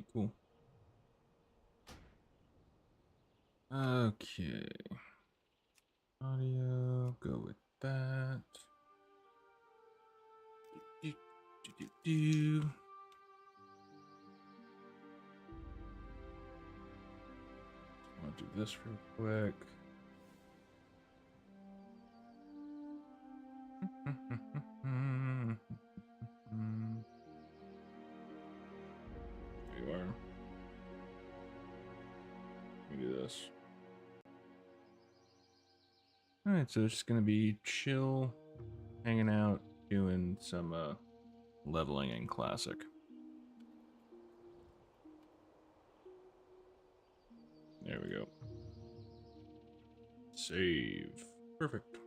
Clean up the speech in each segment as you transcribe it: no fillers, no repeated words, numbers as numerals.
Sweet, cool. Okay. Audio, go with that. Do, do, do, do. I'll do this real quick. There you are. Let me do this. Alright, so it's just gonna be chill, hanging out, doing some leveling in Classic. There we go. Save. Perfect.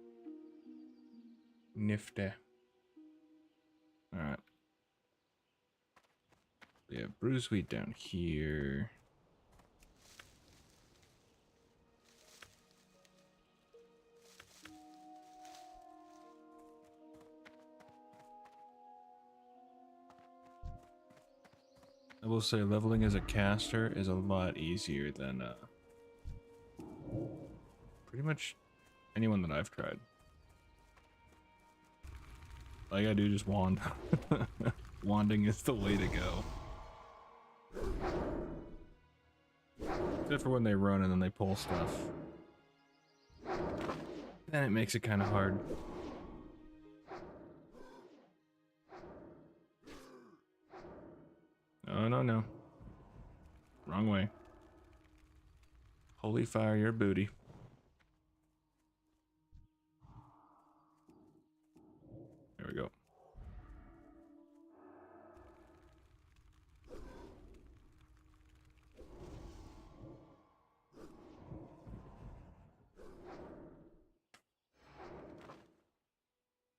Nifty. Alright. We have Bruise Wheat down here. I will say leveling as a caster is a lot easier than pretty much anyone that I've tried. All I gotta do is just wand. Wanding is the way to go. Except for when they run and then they pull stuff. Then it makes it kind of hard. Oh, no, no. Wrong way. Holy fire, your booty. There we go.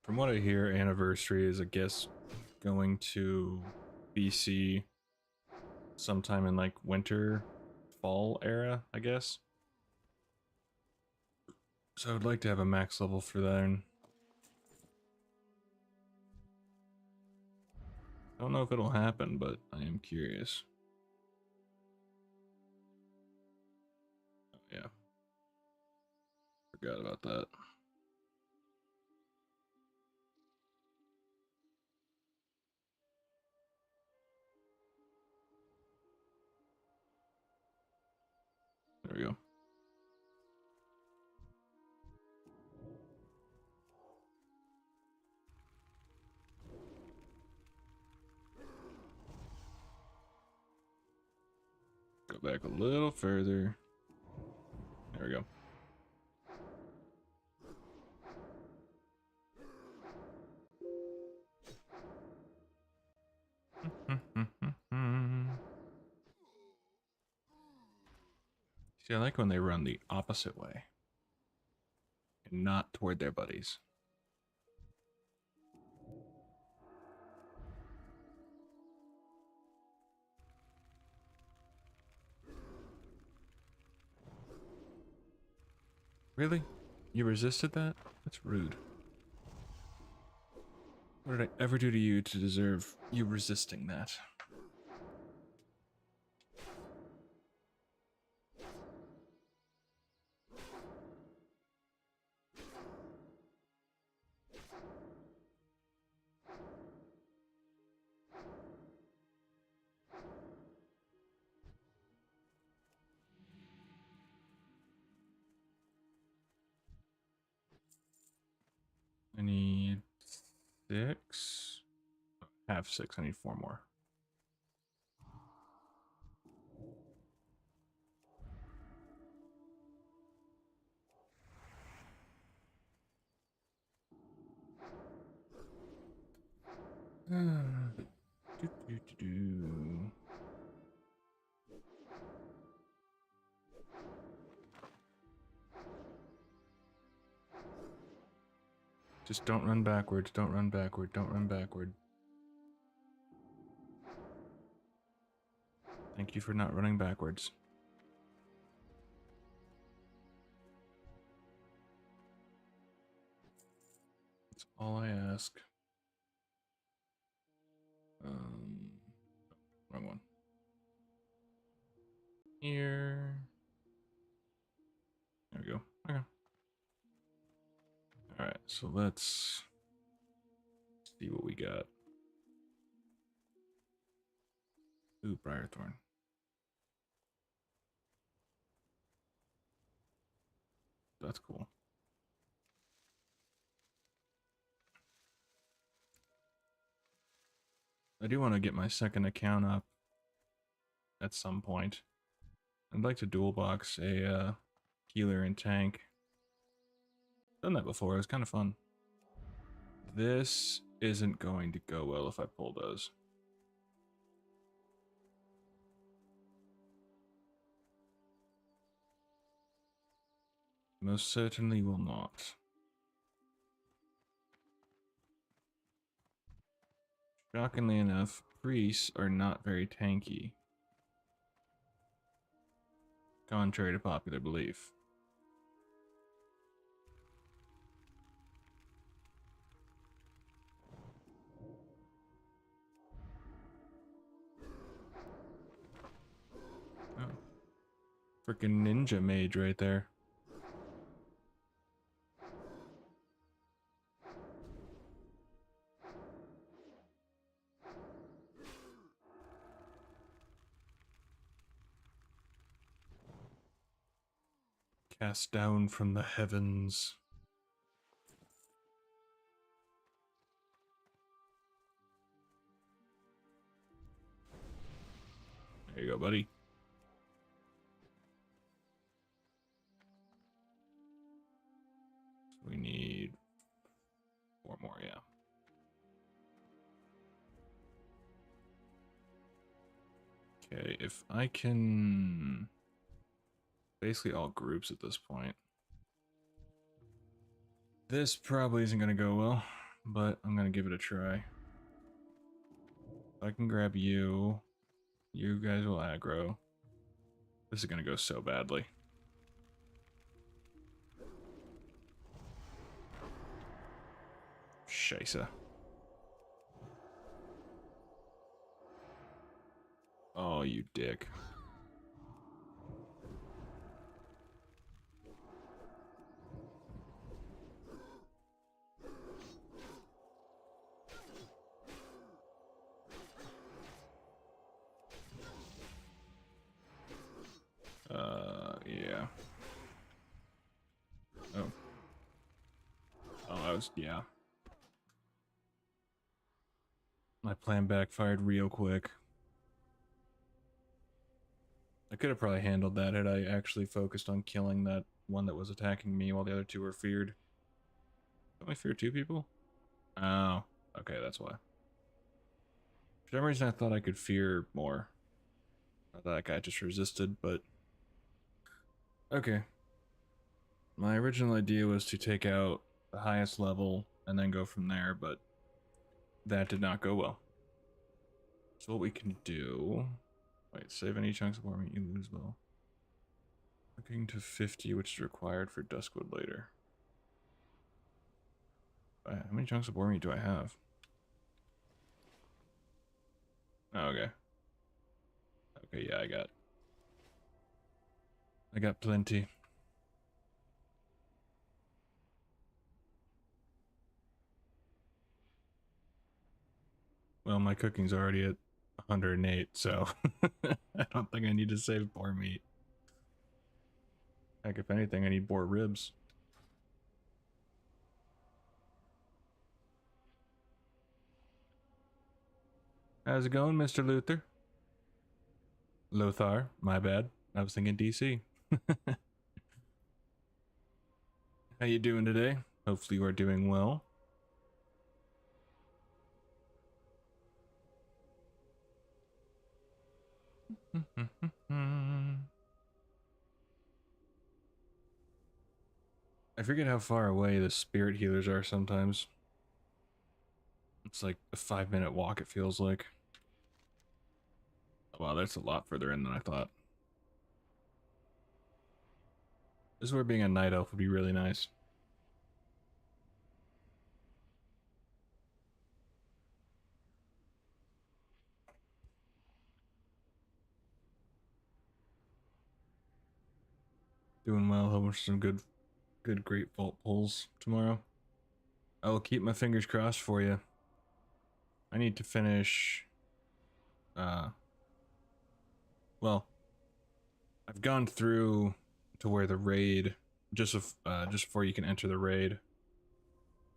From what I hear, Anniversary is, I guess, going to BC sometime in like winter, fall era, I guess. So I would like to have a max level for that. I don't know if it'll happen, but I am curious. Oh, yeah. Forgot about that. There we go. Go back a little further. There we go. See, I like when they run the opposite way and not toward their buddies. Really? You resisted that? That's rude. What did I ever do to you to deserve you resisting that? I need 6. Have 6. I need 4 more. Do. Just don't run backwards. Don't run backward. Don't run backward. Thank you for not running backwards. That's all I ask. Wrong one. here. There we go. Okay. Alright, so let's see what we got. Ooh, Briarthorn. That's cool. I do want to get my second account up at some point. I'd like to dual box a healer and tank. Done that before, it was kind of fun. This isn't going to go well if I pull those. Most certainly will not. Shockingly enough, priests are not very tanky. Contrary to popular belief. Oh. Freaking ninja mage right there. Cast down from the heavens. There you go, buddy. We need 4 more, yeah. Okay, if I can... Basically all groups at this point. This probably isn't going to go well, but I'm going to give it a try. If I can grab you, you guys will aggro. This is going to go so badly. Scheisse. Oh, you dick. Yeah. Oh. Oh, that was, yeah. My plan backfired real quick. I could have probably handled that had I actually focused on killing that one that was attacking me while the other two were feared. Don't I fear 2 people? Oh, okay, that's why. For some reason I thought I could fear more. I thought that guy just resisted, but... Okay. My original idea was to take out the highest level and then go from there, but that did not go well. So what we can do... Wait, save any chunks of war meat you lose well. Looking to 50, which is required for Duskwood later. How many chunks of boar meat do I have? Oh, okay. Okay, yeah, I got plenty. Well, my cooking's already at 108, so I don't think I need to save boar meat. Heck, if anything, I need boar ribs. How's it going, Mr. Luther? Lothar, my bad. I was thinking DC. How you doing today? Hopefully you are doing well. I forget how far away the spirit healers are sometimes. It's like a 5-minute walk, it feels like. Wow, that's a lot further in than I thought. This is where being a night elf would be really nice. Doing well. Hoping for some great vault pulls tomorrow. I will keep my fingers crossed for you. I need to finish. Well, I've gone through to where the raid just before you can enter the raid,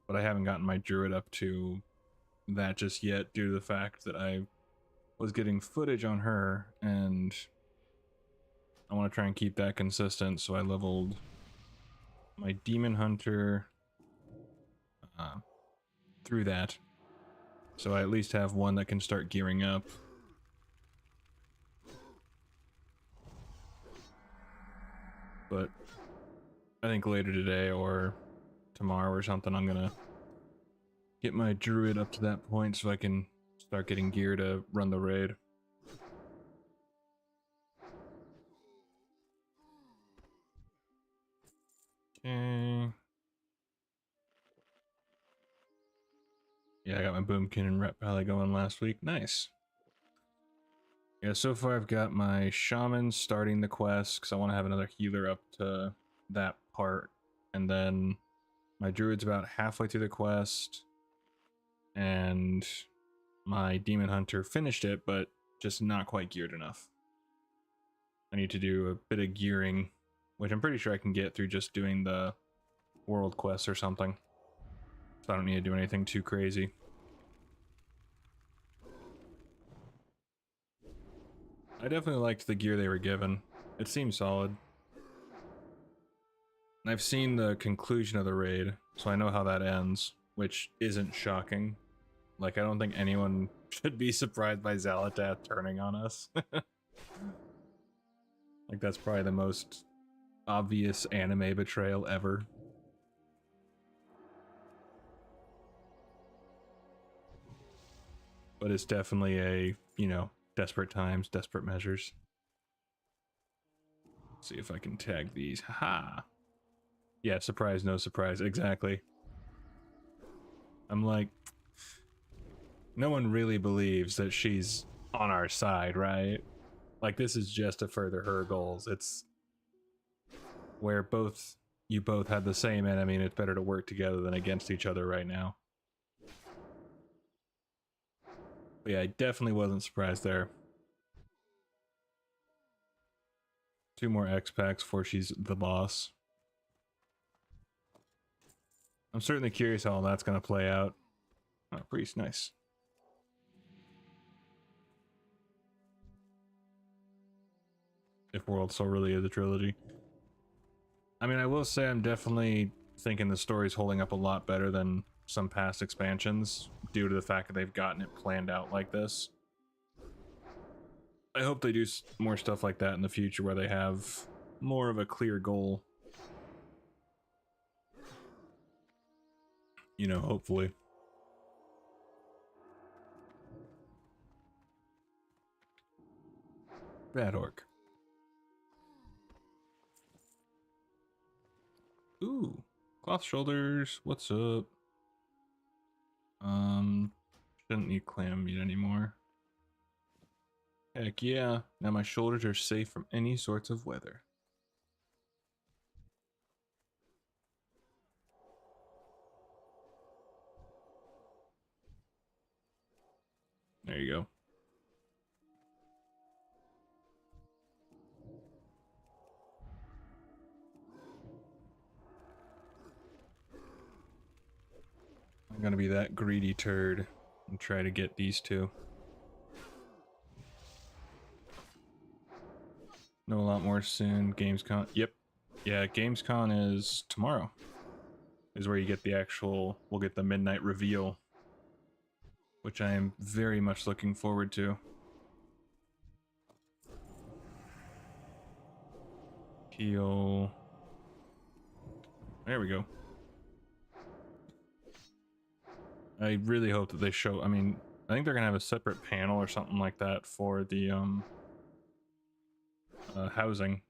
but I haven't gotten my druid up to that just yet due to the fact that I was getting footage on her and I want to try and keep that consistent. So I leveled my demon hunter through that, so I at least have one that can start gearing up. But I think later today or tomorrow or something, I'm gonna get my druid up to that point so I can start getting gear to run the raid. Okay. Yeah, I got my boomkin and rep pally going last week. Nice. Yeah, so far I've got my shaman starting the quest because I want to have another healer up to that part, and then my druid's about halfway through the quest, and my demon hunter finished it, but just not quite geared enough. I need to do a bit of gearing, which I'm pretty sure I can get through just doing the world quest or something. So I don't need to do anything too crazy. I definitely liked the gear they were given. It seemed solid. And I've seen the conclusion of the raid, so I know how that ends, which isn't shocking. Like, I don't think anyone should be surprised by Xalatath turning on us. Like, that's probably the most obvious anime betrayal ever. But it's definitely a, you know, desperate times, desperate measures. See if I can tag these. Haha. Yeah, surprise, no surprise. Exactly. I'm like, no one really believes that she's on our side, right? Like, this is just to further her goals. It's where you both had the same enemy, and it's better to work together than against each other right now. But yeah, I definitely wasn't surprised there. 2 more X packs before she's the boss. I'm certainly curious how all that's gonna play out. Oh, priest, nice. If World Soul really is a trilogy. I mean, I will say I'm definitely thinking the story's holding up a lot better than some past expansions due to the fact that they've gotten it planned out like this. I hope they do more stuff like that in the future where they have more of a clear goal. You know, hopefully. Bad orc. Ooh, cloth shoulders. What's up? Shouldn't need clam meat anymore. Heck yeah! Now my shoulders are safe from any sorts of weather. There you go. I'm gonna be that greedy turd and try to get these two. Know a lot more soon. Gamescom. Yep. Yeah, Gamescom is tomorrow. Is where you get the actual, we'll get the midnight reveal, which I am very much looking forward to. Heal. There we go. I really hope that they show, I mean, I think they're gonna have a separate panel or something like that for the housing.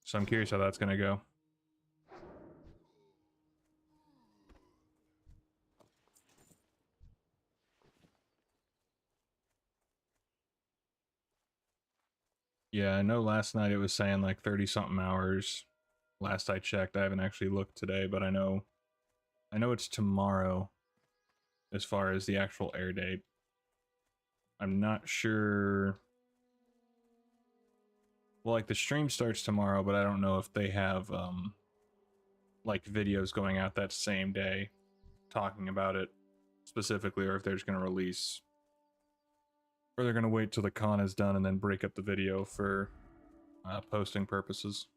So I'm curious how that's gonna go. Yeah, I know last night it was saying like 30 something hours Last I checked, I haven't actually looked today, but I know it's tomorrow as far as the actual air date. I'm not sure. Well, like the stream starts tomorrow, but I don't know if they have like videos going out that same day talking about it specifically, or if they're just going to release, or they're going to wait till the con is done and then break up the video for posting purposes.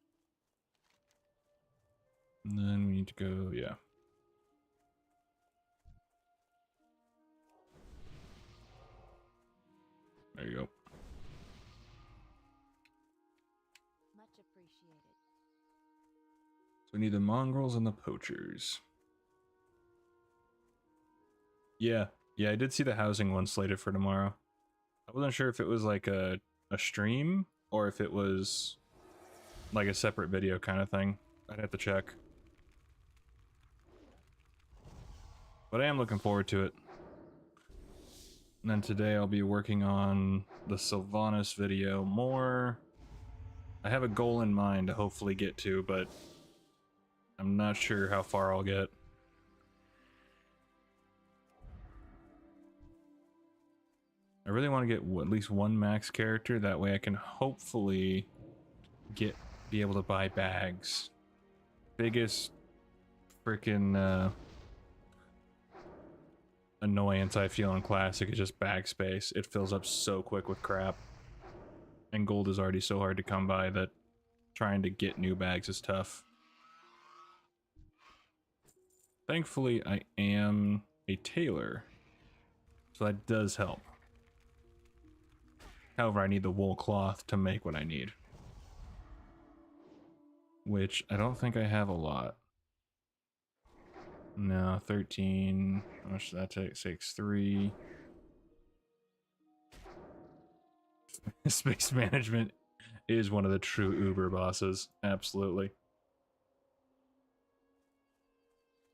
And then we need to go, yeah. There you go. Much appreciated. So we need the mongrels and the poachers. Yeah, I did see the housing one slated for tomorrow. I wasn't sure if it was like a stream or if it was like a separate video kind of thing. I'd have to check. But I am looking forward to it. And then today I'll be working on the Sylvanas video more. I have a goal in mind to hopefully get to, but I'm not sure how far I'll get. I really want to get at least one max character, that way I can hopefully be able to buy bags. Biggest freaking annoyance I feel in Classic is just bag space. It fills up so quick with crap. And gold is already so hard to come by that trying to get new bags is tough. Thankfully, I am a tailor, so that does help. However, I need the wool cloth to make what I need. Which I don't think I have a lot. No, 13. How much does that take? 6, 3. Space management is one of the true Uber bosses. Absolutely.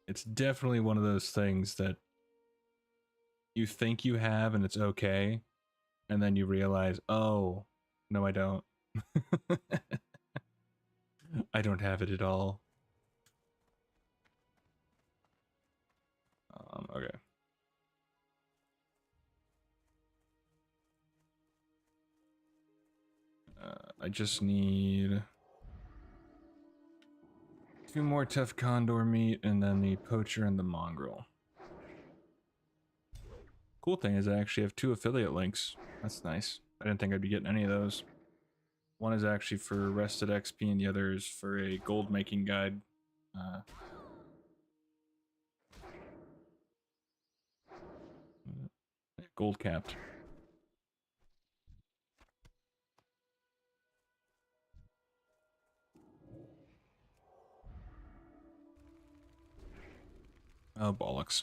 It's definitely one of those things that you think you have and it's okay, and then you realize, oh, no, I don't. I don't have it at all. Okay. I just need 2 more tough condor meat and then the poacher and the mongrel. Cool thing is I actually have 2 affiliate links. That's nice. I didn't think I'd be getting any of those. One is actually for rested XP and the other is for a gold making guide. Gold capped. Oh, bollocks.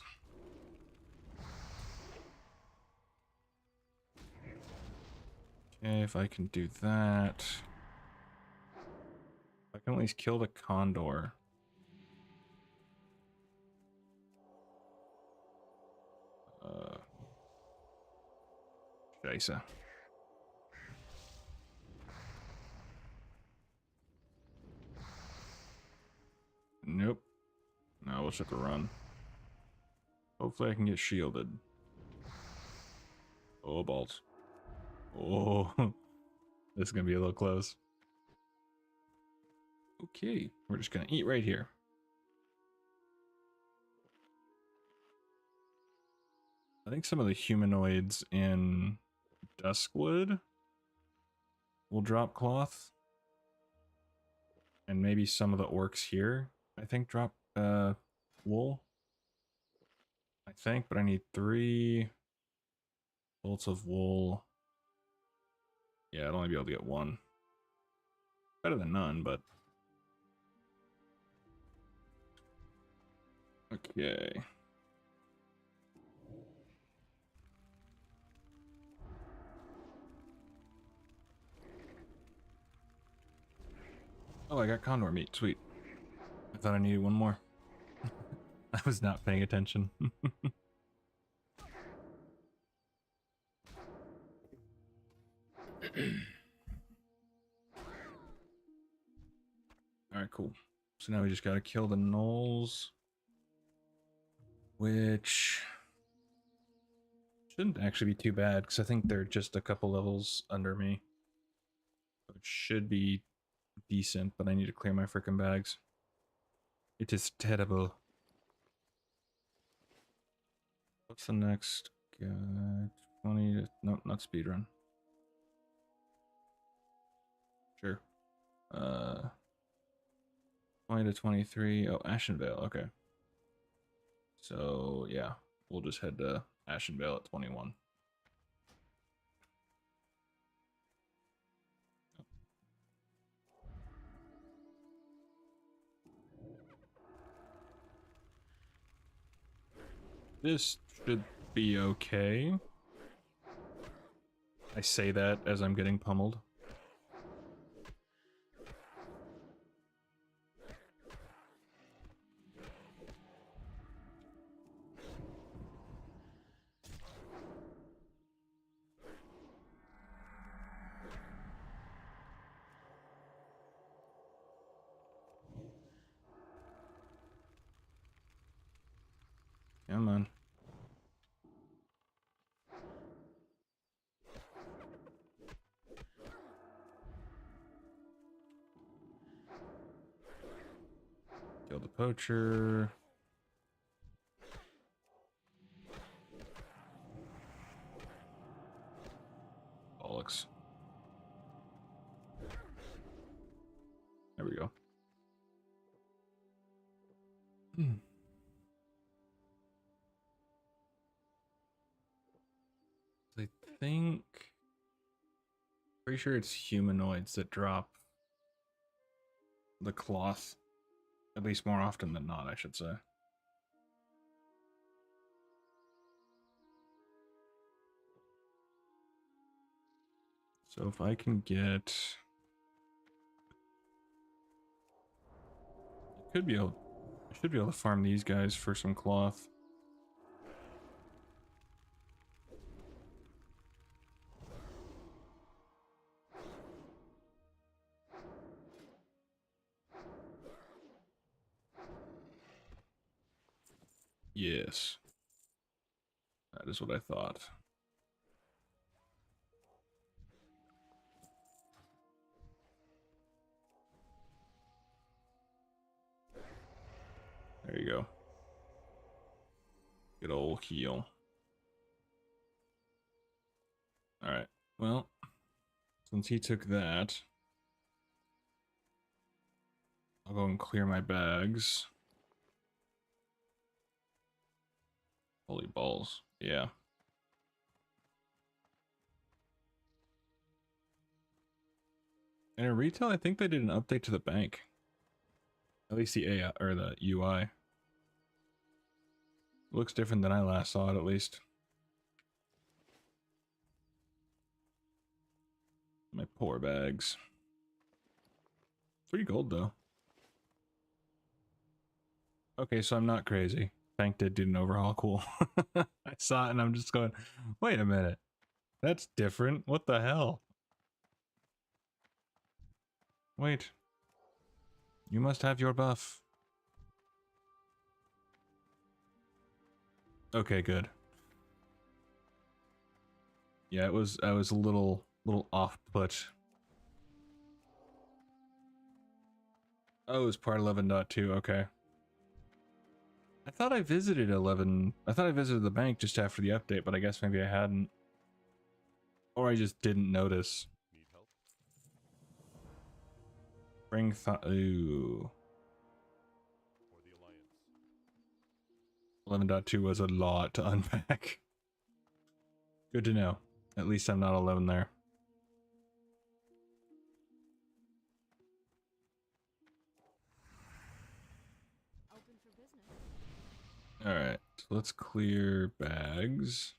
Okay, if I can do that. I can at least kill the condor. Scheisse. Nope. No, we'll just have to run. Hopefully I can get shielded. Oh, balls. Oh, this is gonna be a little close. Okay, we're just gonna eat right here. I think some of the humanoids in Duskwood will drop cloth. And maybe some of the orcs here, I think, drop wool. I think, but I need 3 bolts of wool. Yeah, I'd only be able to get 1. Better than none, but... Okay. Oh, I got condor meat. Sweet. I thought I needed 1 more. I was not paying attention. Alright, cool. So now we just gotta kill the gnolls, which shouldn't actually be too bad because I think they're just a couple levels under me. It should be decent, but I need to clear my frickin' bags. It is terrible. What's the next guy? 20 to, nope, not speedrun. Sure. 20 to 23. Oh, Ashenvale, okay. So yeah, we'll just head to Ashenvale at 21. This should be okay. I say that as I'm getting pummeled. Come on. Kill the poacher. Bollocks. There we go. I think... Pretty sure it's humanoids that drop the cloth. At least more often than not, I should say. So if I can get... I should be able to farm these guys for some cloth. Yes. That is what I thought. There you go. Good old heal. Alright, well, since he took that, I'll go and clear my bags. Holy balls, yeah. And in retail, I think they did an update to the bank. At least the AI, or the UI. Looks different than I last saw it, at least. My poor bags. 3 gold, though. Okay, so I'm not crazy. Bank did do an overhaul, cool. I saw it and I'm just going, wait a minute. That's different. What the hell? Wait. You must have your buff. Okay, good. Yeah, I was a little off put. Oh, it was part 11.2, okay. I thought I visited 11. I thought I visited the bank just after the update, but I guess maybe I hadn't. Or I just didn't notice. Need help? Bring ooh. Or the Alliance? 11.2 was a lot to unpack. Good to know. At least I'm not 11 there. Open for business. Alright, so let's clear bags.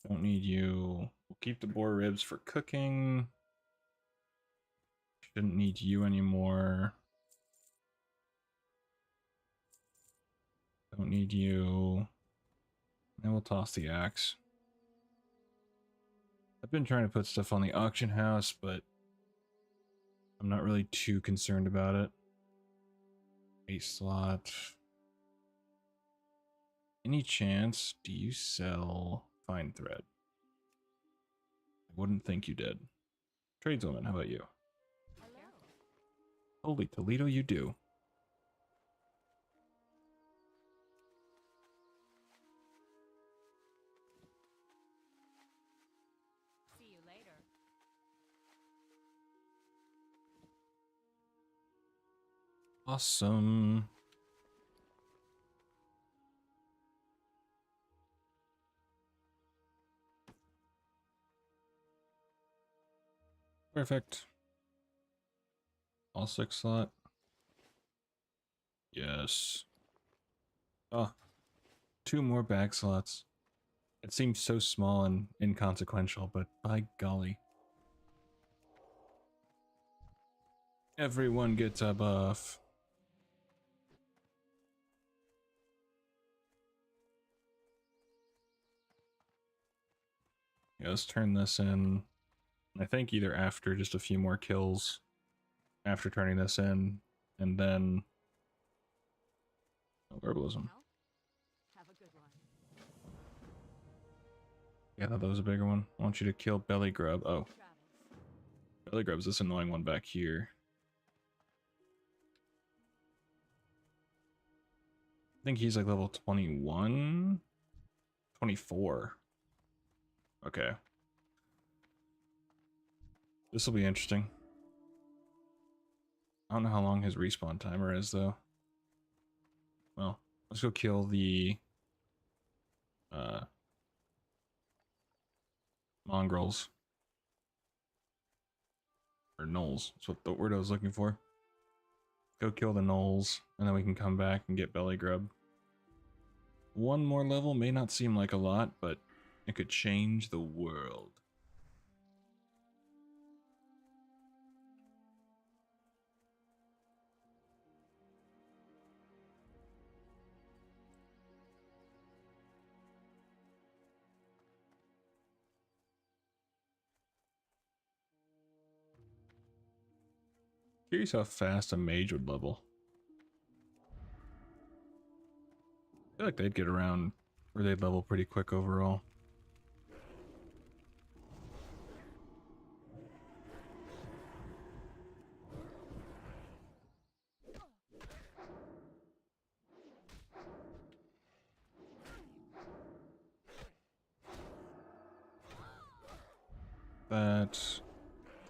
Don't need you. We'll keep the boar ribs for cooking. Shouldn't need you anymore. Don't need you. And we'll toss the axe. I've been trying to put stuff on the auction house, but I'm not really too concerned about it. A slot. Any chance do you sell fine thread? I wouldn't think you did. Tradeswoman, how about you? Hello. Holy Toledo, you do. See you later. Awesome. Perfect. All 6 slot. Yes. Oh, 2 more bag slots. It seems so small and inconsequential, but by golly. Everyone gets a buff. Yeah, let's turn this in. I think either after just a few more kills, after turning this in, and then herbalism. Well, have a good one. Yeah, I thought that was a bigger one. I want you to kill Bellygrub. Oh, Travis. Bellygrub's this annoying one back here. I think he's like level 21, 24. Okay. This will be interesting. I don't know how long his respawn timer is, though. Well, let's go kill the mongrels. Or gnolls. That's what the word I was looking for. Go kill the gnolls, and then we can come back and get Bellygrub. 1 more level may not seem like a lot, but it could change the world. Curious how fast a mage would level. I feel like they'd get around, or they'd level pretty quick overall.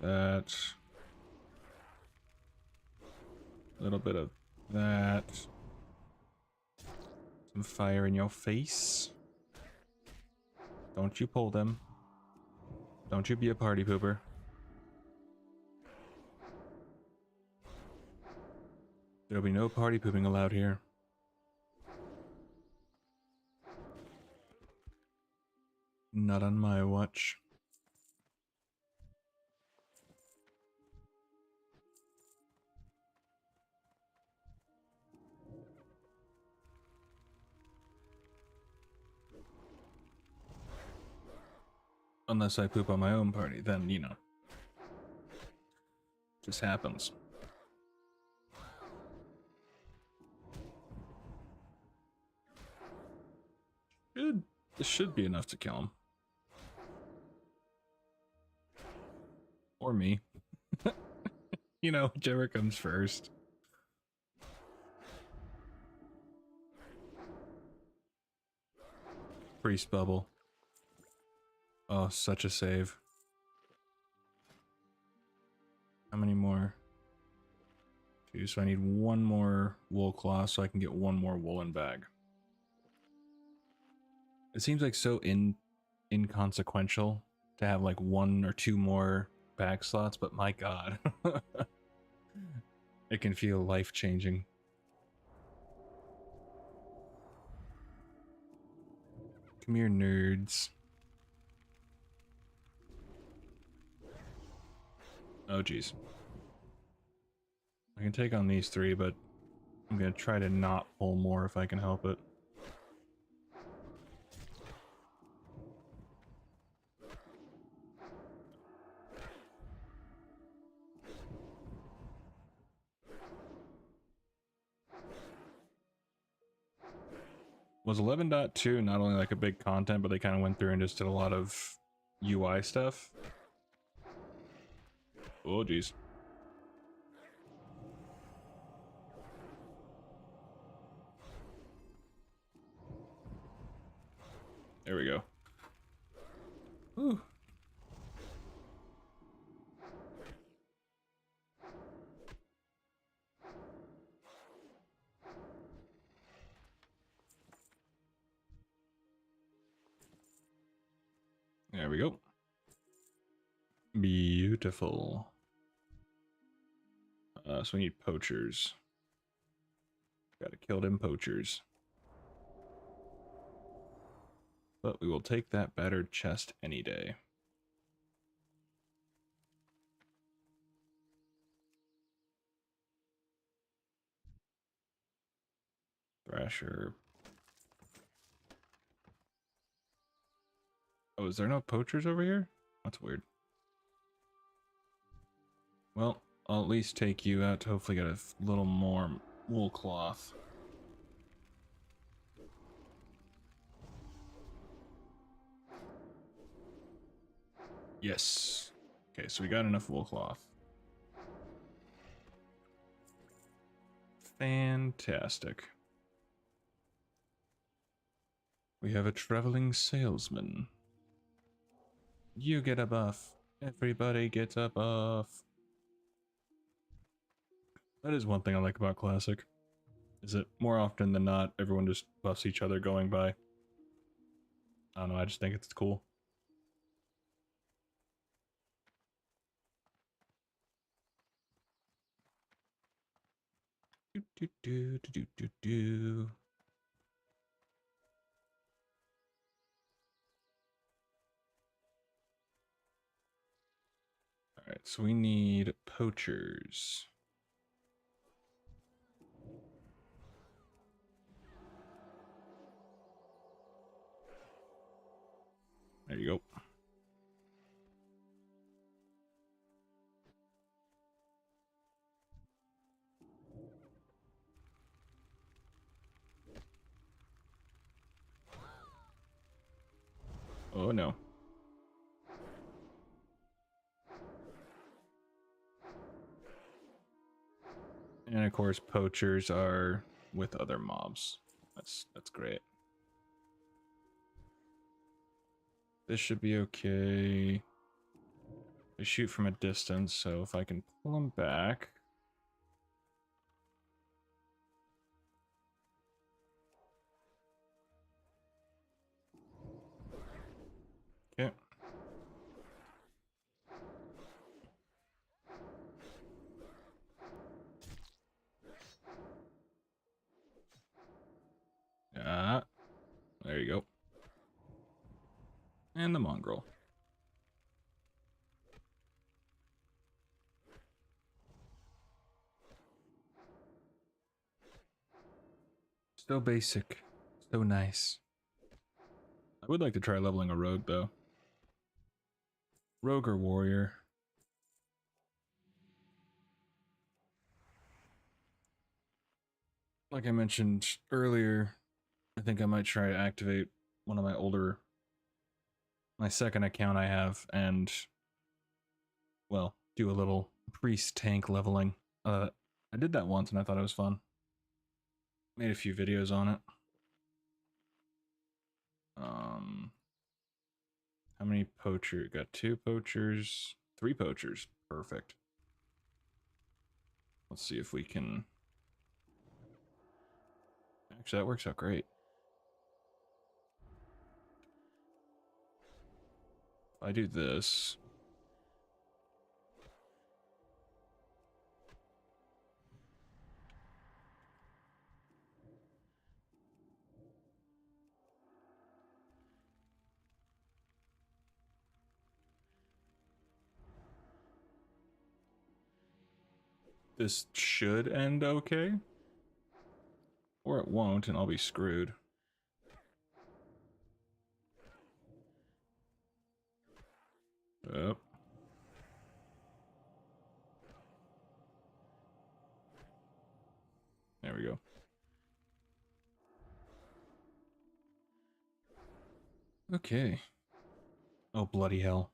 That. A little bit of that. Some fire in your face. Don't you pull them. Don't you be a party pooper. There'll be no party pooping allowed here. Not on my watch. Unless I poop on my own party, then, you know. Just happens. This should be enough to kill him. Or me. You know, whichever comes first. Priest bubble. Oh, such a save. How many more? 2, so I need 1 more wool cloth so I can get 1 more woolen bag. It seems like so inconsequential to have like 1 or 2 more bag slots, but my god. It can feel life-changing. Come here, nerds. Oh, geez. I can take on these 3, but I'm gonna try to not pull more if I can help it. was 11.2 not only like a big content, but they kind of went through and just did a lot of UI stuff. Oh, geez. There we go. Whew. There we go. Beautiful. So we need poachers. Gotta kill them poachers. But we will take that battered chest any day. Thrasher. Oh, is there no poachers over here? That's weird. Well, I'll at least take you out to hopefully get a little more wool cloth. Yes. Okay, so we got enough wool cloth. Fantastic. We have a traveling salesman. You get a buff. Everybody gets a buff. That is one thing I like about Classic. Is that more often than not, everyone just buffs each other going by. I don't know, I just think it's cool. Do, do, do, do, do, do. Alright, so we need poachers. There you go. Oh no. And of course, poachers are with other mobs. That's great. This should be okay. They shoot from a distance, so if I can pull them back. Okay. Ah, there you go. And the mongrel. So basic. So nice. I would like to try leveling a rogue, though. Rogue or warrior. Like I mentioned earlier, I think I might try to activate one of my second account I have, and, well, do a little priest tank leveling. I did that once and I thought it was fun. Made a few videos on it. How many poachers? Got 2 poachers, 3 poachers. Perfect. Let's see if we can. Actually, that works out great. If I do this. This should end okay. Or it won't, and I'll be screwed. Yep. There we go. Okay. Oh, bloody hell.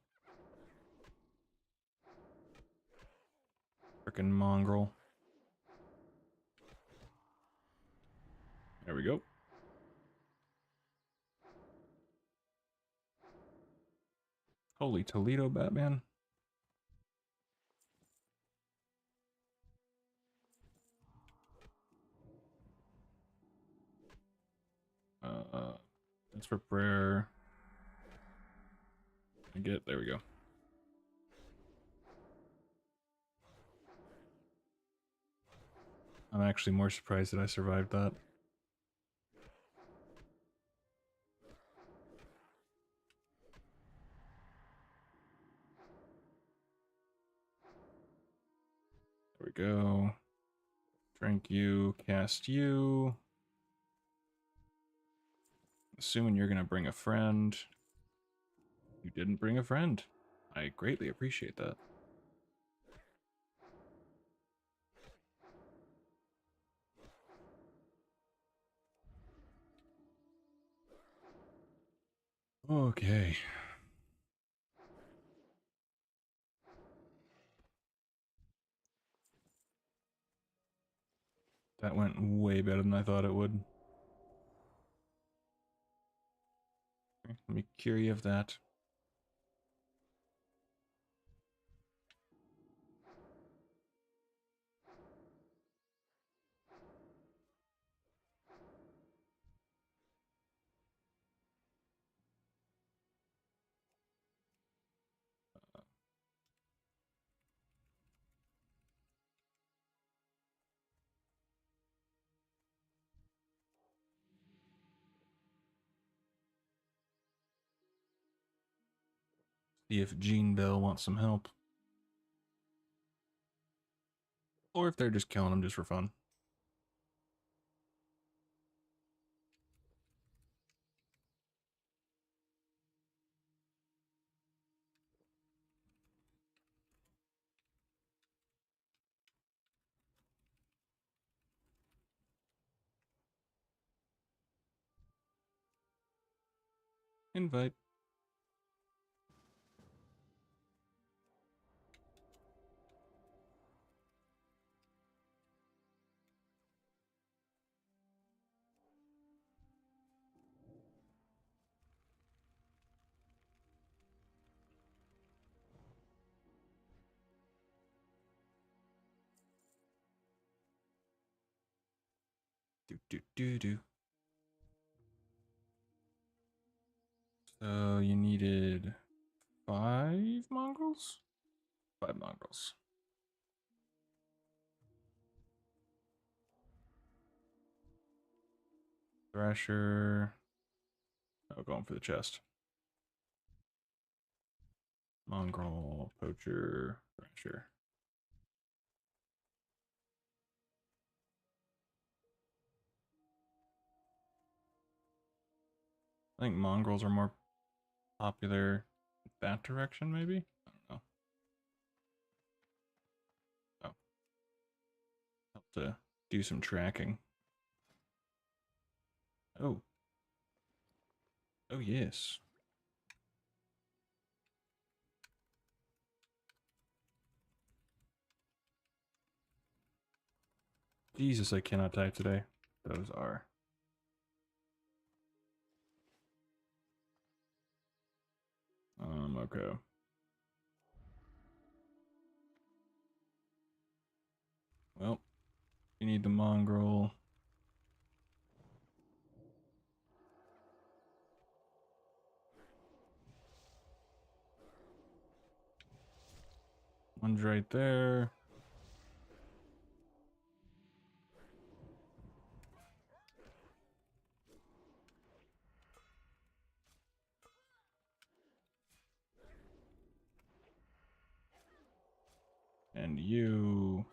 Frickin' mongrel. There we go. Holy Toledo, Batman. That's for prayer. There we go. I'm actually more surprised that I survived that. There we go. Drink you, cast you. Assuming you're gonna bring a friend. You didn't bring a friend. I greatly appreciate that. Okay. That went way better than I thought it would. Let me cure you of that. See if Gene Bell wants some help. Or if they're just killing him just for fun. Invite. Do. So you needed 5 mongrels? 5 mongrels. Thrasher. Oh, going for the chest. Mongrel, poacher, thrasher. I think mongrels are more popular that direction, maybe? I don't know. Oh. Help to do some tracking. Oh. Oh, yes. Jesus, I cannot type today. Those are. Okay. Well, you need the mongrel. One's right there. And you.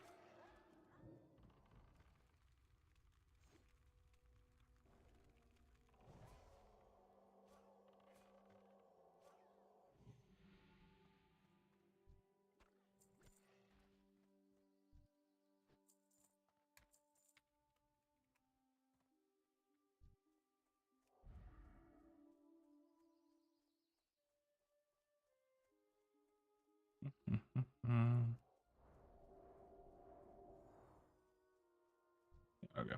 Okay.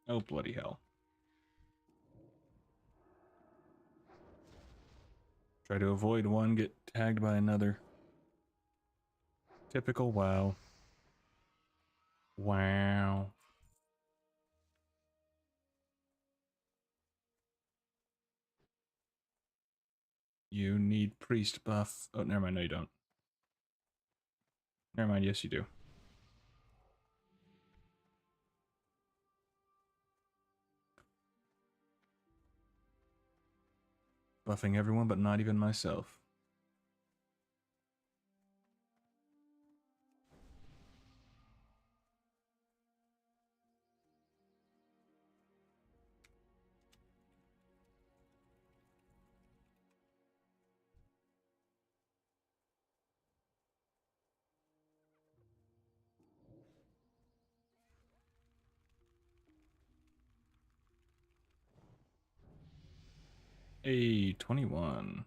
Oh, bloody hell. Try to avoid one, get tagged by another. Typical WoW. Wow. You need priest buff. Oh, never mind. No, you don't. Never mind. Yes, you do. Buffing everyone, but not even myself. Hey, 21.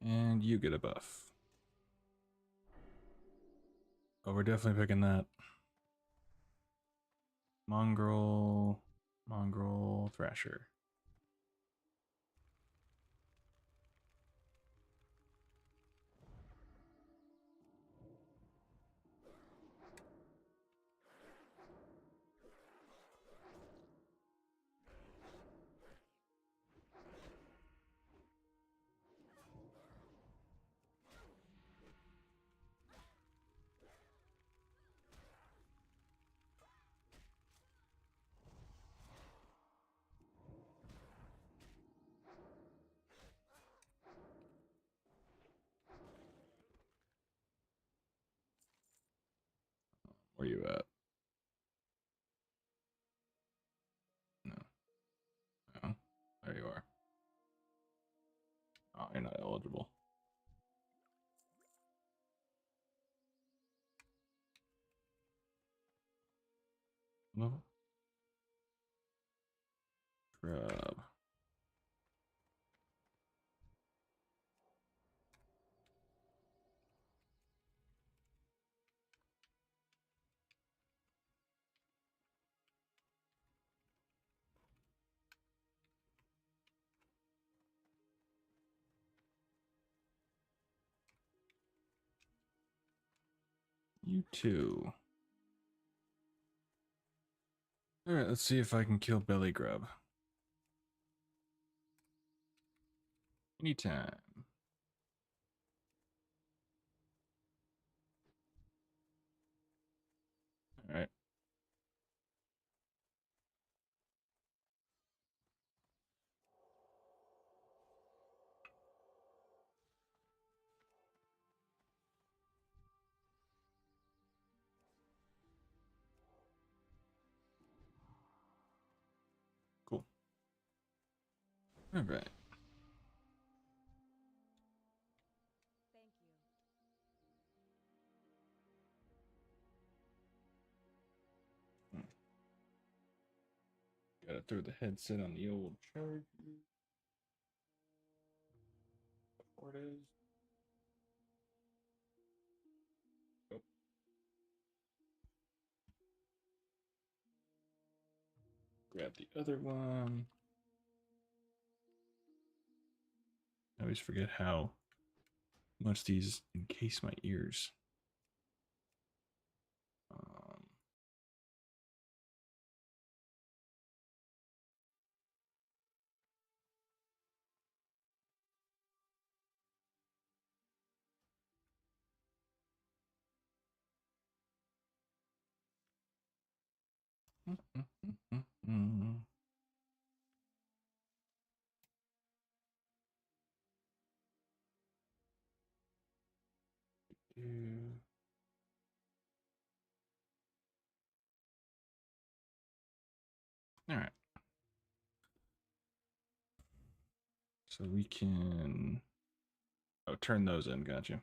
And you get a buff. Oh, we're definitely picking that. Mongrel. Mongrel Thrasher. Where you at? No. No. There you are. Oh, you're not eligible. Level? Grub. You too. Alright, let's see if I can kill Bellygrub. Anytime. Alright. Cool. Alright. Thank you. Gotta throw the headset on the old charger. Before it is. Oh. Grab the other one. I always forget how much these encase my ears. Um, All right. So we can turn those in. Gotcha.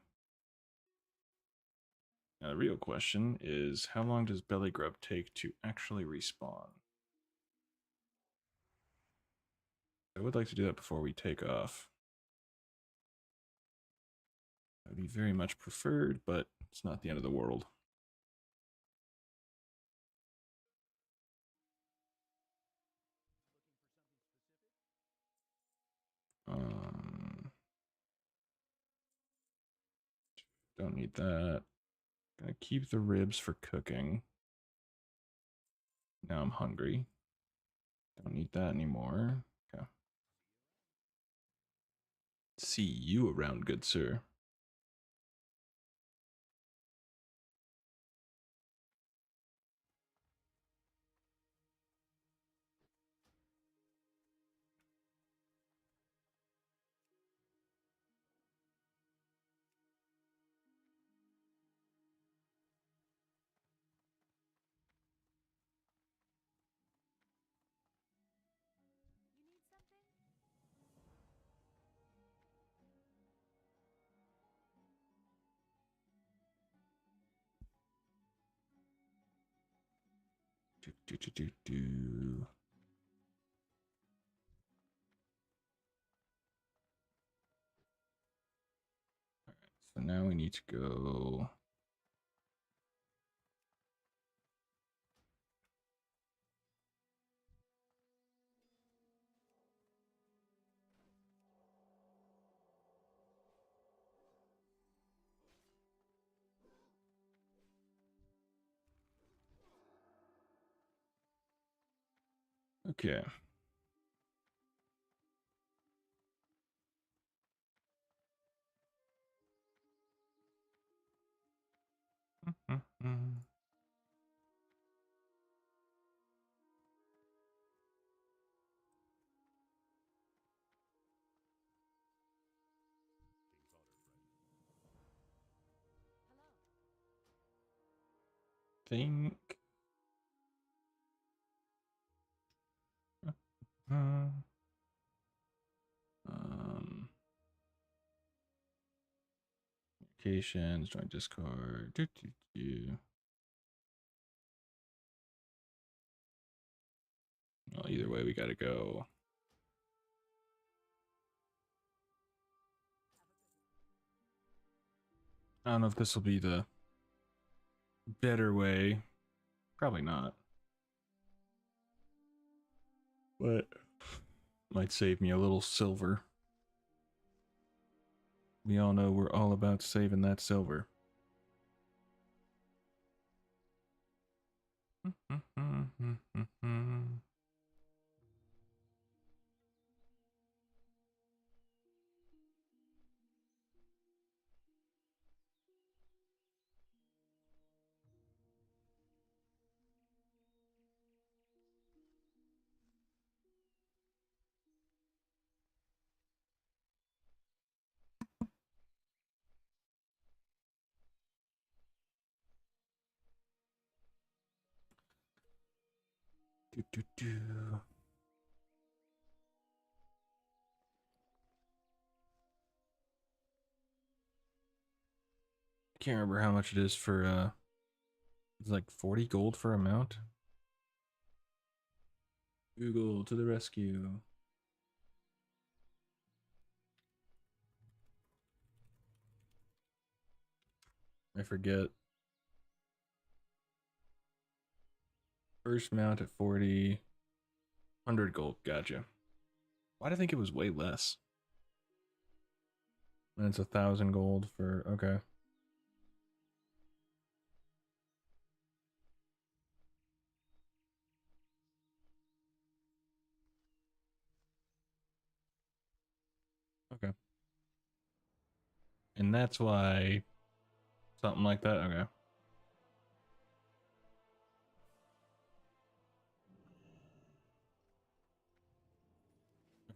Now the real question is, how long does Bellygrub take to actually respawn? I would like to do that before we take off. That would be very much preferred, but it's not the end of the world. Don't need that. Gonna keep the ribs for cooking. Now I'm hungry. Don't need that anymore. Okay. See you around, good sir. You need something? Do. So now we need to go. Okay. Hello. Think. Um, Communications, join Discord. Well, either way, we gotta go. I don't know if this will be the better way. Probably not. But might save me a little silver. We all know we're all about saving that silver. Can't remember how much it is for it's like 40 gold for a mount. Google to the rescue. I forget. First mount at 40. 100 gold. Gotcha. Why do I think it was way less? And it's 1,000 gold for. Okay. Okay. And that's why something like that. Okay.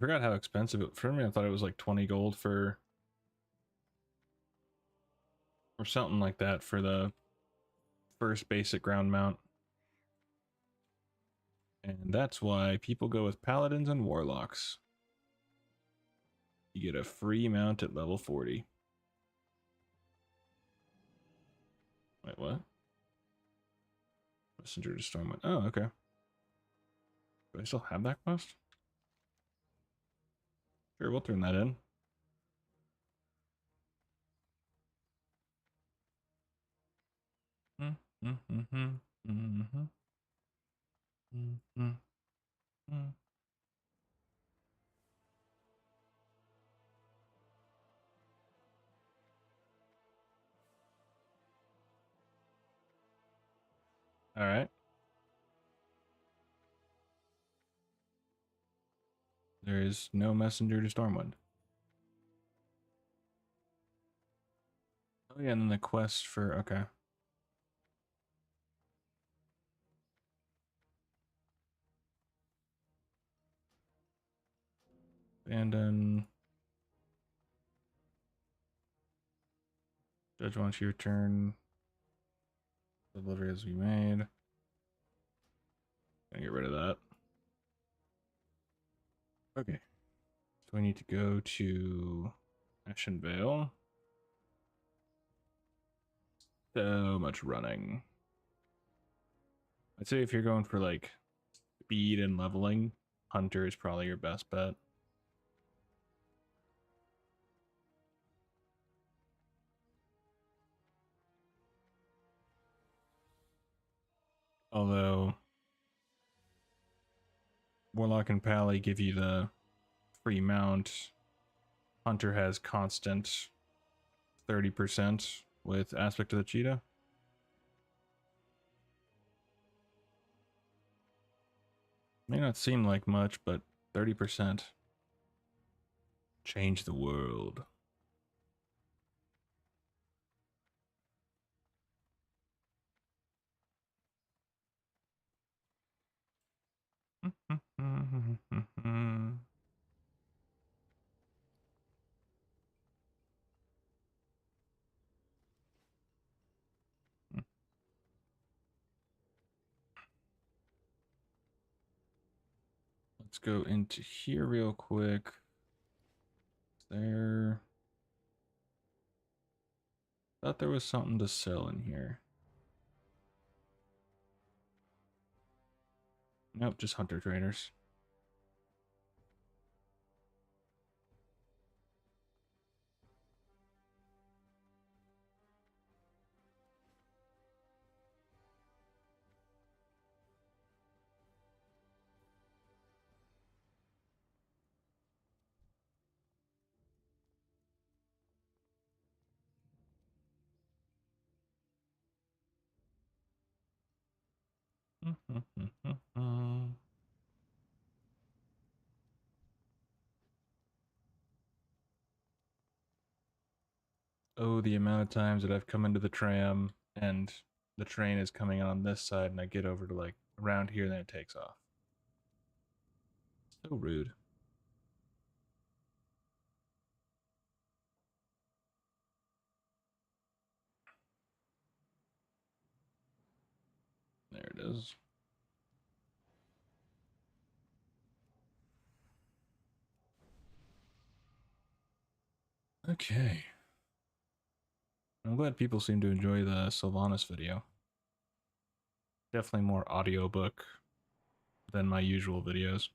forgot how expensive it. For me, I thought it was like 20 gold for, or something like that for the first basic ground mount. And that's why people go with paladins and warlocks. You get a free mount at level 40. Wait, what? Messenger to Stormwind. Oh, okay. Do I still have that quest? Sure, we'll turn that in. All right. There is no messenger to Stormwind. Oh yeah, and then the quest for okay. Abandon. Judge wants you return. Delivery has to be made. Gonna get rid of that. Okay. So we need to go to Ashen Vale. So much running. I'd say if you're going for like speed and leveling, Hunter is probably your best bet. Although Warlock and Pally give you the free mount. Hunter has constant 30% with Aspect of the Cheetah. May not seem like much, but 30%. Change the world. Let's go into here real quick. There. Thought there was something to sell in here. Nope, just hunter trainers. Oh, the amount of times that I've come into the tram and the train is coming on this side and I get over to like around here and then it takes off. So rude. There it is. Okay. I'm glad people seem to enjoy the Sylvanas video. Definitely more audiobook than my usual videos.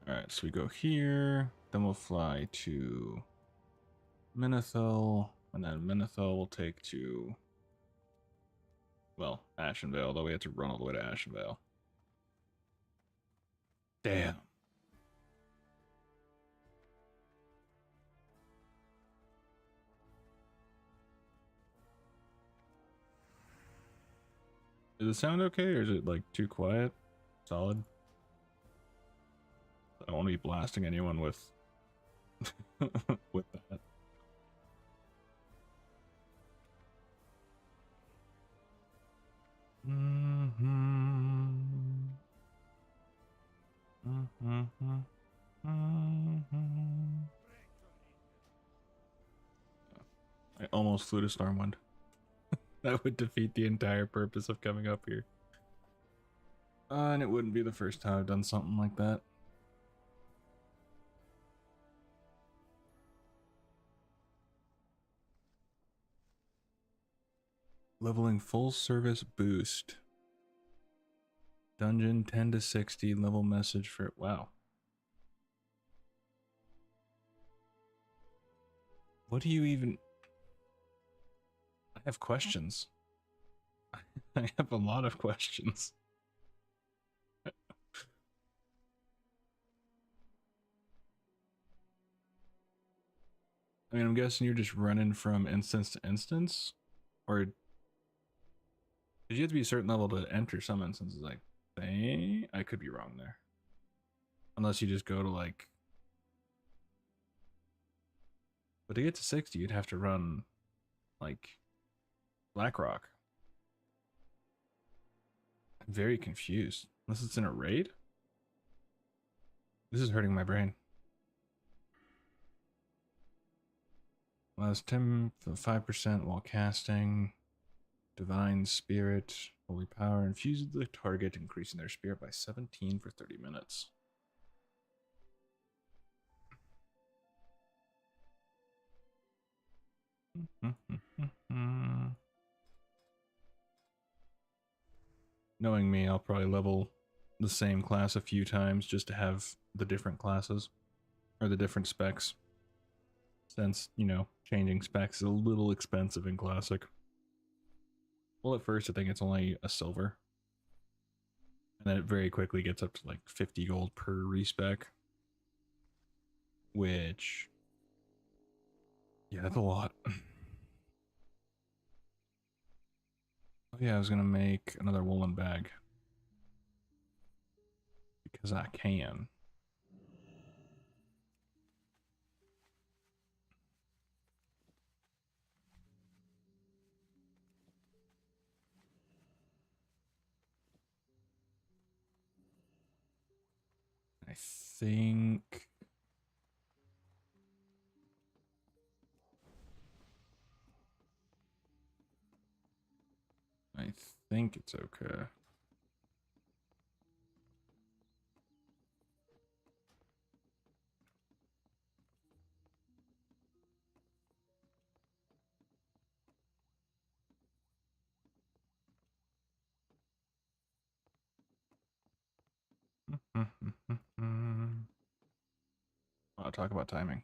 Alright, so we go here, then we'll fly to Menethil, and then Menethil will take to, well, Ashenvale, although we have to run all the way to Ashenvale. Damn. Does it sound okay, or is it like too quiet? Solid? I don't want to be blasting anyone with with that. I almost flew to Stormwind. That would defeat the entire purpose of coming up here. And it wouldn't be the first time I've done something like that. Leveling full service boost. Dungeon 10 to 60 level message for, wow. What do you even, I have questions. I have a lot of questions. I mean, I'm guessing you're just running from instance to instance, or did you have to be a certain level to enter some instances? Like, I could be wrong there. Unless you just go to like, but to get to 60, you'd have to run like Blackrock. I'm very confused. Unless it's in a raid? This is hurting my brain. Allows 5% while casting. Divine Spirit. Holy Power. Infuses the target, increasing their spirit by 17 for 30 minutes. Knowing me, I'll probably level the same class a few times just to have the different classes. Or the different specs. Since, you know, changing specs is a little expensive in Classic. Well, at first I think it's only a silver. And then it very quickly gets up to like 50 gold per respec. Which, yeah, that's a lot. Oh yeah, I was gonna make another woolen bag. Because I can. I think... I think it's okay. I'll talk about timing.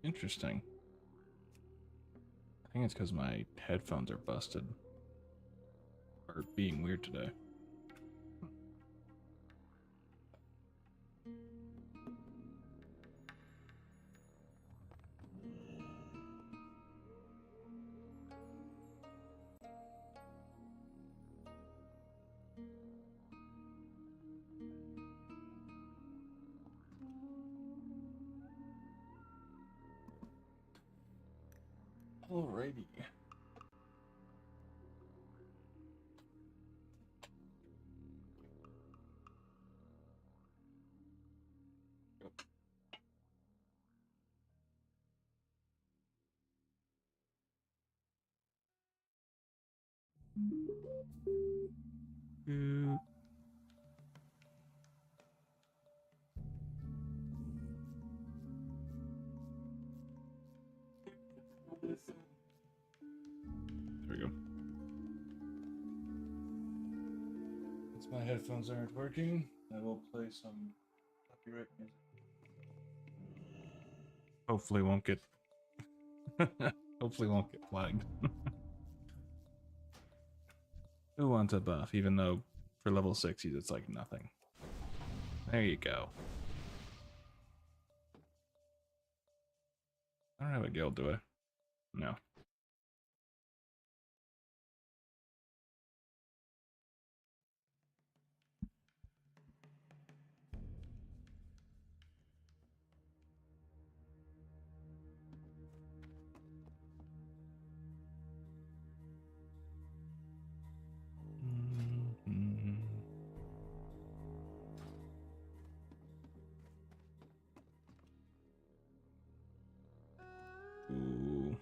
Interesting. I think it's because my headphones are busted. Or being weird today. Alrighty. My headphones aren't working. I will play some copyright music. Hopefully won't get hopefully won't get flagged. Who wants a buff, even though for level 60s it's like nothing. There you go. I don't have a guild, do I? No. Mhm. Ooh.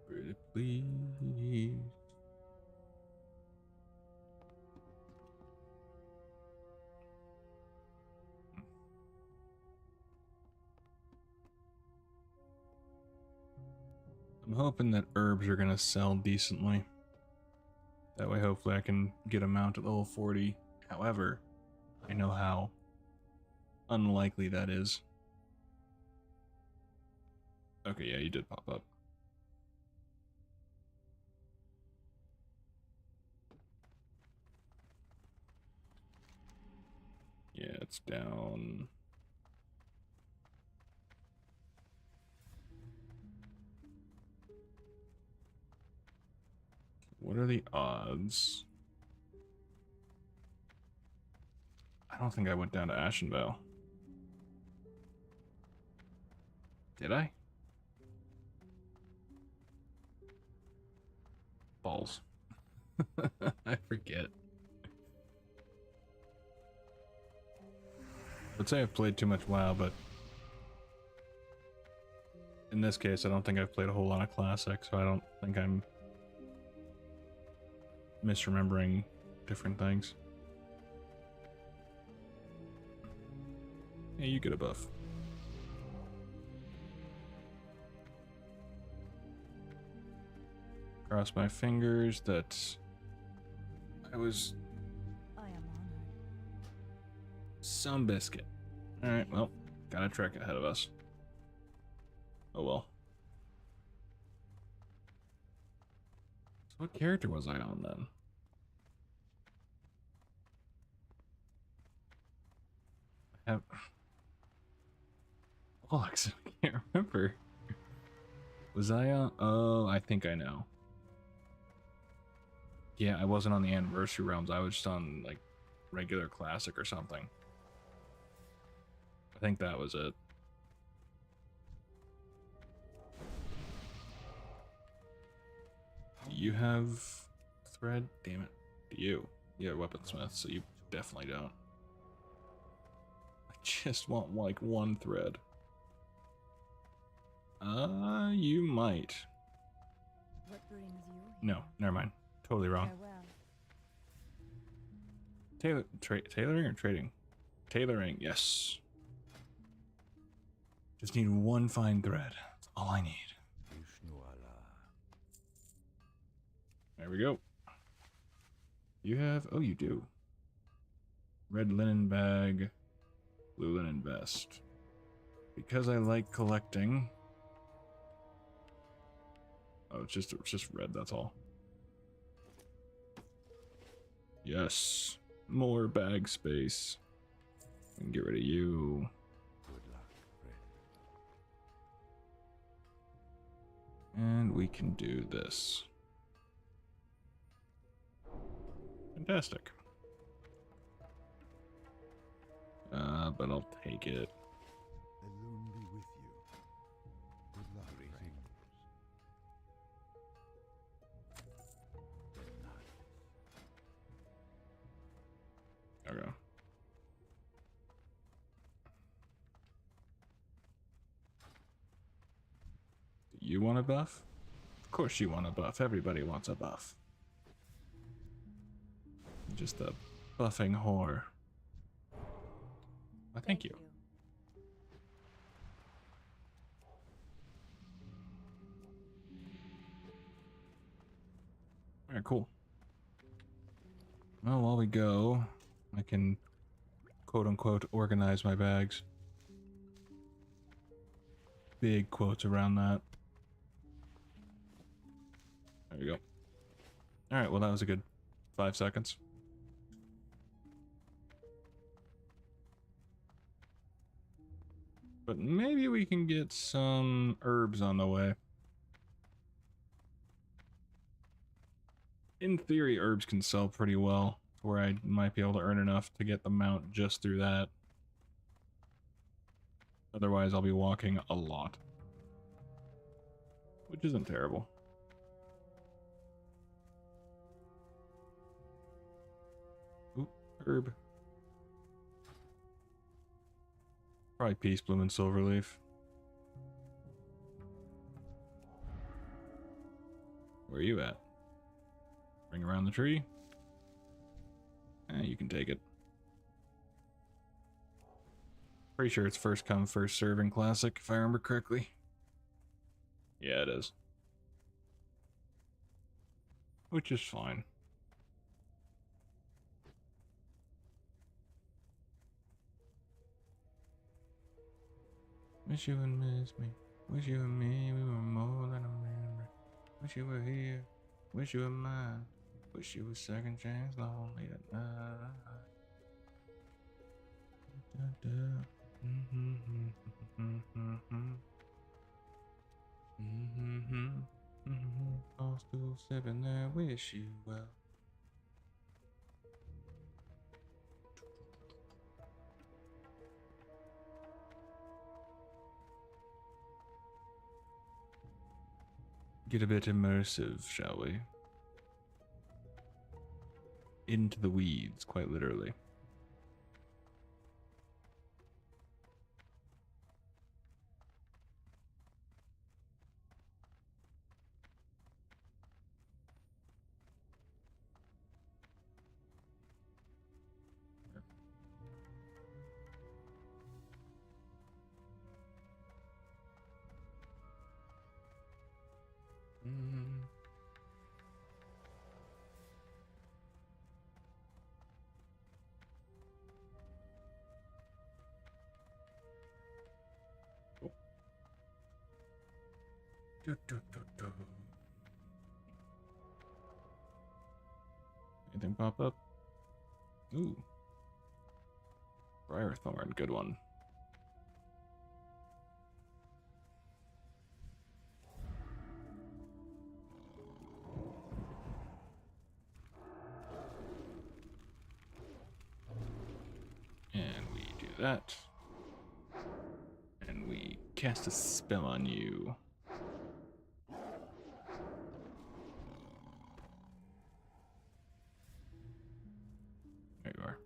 Pretty please. I'm hoping that herbs are gonna sell decently. That way, hopefully, I can get a mount at level 40. However, I know how unlikely that is. Okay, yeah, you did pop up. Yeah, it's down. What are the odds? I don't think I went down to Ashenvale. Did I? Balls. I forget. I would say I've played too much WoW, but in this case, I don't think I've played a whole lot of Classic, so I don't think I'm misremembering different things. Hey, you get a buff. Cross my fingers that I was I am honored. some biscuit. Alright, well, got a trek ahead of us. Oh well. So what character was I on then? I have... Oh, I can't remember. Was I on... Oh, I think I know. Yeah, I wasn't on the Anniversary Realms. I was just on, like, regular Classic or something. I think that was it. Do you have thread? Damn it. Do you? You have weaponsmith, so you definitely don't. I just want, like, one thread. You might. What brings you here? No, never mind. Totally wrong. Farewell. Tailoring or trading? Tailoring, yes. Just need one fine thread. That's all I need. There we go. You have... Oh, you do. Red linen bag. Blue linen vest. Because I like collecting... Oh, it's just red, that's all. Yes. More bag space. We can get rid of you. Good luck, friend. And we can do this. Fantastic. But I'll take it. Alone be with you. Good luck, friend. Okay. Do you want a buff? Of course you want a buff. Everybody wants a buff. Just a buffing whore. Well, thank you. Alright, cool. Well, while we go, I can quote-unquote organize my bags. Big quotes around that. There we go. Alright, well that was a good 5 seconds. But maybe we can get some herbs on the way. In theory, herbs can sell pretty well, where I might be able to earn enough to get the mount just through that. Otherwise, I'll be walking a lot. Which isn't terrible. Oop, herb. Probably Peace Bloom and Silverleaf. Where are you at? Ring around the tree? You can take it. Pretty sure it's first come, first serve in Classic, if I remember correctly. Yeah, it is. Which is fine. Wish you would miss me. Wish you and me, we were more than a memory. Wish you were here. Wish you were mine. Wish you were second chance lonely tonight. All still sipping there. Wish you well. Get a bit immersive, shall we? Into the weeds, quite literally. Anything pop up? Ooh. Briarthorn, good one. And we do that. And we cast a spell on you. There you are.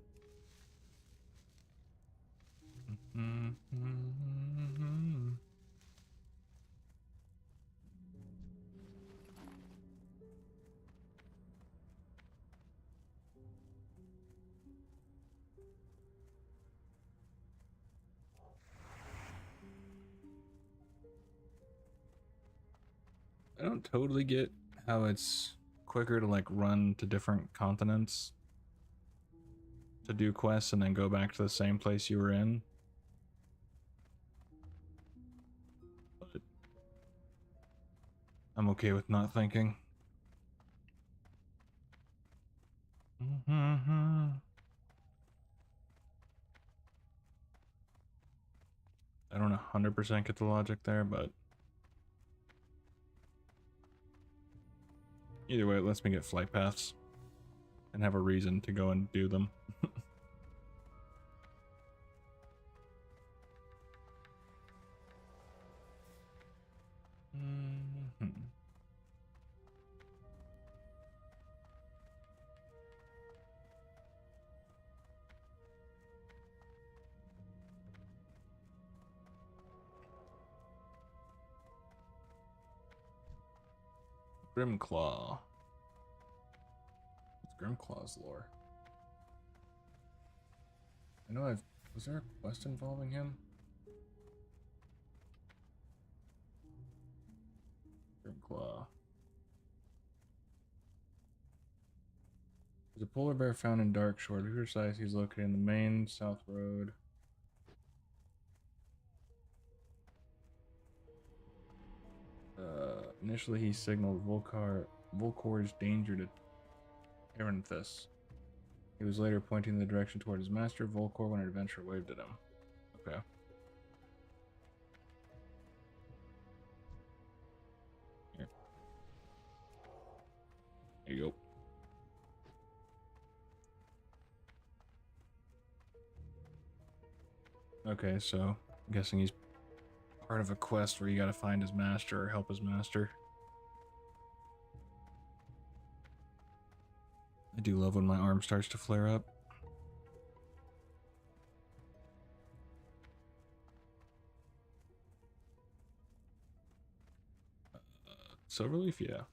I don't totally get how it's quicker to like run to different continents to do quests and then go back to the same place you were in. But I'm okay with not thinking. I don't 100% get the logic there, but either way, it lets me get flight paths and have a reason to go and do them. Grimclaw. What's Grimclaw's lore? I know I Was there a quest involving him? Claw. There's a polar bear found in Dark Shore. To be precise, he's located in the main South Road. Initially, he signaled Volkor's danger to Taranthus. He was later pointing the direction toward his master, Volkor, when an adventurer waved at him. Okay. Here. There you go. Okay, so I'm guessing he's part of a quest where you gotta find his master or help his master. I do love when my arm starts to flare up. Silverleaf, yeah.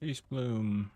Peace Bloom.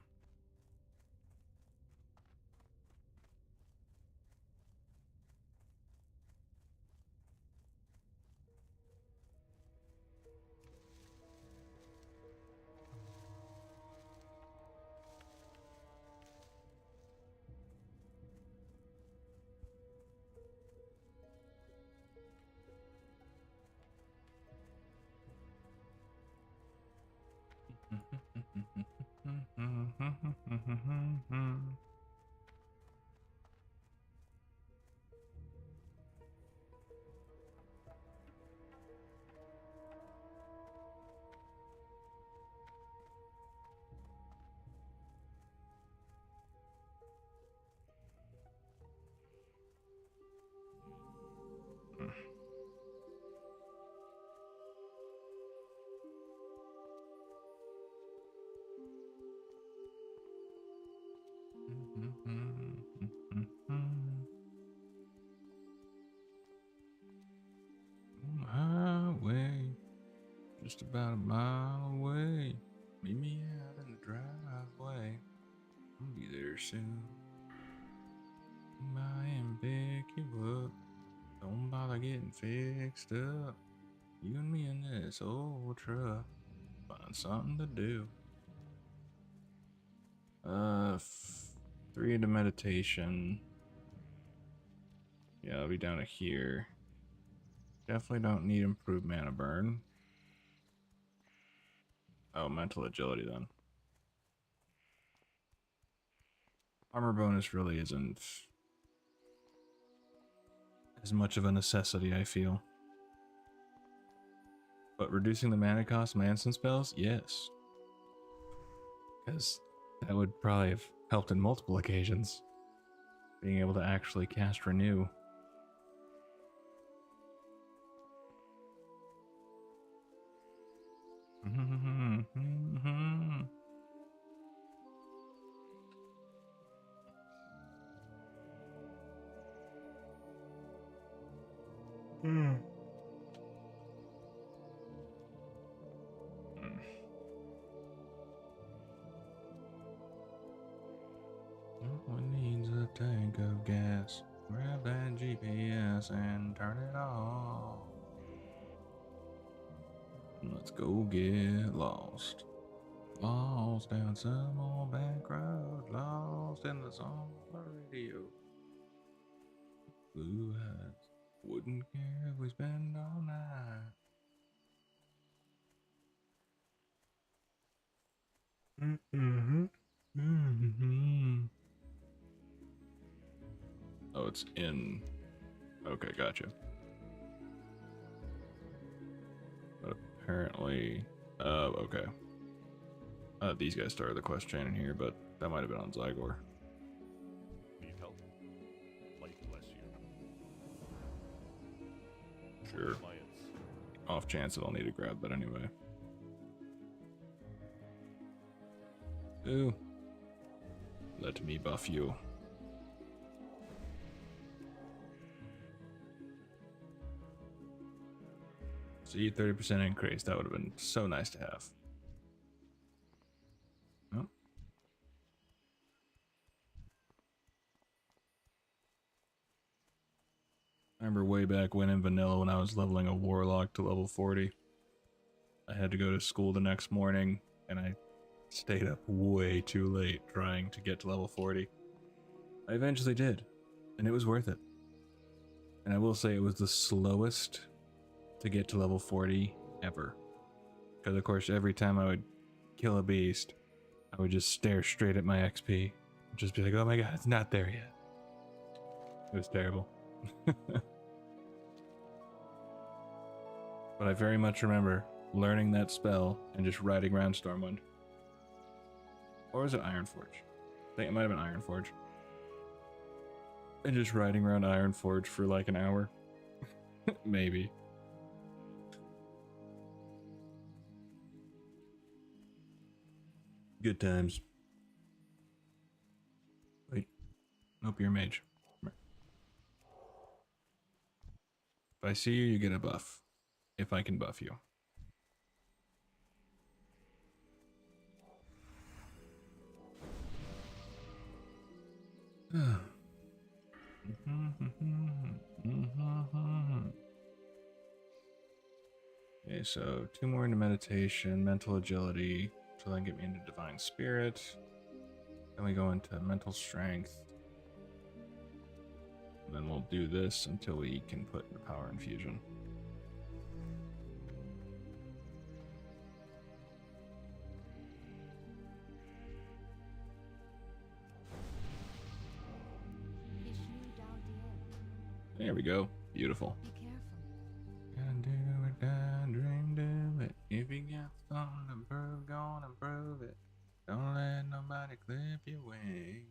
Highway, just about a mile away. Meet me out in the driveway. I'll be there soon. I am pick you up. Don't bother getting fixed up. You and me in this old truck. Find something to do. 3 into meditation. Yeah, I'll be down to here. Definitely don't need improved mana burn. Oh, mental agility then. Armor bonus really isn't as much of a necessity, I feel. But reducing the mana cost of my instant spells? Yes. Because that would probably have helped in multiple occasions. Being able to actually cast Renew. One needs a tank of gas. Grab that GPS and turn it off. Let's go get lost. Lost down some old back road. Lost in the song of the radio. Blue eyes. Wouldn't care if we spend all night. Oh, it's in. Okay, gotcha. But apparently, okay. These guys started the quest chain in here, but that might have been on Zygor. Need help? Light bless you. Sure. Alliance. Off chance that I'll need to grab that anyway. Ooh. Let me buff you. See, 30% increase. That would have been so nice to have. Oh. I remember way back when in vanilla when I was leveling a warlock to level 40. I had to go to school the next morning and I stayed up way too late trying to get to level 40. I eventually did, and it was worth it. And I will say it was the slowest to get to level 40 ever. Because of course every time I would kill a beast, I would just stare straight at my XP. Just be like, oh my god, it's not there yet. It was terrible. But I very much remember learning that spell and just riding around Stormwind. Or was it Ironforge? I think it might have been Ironforge. And just riding around Ironforge for like an hour. Maybe. Good times. Wait. Nope, you're a mage. Come here. If I see you, you get a buff. If I can buff you. Okay, so 2 more into meditation, mental agility, so then get me into divine spirit. Then we go into mental strength. And then we'll do this until we can put into power infusion. There we go. Beautiful. Be careful. Gonna do it, I dream, do it. If you got something to prove, gonna prove it. Don't let nobody clip your wing.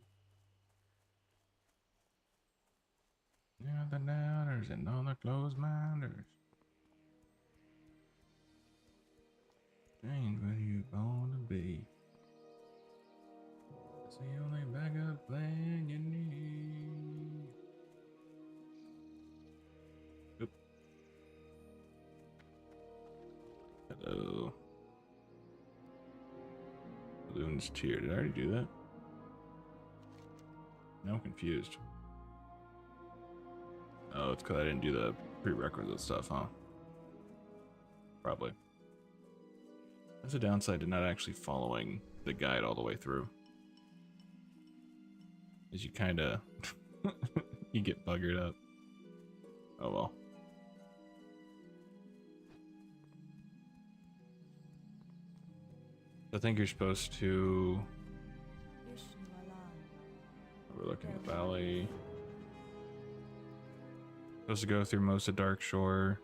You're the doubters and all the closed minders. Change what you gonna be. It's the only backup plan you need. Oop. Hello. Balloon's tier. Did I already do that? Now I'm confused. Oh, it's because I didn't do the prerequisite stuff, huh? Probably. That's a downside to not actually following the guide all the way through. Is you kind of... you get buggered up. Oh well. I think you're supposed to overlook in the valley. Supposed to go through most of Dark Shore,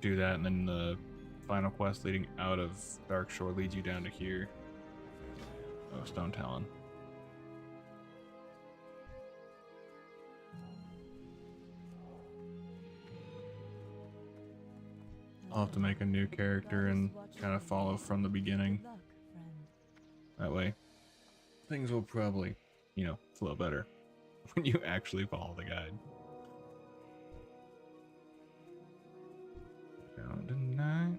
do that, and then the final quest leading out of Dark Shore leads you down to here. Oh, Stone Talon. I'll have to make a new character and kind of follow from the beginning. Good luck, friend. That way, things will probably, you know, flow better when you actually follow the guide. Down tonight,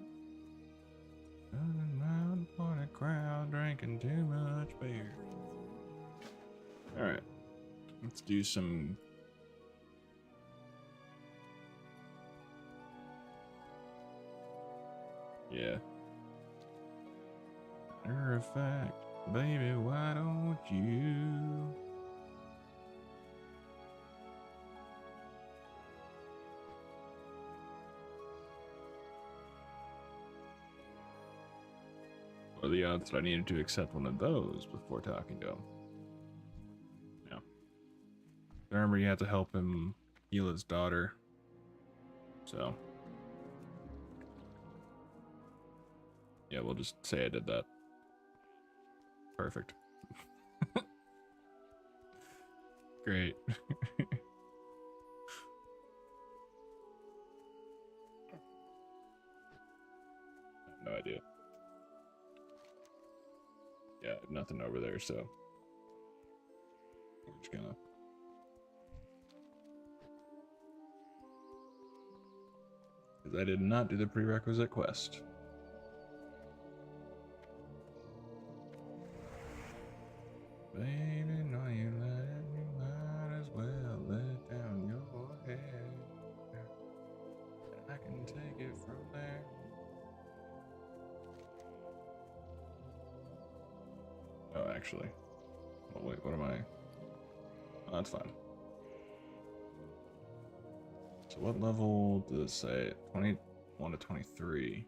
running around for the crowd, drinking too much beer. All right, let's do some. Yeah. Matter of fact, baby, why don't you? What are the odds that I needed to accept one of those before talking to him? Yeah. I remember you had to help him heal his daughter. So. Yeah, we'll just say I did that. Perfect. Great. No idea. Yeah, nothing over there, so we're just gonna. Because I did not do the prerequisite quest. Baby, no, you might as well let down your head. I can take it from there. Oh, actually. Oh, wait, what am I? Oh, that's fine. So what level does it say? 21 to 23.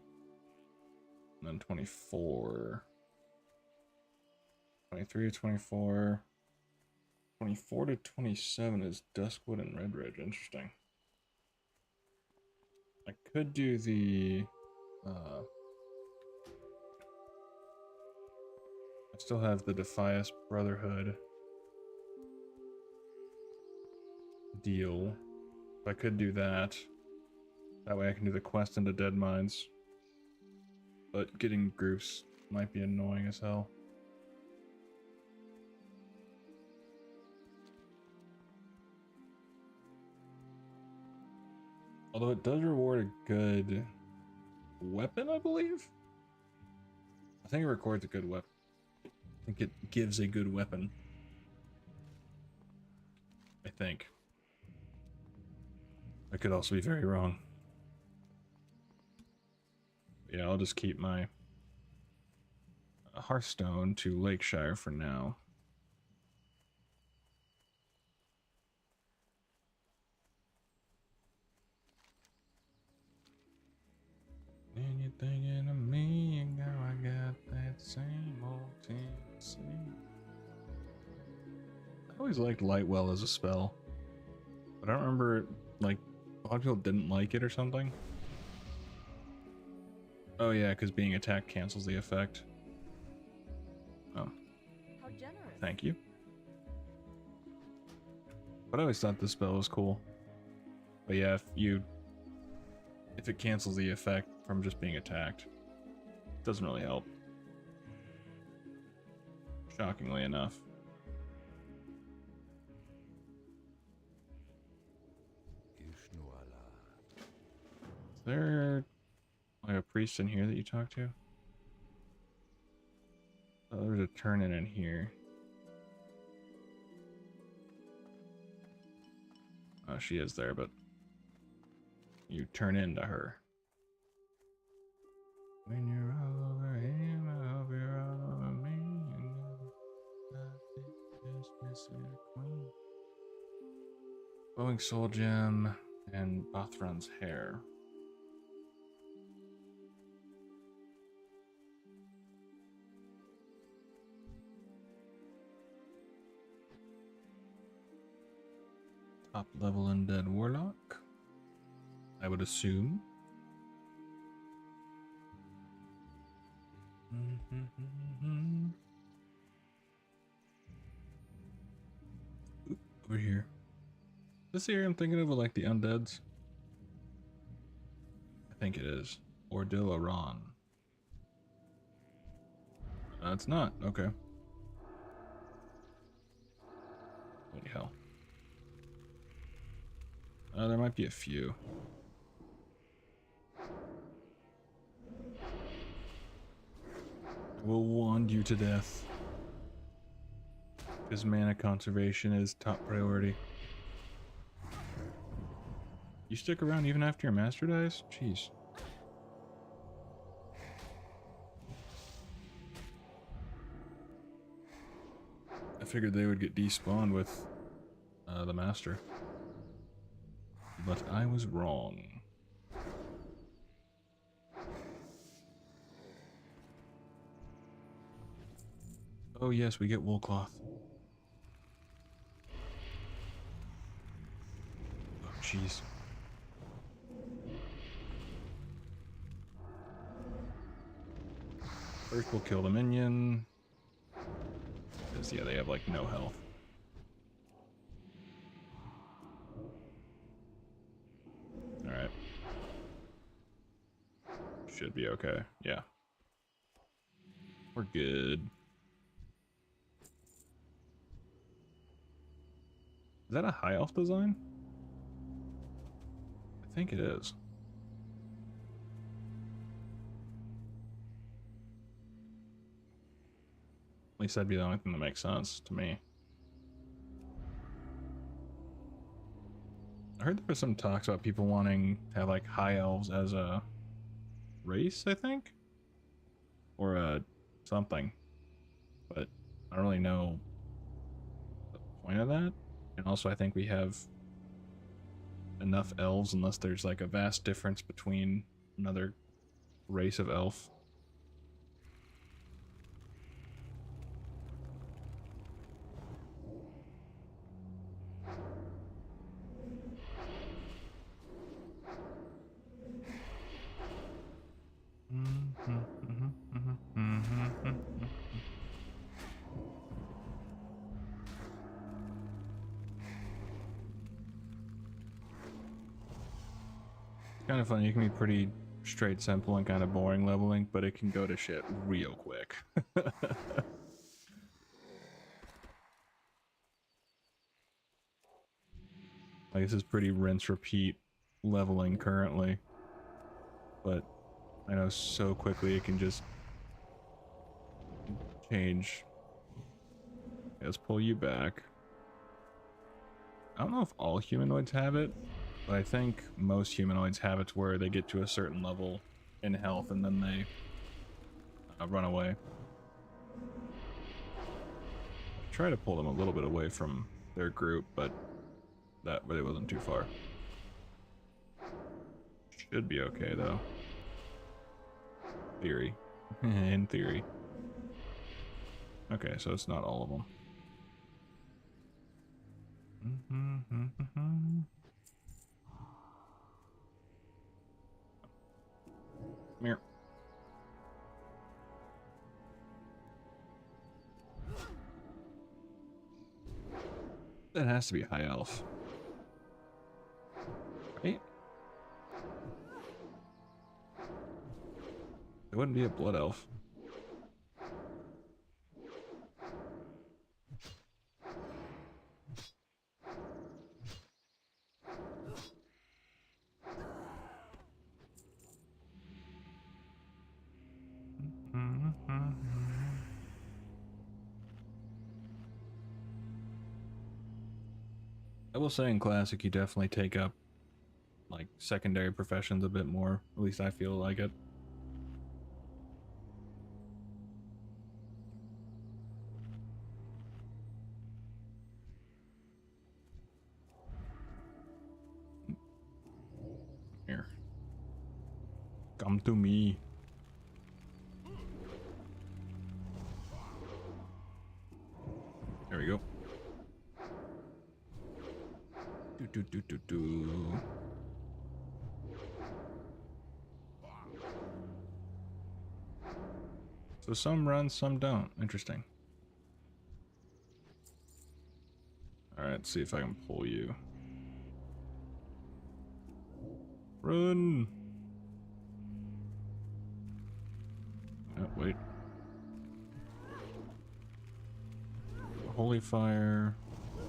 And then 24. 23 to 24. 24 to 27 is Duskwood and Redridge. Interesting. I could do the... I still have the Defias Brotherhood deal. I could do that. That way I can do the quest into Dead Mines. But getting groups might be annoying as hell. Although it does reward a good weapon, I believe? I think it records a good weapon. I think it gives a good weapon. I think. I could also be very wrong. Yeah, I'll just keep my Hearthstone to Lakeshire for now. And you're thinking of me, and now I got that same old Tennessee. I always liked Lightwell as a spell, but I don't remember, like, a lot of people didn't like it or something. Oh yeah, because being attacked cancels the effect. Oh. How generous. Thank you. But I always thought this spell was cool. But yeah, if it cancels the effect from just being attacked, it doesn't really help. Shockingly enough. Is there like a priest in here that you talk to? Oh, there's a turn in here. Oh, she is there, but you turn into her. When you're all over him, I hope you're all over me. And just missing a queen. Glowing soul gem and Bothron's hair. Top level undead warlock, I would assume. Oop, over here. This area I'm thinking of with like the undeads. I think it is. Or Dilaron. It's not. Okay. Holy hell. There might be a few. I will wand you to death. Because mana conservation is top priority. You stick around even after your master dies? Jeez. I figured they would get despawned with the master. But I was wrong. Oh yes, we get wool cloth. Oh jeez. First we'll kill the minion. Because, yeah, they have, like, no health. Alright. Should be okay. Yeah. We're good. Is that a high elf design? I think it is. At least that'd be the only thing that makes sense to me. I heard there was some talks about people wanting to have like high elves as a race, I think? Or something. But I don't really know the point of that. And also I think we have enough elves unless there's like a vast difference between another race of elf. Kind of funny. It can be pretty straight, simple, and kind of boring leveling, but it can go to shit real quick. Like, this is pretty rinse repeat leveling currently, but I know so quickly it can just change. Let's pull you back. I don't know if all humanoids have it, but I think most humanoids have it to where they get to a certain level in health and then they run away. Try to pull them a little bit away from their group, but that really wasn't too far. Should be okay though. Theory. In theory. Okay, so it's not all of them. Come here. That has to be a high elf. Right? It wouldn't be a blood elf. I will say in Classic you definitely take up like secondary professions a bit more. At least I feel like it. Here. Come to me. There we go. Do. So some run, some don't. Interesting. Alright, let's see if I can pull you. Run! Oh, wait. Holy Fire.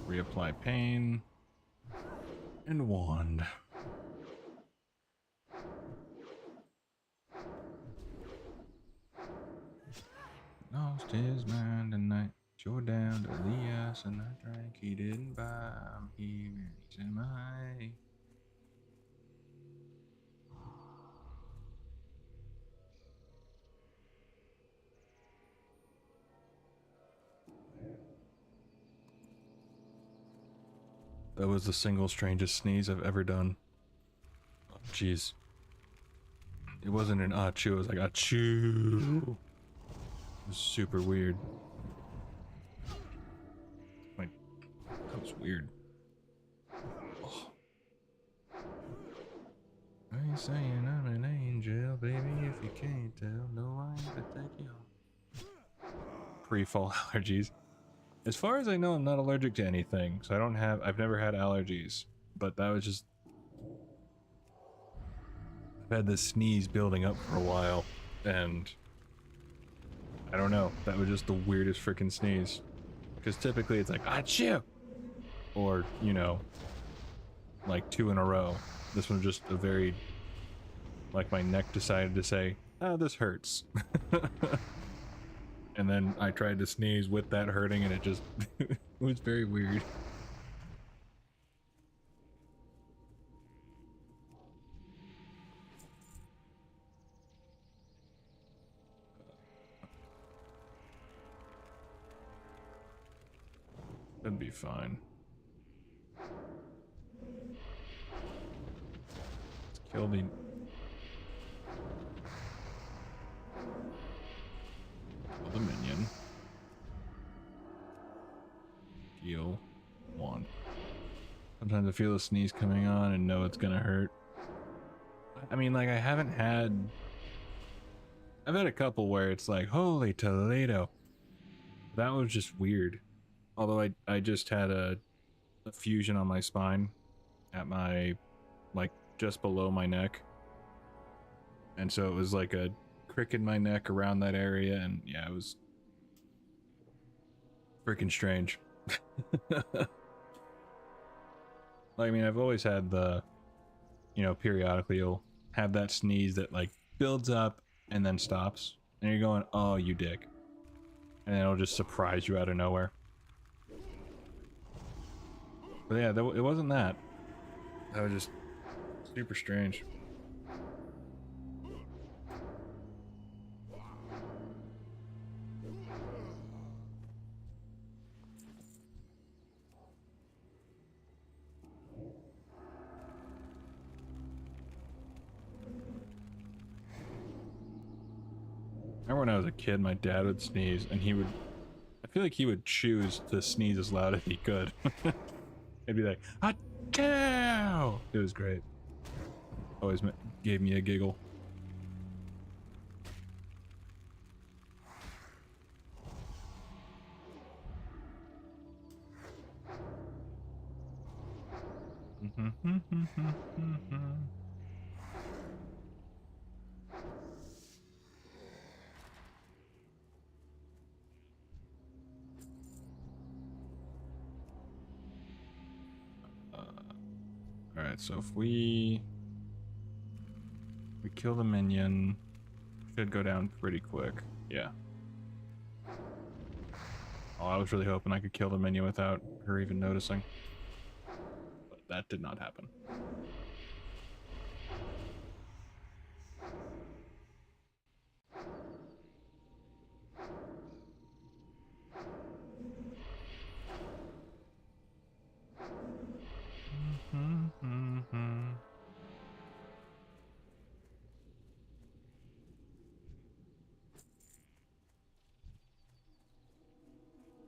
Reapply Pain. And Wand. Lost his mind tonight. You're down to the ice and I drank. He didn't buy. I'm here and he's in my. That was the single strangest sneeze I've ever done. Oh, jeez. It wasn't an achoo, it was like achoo. It was super weird. Like, that was weird. Oh. I ain't saying I'm an angel, baby, if you can't tell. No, I ain't to take you home. Pre-fall allergies. As far as I know, I'm not allergic to anything, so I've never had allergies, but that was just, I've had this sneeze building up for a while, and I don't know, that was just the weirdest freaking sneeze. Because typically it's like, achoo! Or, you know, like 2 in a row. This one just a very, like my neck decided to say, oh, this hurts. And then I tried to sneeze with that hurting and it just, it was very weird. That'd be fine. Let's kill the... Kill the minion. Heal. Wand. Sometimes I feel a sneeze coming on and know it's gonna hurt. I mean, like, I've had a couple where it's like, holy Toledo. That was just weird. Although I just had a fusion on my spine at my, like, just below my neck. And so it was like a crick in my neck around that area, and yeah, it was freaking strange. I mean, I've always had the, you know, periodically you'll have that sneeze that like builds up and then stops, and you're going, oh, you dick. And then it'll just surprise you out of nowhere. But yeah, it wasn't that. That was just super strange. Remember when I was a kid, my dad would sneeze, and I feel like he would choose to sneeze as loud as he could. He'd be like, "Achoo!" It was great. Always gave me a giggle. Alright, so if we kill the minion, should go down pretty quick. Yeah. Oh, I was really hoping I could kill the minion without her even noticing. But that did not happen.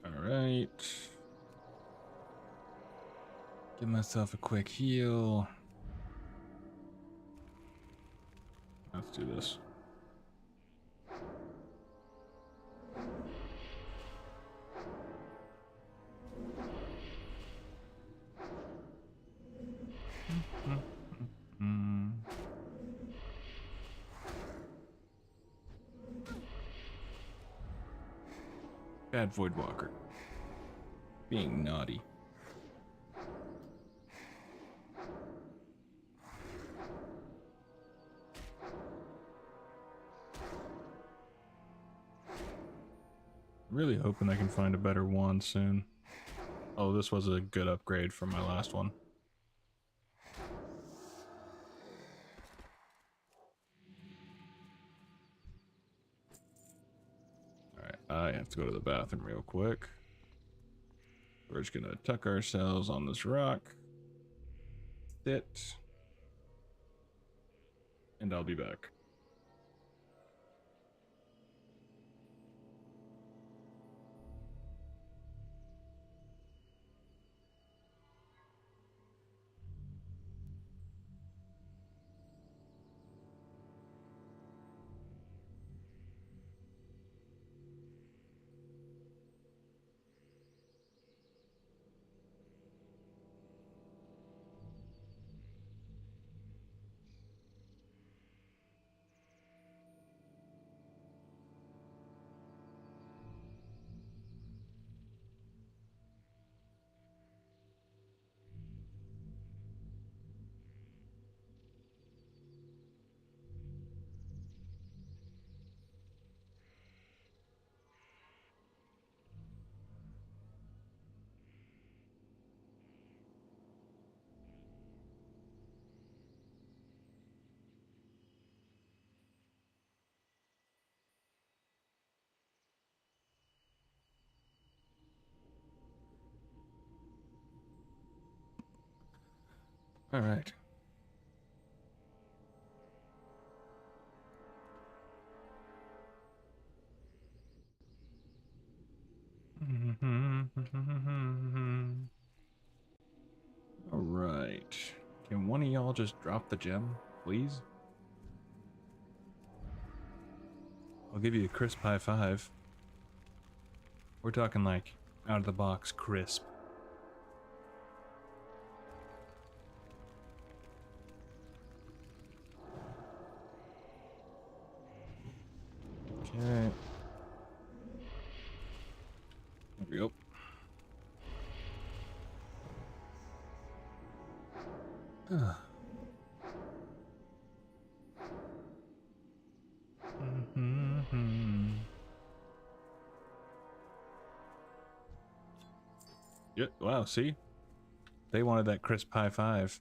Alright. Give myself a quick heal. Let's do this. Bad Voidwalker. Being naughty. Really hoping I can find a better wand soon. Oh, this was a good upgrade from my last one. Alright, I have to go to the bathroom real quick. We're just gonna tuck ourselves on this rock. Sit. And I'll be back. All right. All right. Can one of y'all just drop the gem, please? I'll give you a crisp high five. We're talking like out of the box crisp. Okay. There we go. Yeah, wow, see? They wanted that crisp high five.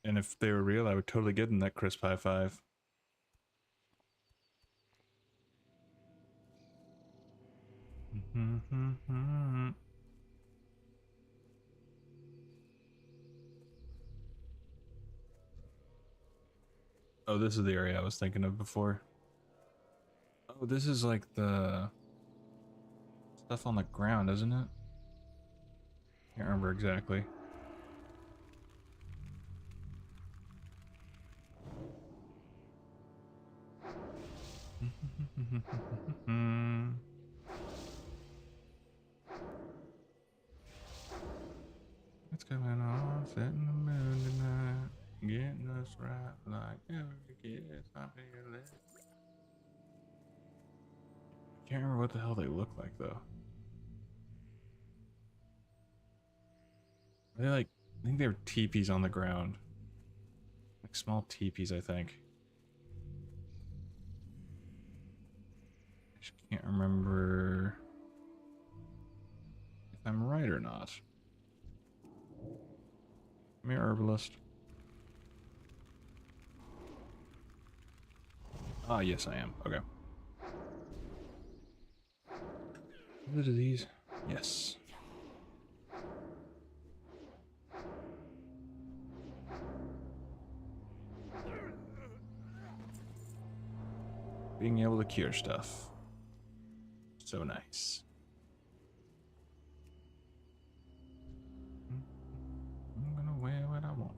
And if they were real, I would totally give them that crisp high five. Oh, this is the area I was thinking of before. Oh, this is like the stuff on the ground, isn't it? Can't remember exactly. It's coming on, setting the moon tonight, getting us right like every kiss I feel it. Can't remember what the hell they look like though. Are they like, I think they were teepees on the ground. Like small teepees, I think. I just can't remember if I'm right or not. Come here, herbalist. Ah, yes, I am. Okay. The disease? Yes. Being able to cure stuff. So nice. I'm gonna wear what I want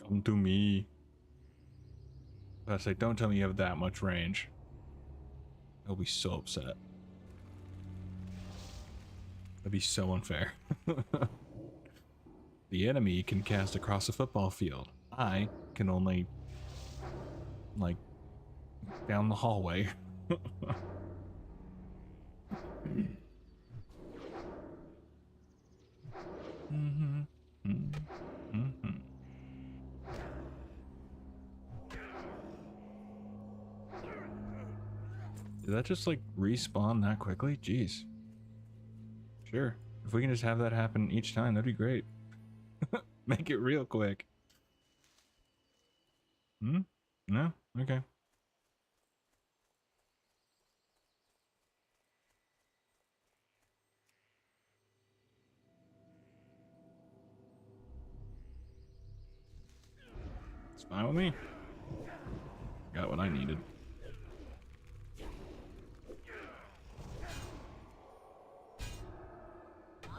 to. Come to me. I say, don't tell me you have that much range. I'll be so upset. That'd be so unfair. The enemy can cast across a football field. I can only, like, down the hallway. Did that just like respawn that quickly? Jeez. Sure. If we can just have that happen each time, that'd be great. Make it real quick. Hmm? No? Okay. It's fine with me. Got what I needed.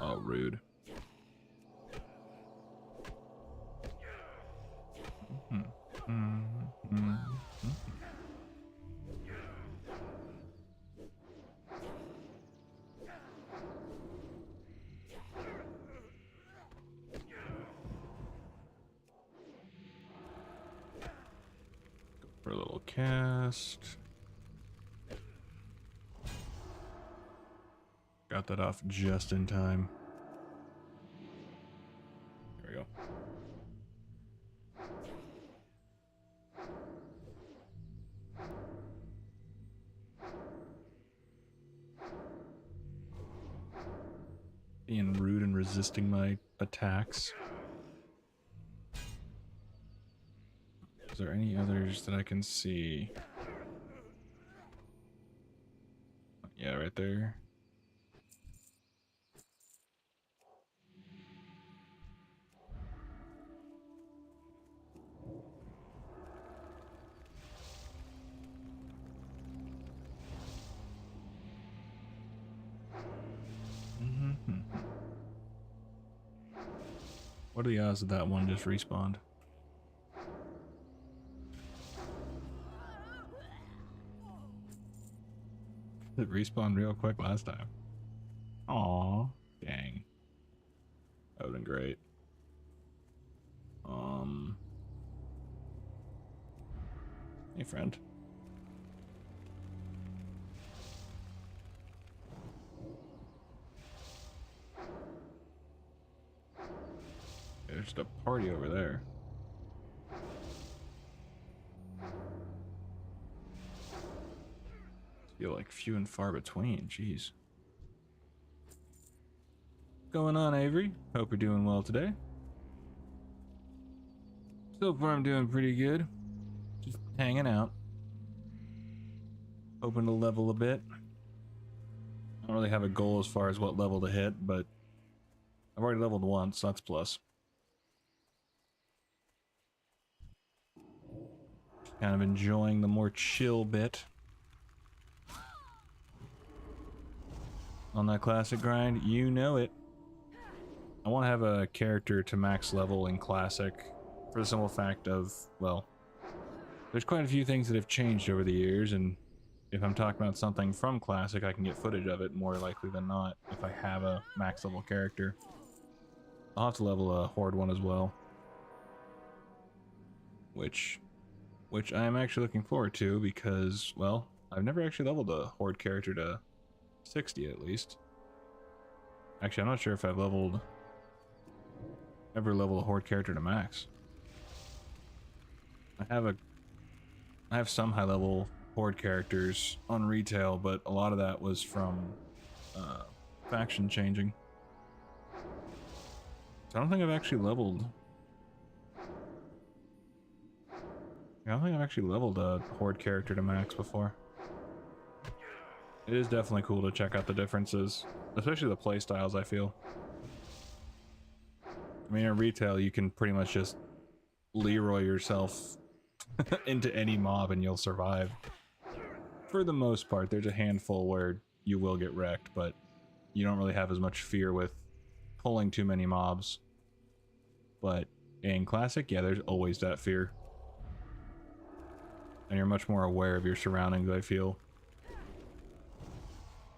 Oh, rude. For a little cast. Got that off just in time. There we go. Being rude and resisting my attacks. Is there any others that I can see? Yeah, right there. Mm-hmm. What are the odds that that one just respawned? It respawned real quick last time. Aw, dang. That would've been great. Hey friend. There's just a party over there. Feel like few and far between, jeez. What's going on, Avery? Hope you're doing well today. So far I'm doing pretty good. Just hanging out. Hoping to level a bit. I don't really have a goal as far as what level to hit, but I've already leveled once, so that's plus. Kind of enjoying the more chill bit. On that classic grind, you know it. I want to have a character to max level in classic for the simple fact of, well, there's quite a few things that have changed over the years, and if I'm talking about something from classic, I can get footage of it more likely than not if I have a max level character. I'll have to level a Horde one as well, which I am actually looking forward to because, well, I've never actually leveled a Horde character to 60 at least. Actually, I'm not sure if I've ever leveled a Horde character to max. I have some high level Horde characters on retail, but a lot of that was from faction changing. So I don't think I've actually leveled. I don't think I've actually leveled a Horde character to max before. It is definitely cool to check out the differences, especially the playstyles, I feel. I mean, in retail, you can pretty much just Leroy yourself into any mob and you'll survive. For the most part, there's a handful where you will get wrecked, but you don't really have as much fear with pulling too many mobs. But in Classic, yeah, there's always that fear. And you're much more aware of your surroundings, I feel.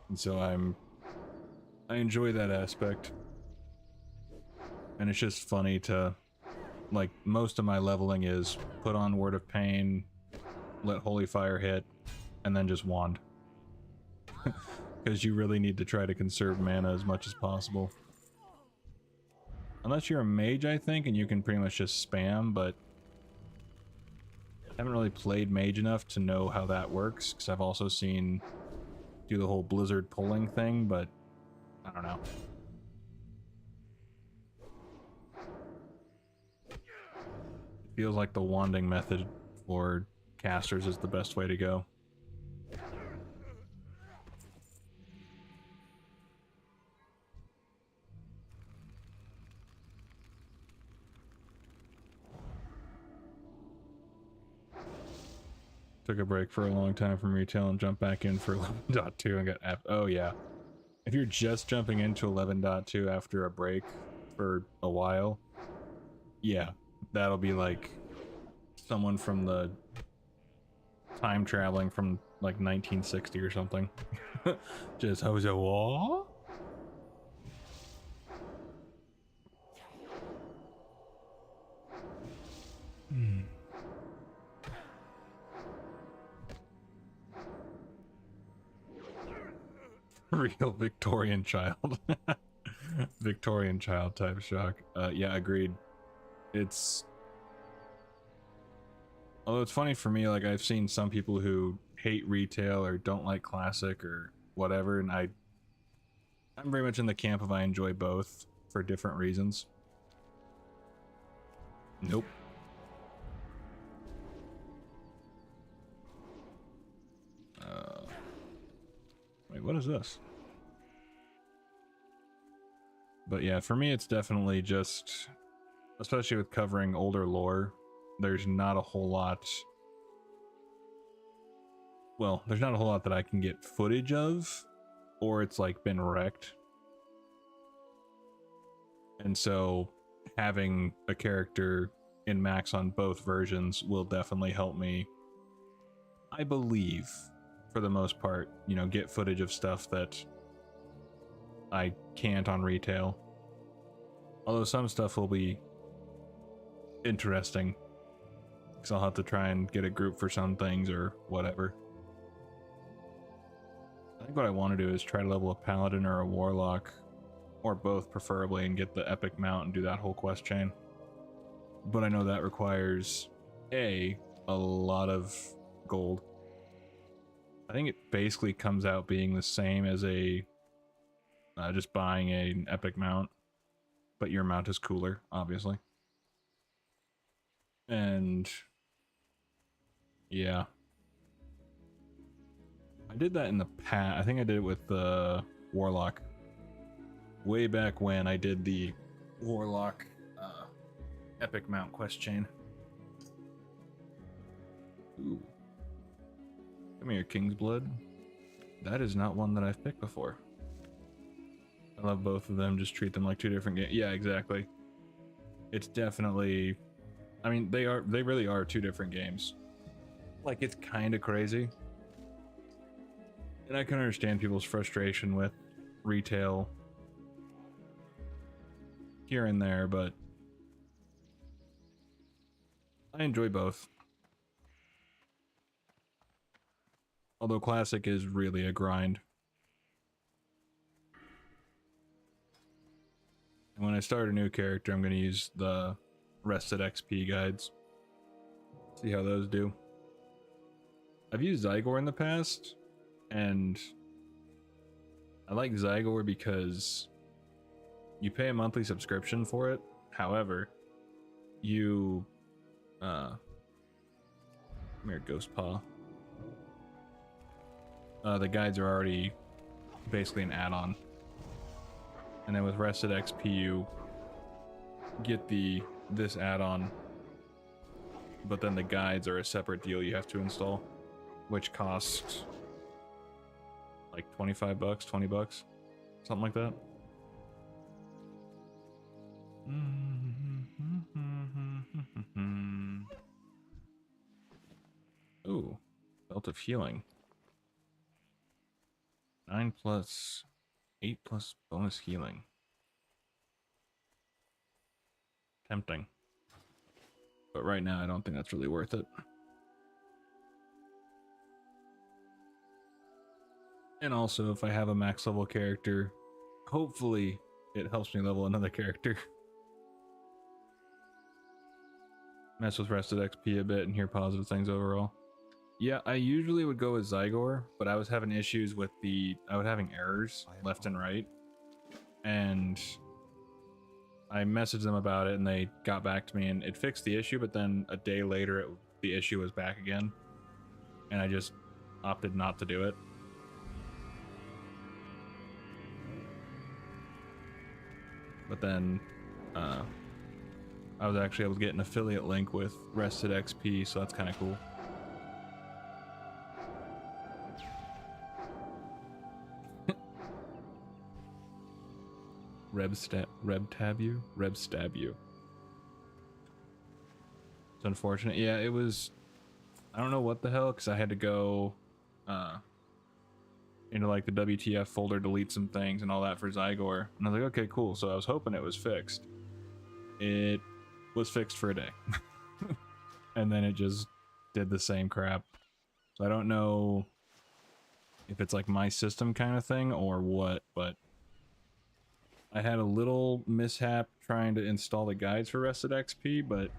And so I enjoy that aspect. And it's just funny to, like, most of my leveling is put on Word of Pain, let Holy Fire hit, and then just wand. Because you really need to try to conserve mana as much as possible. Unless you're a mage, I think, and you can pretty much just spam, but I haven't really played mage enough to know how that works, because I've also seen do the whole blizzard pulling thing, but I don't know. It feels like the wanding method for casters is the best way to go. Took a break for a long time from retail and jumped back in for 11.2 and got oh yeah. If you're just jumping into 11.2 after a break for a while, yeah, that'll be like someone from the time traveling from like 1960 or something. Just, I was a what? Real Victorian child. Victorian child type shock. Yeah, agreed. It's... Although it's funny for me, like, I've seen some people who hate retail or don't like classic or whatever, and I'm very much in the camp of I enjoy both for different reasons. Nope. Wait, what is this? But yeah, for me, it's definitely just, especially with covering older lore, there's not a whole lot. Well, there's not a whole lot that I can get footage of, or it's like been wrecked. And so having a character in max on both versions will definitely help me, I believe, for the most part, you know, get footage of stuff that I can't on retail. Although some stuff will be interesting, because I'll have to try and get a group for some things or whatever. I think what I want to do is try to level a paladin or a warlock, or both preferably, and get the epic mount and do that whole quest chain. But I know that requires a lot of gold. I think it basically comes out being the same as a just buying an epic mount, but your mount is cooler, obviously. And yeah, I did that in the past. I think I did it with the warlock way back when I did the warlock epic mount quest chain. Ooh, come here, King's Blood. That is not one that I've picked before. I love both of them. Just treat them like two different games. Yeah, exactly. It's definitely, I mean, they really are two different games. Like, it's kind of crazy. And I can understand people's frustration with retail here and there, but I enjoy both. Although Classic is really a grind. And when I start a new character, I'm going to use the rested XP guides. See how those do. I've used Zygor in the past, and I like Zygor because you pay a monthly subscription for it. However, you come here, Ghost Paw. The guides are already basically an add-on. And then with rested XP, you get this add-on, but then the guides are a separate deal you have to install, which costs like 25 bucks, 20 bucks, something like that. Ooh, Belt of Healing. 9 plus 8 plus bonus healing. Tempting. But right now, I don't think that's really worth it. And also, if I have a max level character, hopefully it helps me level another character. Mess with rested XP a bit and hear positive things overall. Yeah, I usually would go with Zygor, but I was having issues with I was having errors left and right. And I messaged them about it and they got back to me and it fixed the issue, but then a day later the issue was back again. And I just opted not to do it. But then I was actually able to get an affiliate link with rested XP, so that's kind of cool. Reb stab you? It's unfortunate. Yeah, it was, I don't know what the hell, because I had to go into like the WTF folder, delete some things and all that for Zygor. And I was like, okay, cool. So I was hoping it was fixed. It was fixed for a day. And then it just did the same crap. So I don't know if it's like my system kind of thing or what, but I had a little mishap trying to install the guides for rested XP, but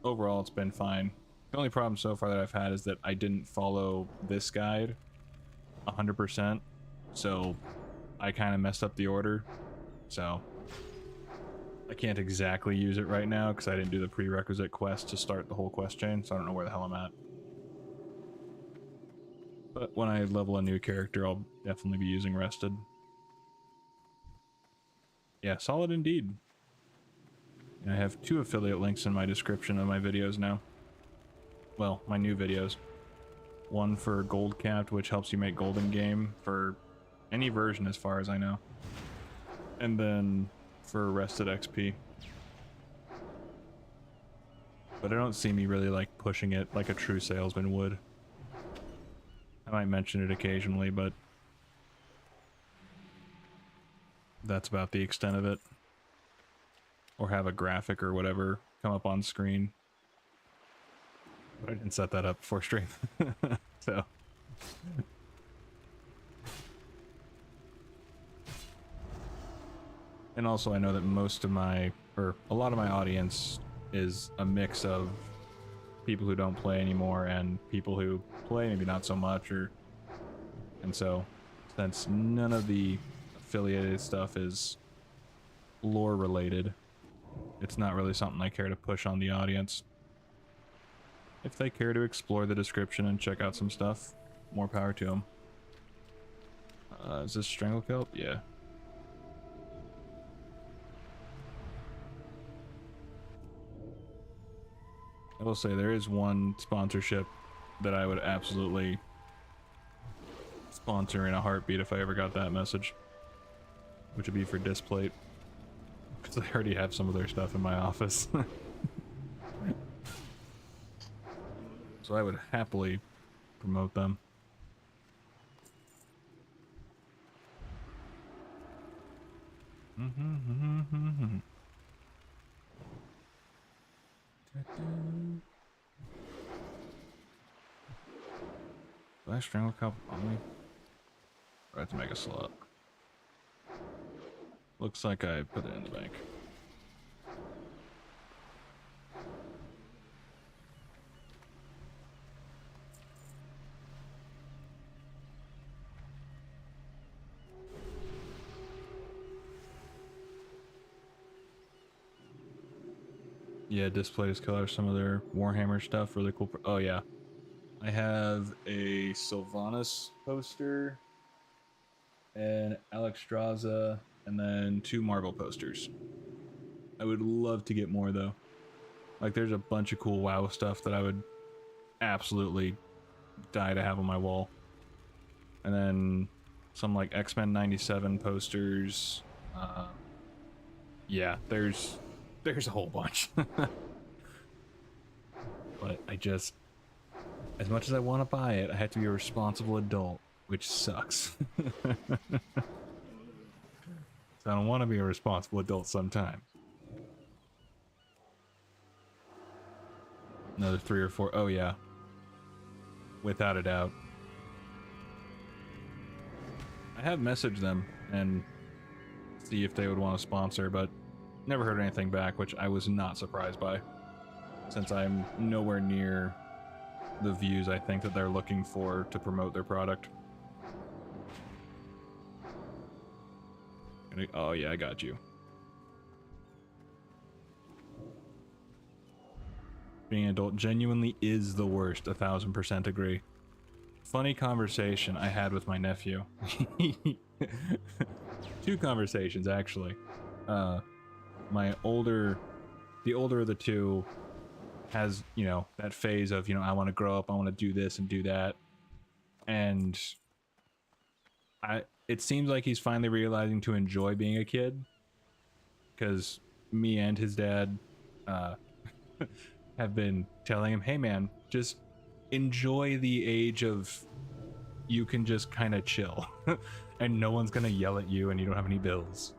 overall it's been fine. The only problem so far that I've had is that I didn't follow this guide 100%, so I kind of messed up the order. So I can't exactly use it right now because I didn't do the prerequisite quest to start the whole quest chain, so I don't know where the hell I'm at. But when I level a new character, I'll definitely be using rested. Yeah, solid indeed. And I have 2 affiliate links in my description of my videos now. Well, my new videos. One for Gold Capped, which helps you make gold in game for any version as far as I know. And then for Rested XP. But I don't see me really like pushing it like a true salesman would. I might mention it occasionally, but that's about the extent of it. Or have a graphic or whatever come up on screen. But I didn't set that up before stream. So. And also I know that most of my, or a lot of my audience is a mix of people who don't play anymore and people who play, maybe not so much, or, and so since none of the affiliated stuff is lore related, it's not really something I care to push on the audience. If they care to explore the description and check out some stuff, more power to them. Is this Strangle Kelp? Yeah. I will say there is one sponsorship that I would absolutely sponsor in a heartbeat if I ever got that message, which would be for Displate, because I already have some of their stuff in my office. So I would happily promote them. Did I strangle cup on me? Or I have to make a slot. Looks like I put it in the bank. Yeah, Displays color some of their Warhammer stuff. Really cool. Oh yeah, I have a Sylvanas poster, an Alexstrasza, and then 2 Marvel posters. I would love to get more though. Like, there's a bunch of cool WoW stuff that I would absolutely die to have on my wall. And then some like X-Men 97 posters. Yeah, there's a whole bunch. But I just, as much as I want to buy it, I have to be a responsible adult, which sucks. So I don't want to be a responsible adult sometimes. Another 3 or 4. Oh yeah, without a doubt. I have messaged them and see if they would want to sponsor, but never heard anything back, which I was not surprised by, since I'm nowhere near the views I think that they're looking for to promote their product. Oh yeah, I got you. Being an adult genuinely is the worst, 1000% agree. Funny conversation I had with my nephew. 2 conversations actually. The older of the 2 has, you know, that phase of, you know, I want to grow up, I want to do this and do that. And it seems like he's finally realizing to enjoy being a kid, because me and his dad have been telling him, hey man, just enjoy the age of you can just kind of chill and no one's gonna yell at you and you don't have any bills.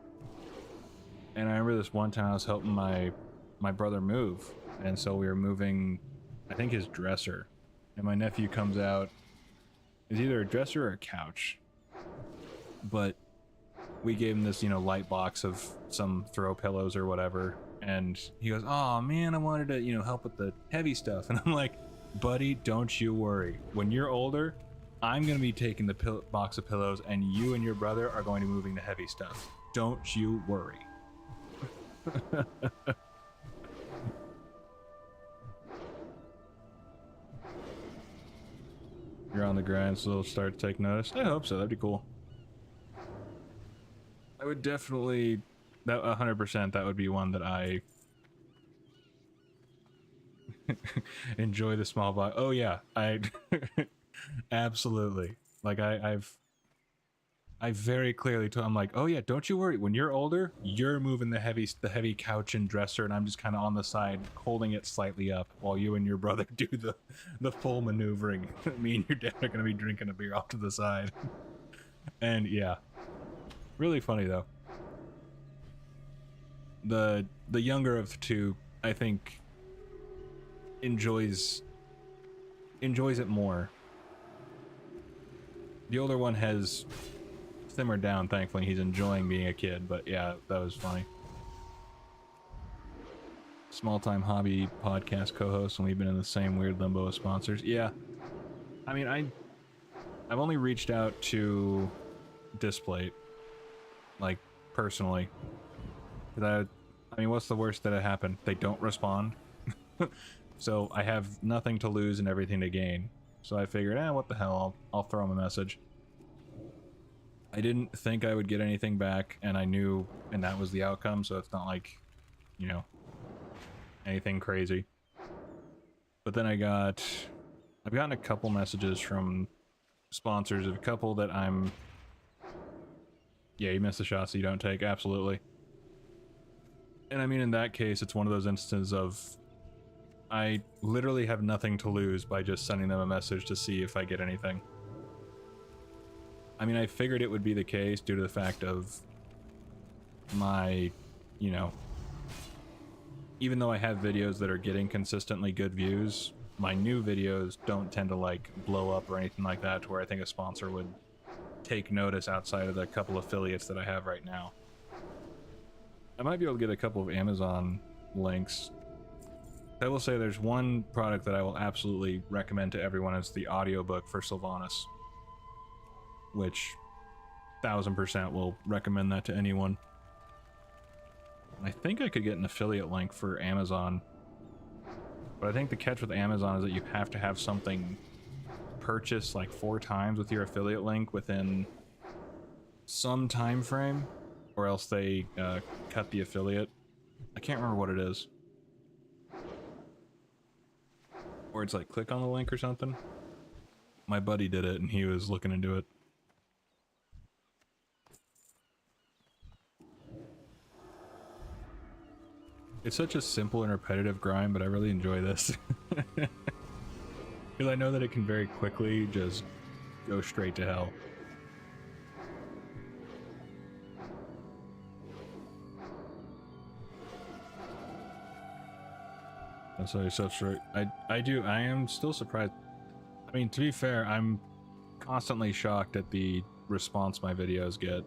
And I remember this one time I was helping my brother move, and so we were moving, I think, his dresser, and my nephew comes out. It's either a dresser or a couch, but we gave him this, you know, light box of some throw pillows or whatever, and he goes, oh man, I wanted to, you know, help with the heavy stuff. And I'm like, buddy, don't you worry, when you're older, I'm gonna be taking the box of pillows and you and your brother are going to be moving the heavy stuff. Don't you worry. You're on the grind, so they'll start to take notice. I hope so. That'd be cool. I would definitely, that 100%, that would be one that I enjoy the small box. Oh yeah, I absolutely. Like I very clearly told, I'm like, oh yeah, don't you worry. When you're older, you're moving the heavy couch and dresser, and I'm just kind of on the side holding it slightly up while you and your brother do the full maneuvering. Me and your dad are gonna be drinking a beer off to the side. And yeah, really funny though. The younger of the two, I think, enjoys it more. The older one has simmered down, thankfully. He's enjoying being a kid, but yeah, that was funny. Small-time hobby podcast co-host, and we've been in the same weird limbo of sponsors. Yeah, I mean, I've only reached out to Displate, like, personally. I mean, what's the worst that happened? They don't respond. So I have nothing to lose and everything to gain. So I figured, what the hell, I'll throw him a message. I didn't think I would get anything back, and I knew, and that was the outcome, so it's not like, you know, anything crazy. But then I've gotten a couple messages from sponsors of a couple that I'm, yeah, you miss the shots that you don't take, absolutely. And I mean, in that case, it's one of those instances of, I literally have nothing to lose by just sending them a message to see if I get anything. I mean, I figured it would be the case due to the fact of my, you know, even though I have videos that are getting consistently good views, my new videos don't tend to like blow up or anything like that to where I think a sponsor would take notice outside of the couple affiliates that I have right now. I might be able to get a couple of Amazon links. I will say there's one product that I will absolutely recommend to everyone. It's the audiobook for Sylvanas, which 1000% will recommend that to anyone. I think I could get an affiliate link for Amazon, but I think the catch with Amazon is that you have to have something purchased like 4 times with your affiliate link within some time frame, or else they cut the affiliate. I can't remember what it is. Or it's like click on the link or something. My buddy did it and he was looking into it. It's such a simple and repetitive grind, but I really enjoy this. Because I know that it can very quickly just go straight to hell. I'm sorry, so true. I am still surprised. I mean, to be fair, I'm constantly shocked at the response my videos get.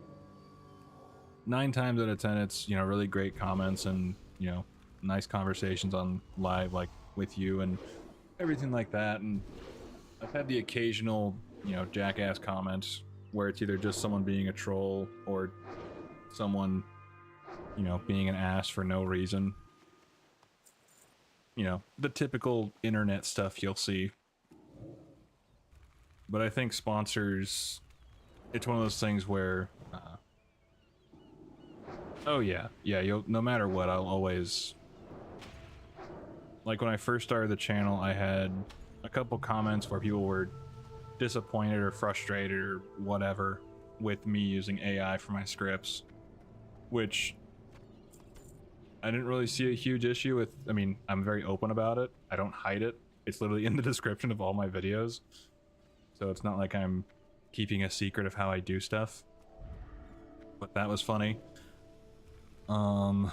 9 times out of 10, it's, you know, really great comments and, you know, nice conversations on live, like with you and everything like that. And I've had the occasional, you know, jackass comment where it's either just someone being a troll or someone, you know, being an ass for no reason. You know, the typical internet stuff you'll see. But I think sponsors, it's one of those things where, oh yeah, you'll, no matter what, I'll always, like when I first started the channel, I had a couple comments where people were disappointed or frustrated or whatever with me using AI for my scripts, which I didn't really see a huge issue with. I mean, I'm very open about it. I don't hide it. It's literally in the description of all my videos. So it's not like I'm keeping a secret of how I do stuff. But that was funny. I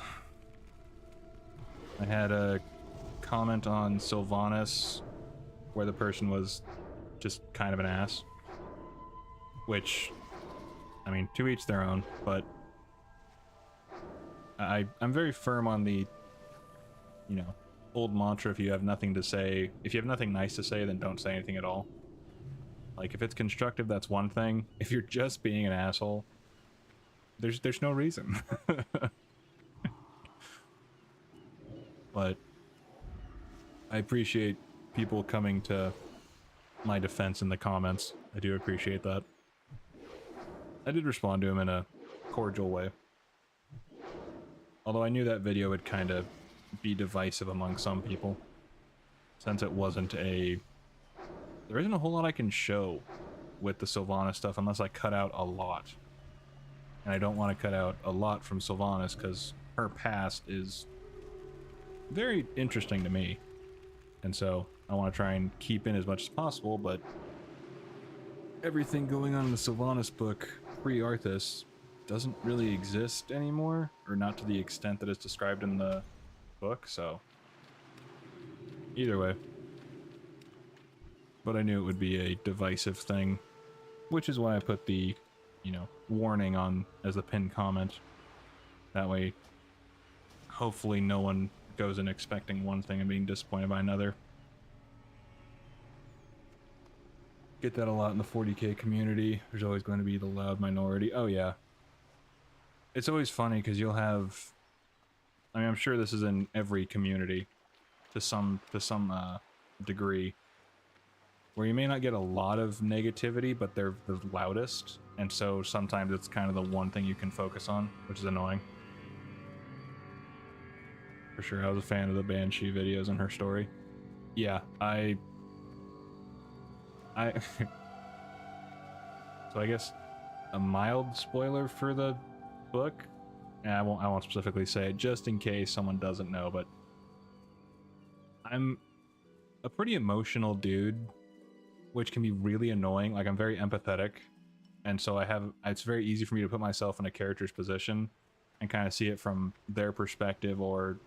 had a comment on Sylvanas where the person was just kind of an ass. Which, I mean, to each their own, but I'm very firm on the, you know, old mantra, if you have nothing to say, if you have nothing nice to say, then don't say anything at all. Like, if it's constructive, that's one thing. If you're just being an asshole, there's no reason. But I appreciate people coming to my defense in the comments. I do appreciate that. I did respond to him in a cordial way. Although I knew that video would kind of be divisive among some people. Since it wasn't a... There isn't a whole lot I can show with the Sylvanas stuff unless I cut out a lot. And I don't want to cut out a lot from Sylvanas because her past is very interesting to me. And so I want to try and keep in as much as possible, but everything going on in the Sylvanas book pre-Arthas doesn't really exist anymore, or not to the extent that it's described in the book, so either way. But I knew it would be a divisive thing, which is why I put the, you know, warning on as a pinned comment. That way, hopefully no one goes in expecting one thing and being disappointed by another. Get that a lot in the 40k community. There's always going to be the loud minority. Oh yeah. It's always funny because you'll have... I mean, I'm sure this is in every community to some degree, where you may not get a lot of negativity, but they're the loudest, and so sometimes it's kind of the one thing you can focus on, which is annoying. For sure, I was a fan of the Banshee videos and her story. Yeah, I so I guess a mild spoiler for the book. I won't specifically say it just in case someone doesn't know, but I'm a pretty emotional dude, which can be really annoying. Like, I'm very empathetic, and so it's very easy for me to put myself in a character's position and kind of see it from their perspective, or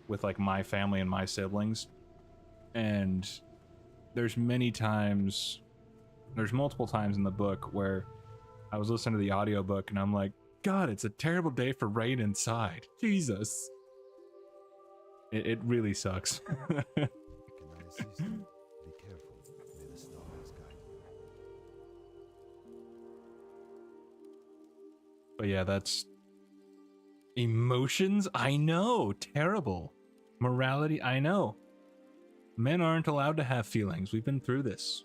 with like my family and my siblings. And there's multiple times in the book where I was listening to the audiobook and I'm like, God, it's a terrible day for Rain inside. Jesus. It really sucks. Can I assist you? Be careful. May the stars guide you. But yeah, that's... Emotions? I know. Terrible. Morality? I know. Men aren't allowed to have feelings. We've been through this.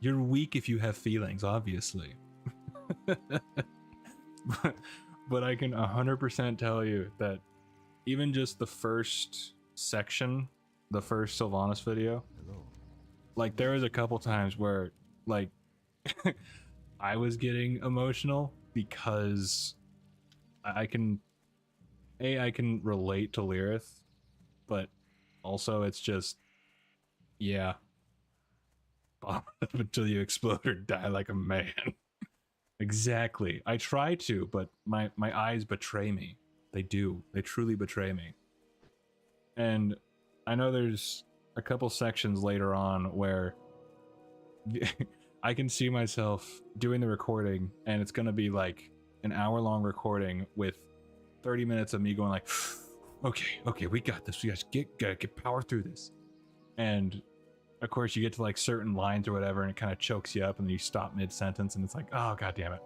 You're weak if you have feelings, obviously. but I can 100% tell you that even just the first section, the first Sylvanas video, Hello. like, there was a couple times where, like, I was getting emotional because I can relate to Lyrith, but also it's just, yeah, bomb up until you explode or die like a man. Exactly. I try to, but my eyes betray me. They do. They truly betray me. And I know there's a couple sections later on where I can see myself doing the recording, and it's gonna be like an hour-long recording with 30 minutes of me going like, okay, we got this. We gotta get power through this. And of course, you get to like certain lines or whatever, and it kind of chokes you up, and then you stop mid-sentence, and it's like, oh, god damn it.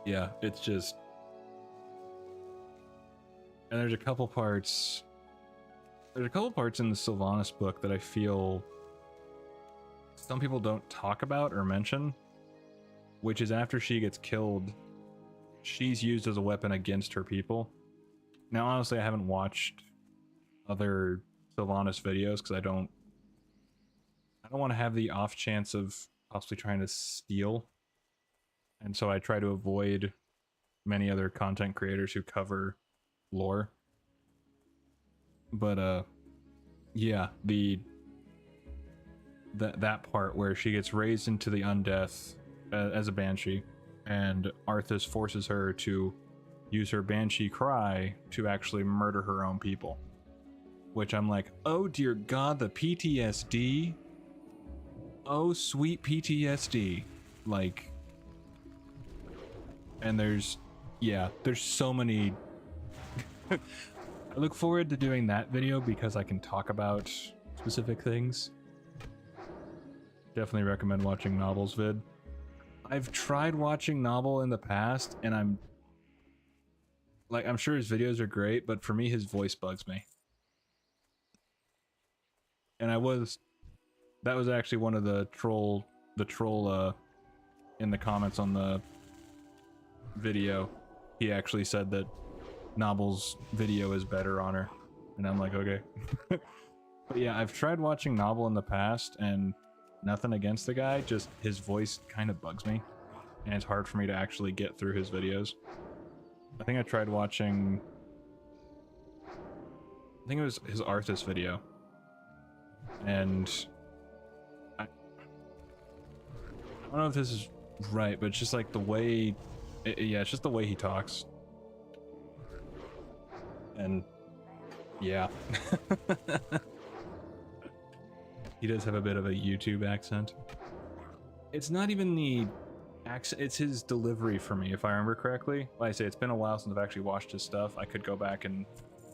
Yeah, it's just... And there's a couple parts in the Sylvanas book that I feel some people don't talk about or mention, which is after she gets killed, she's used as a weapon against her people. Now, honestly, I haven't watched other Sylvanas videos because I don't want to have the off chance of possibly trying to steal, and so I try to avoid many other content creators who cover lore. But yeah, that part where she gets raised into the undeath as a banshee, and Arthas forces her to use her banshee cry to actually murder her own people, which I'm like, oh dear god, the PTSD. Oh sweet PTSD. Like, and there's so many. I look forward to doing that video because I can talk about specific things. Definitely recommend watching Noble's vid. I've tried watching Noble in the past, and I'm sure his videos are great, but for me, his voice bugs me. And that was actually one of the troll in the comments on the video. He actually said that Nobble's video is better on her. And I'm like, okay. But yeah, I've tried watching Nobble in the past, and nothing against the guy, just his voice kind of bugs me. And it's hard for me to actually get through his videos. I think I tried watching... I think it was his Arthas video. And... I don't know if this is right, but it's just like the way... yeah, it's just the way he talks. And... yeah. He does have a bit of a YouTube accent. It's not even the accent, it's his delivery for me, if I remember correctly. Like I say, it's been a while since I've actually watched his stuff. I could go back and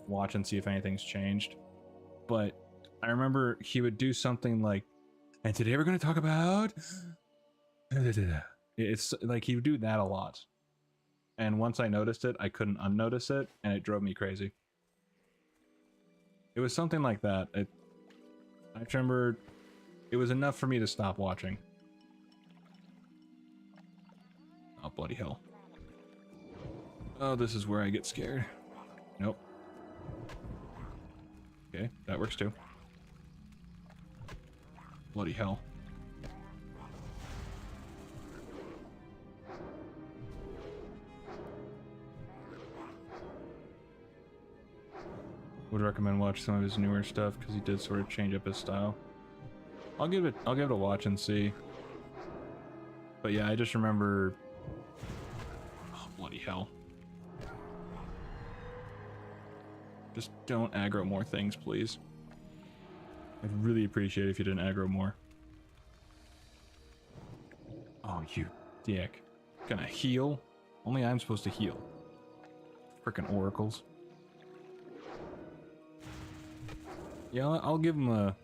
watch and see if anything's changed. But I remember he would do something like, and today we're going to talk about... It's like he would do that a lot. And once I noticed it, I couldn't unnotice it, and it drove me crazy. It was something like that. I remember it was enough for me to stop watching. Oh, bloody hell. Oh, this is where I get scared. Nope. Okay, that works too. Bloody hell. Would recommend watch some of his newer stuff because he did sort of change up his style. I'll give it a watch and see. But yeah, I just remember... oh, bloody hell. Just don't aggro more things, please. I'd really appreciate it if you didn't aggro more. Oh, you dick. Gonna heal? Only I'm supposed to heal. Frickin' oracles. Yeah, I'll give him a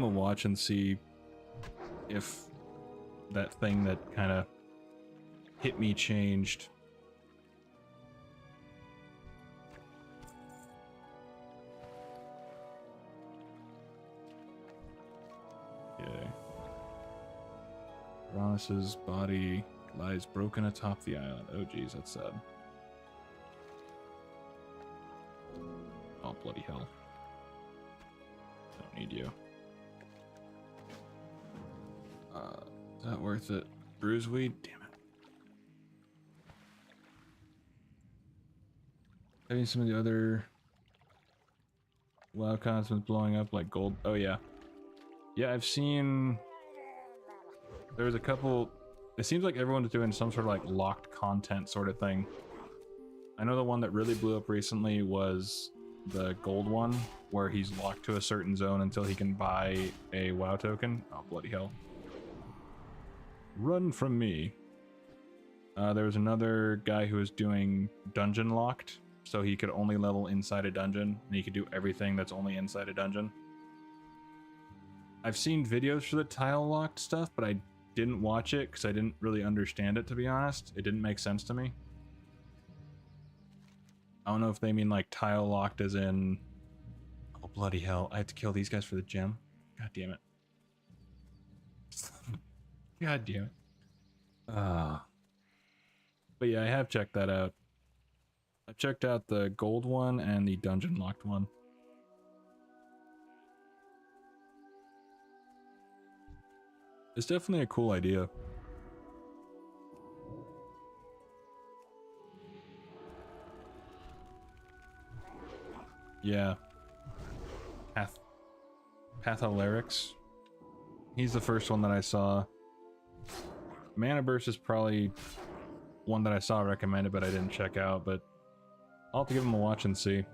watch and see if that thing that kind of hit me changed. Okay. Uranus's body lies broken atop the island. Oh geez, that's sad. Oh bloody hell. Don't need you. Is that worth it? Bruiseweed? Damn it. Having some of the other WoW constants blowing up like gold. Oh yeah. Yeah, I've seen... there was a couple... it seems like everyone's doing some sort of like locked content sort of thing. I know the one that really blew up recently was the gold one, where he's locked to a certain zone until he can buy a WoW token. Oh, bloody hell. Run from me. There was another guy who was doing dungeon locked, so he could only level inside a dungeon, and he could do everything that's only inside a dungeon. I've seen videos for the tile locked stuff, but I didn't watch it because I didn't really understand it, to be honest. It didn't make sense to me. I don't know if they mean like tile locked as in... oh, bloody hell. I have to kill these guys for the gem? God damn it. God damn it. But yeah, I have checked that out. I checked out the gold one and the dungeon locked one. It's definitely a cool idea. Yeah. Patholerics. He's the first one that I saw. Mana Burst is probably one that I saw recommended, but I didn't check out, but I'll have to give him a watch and see.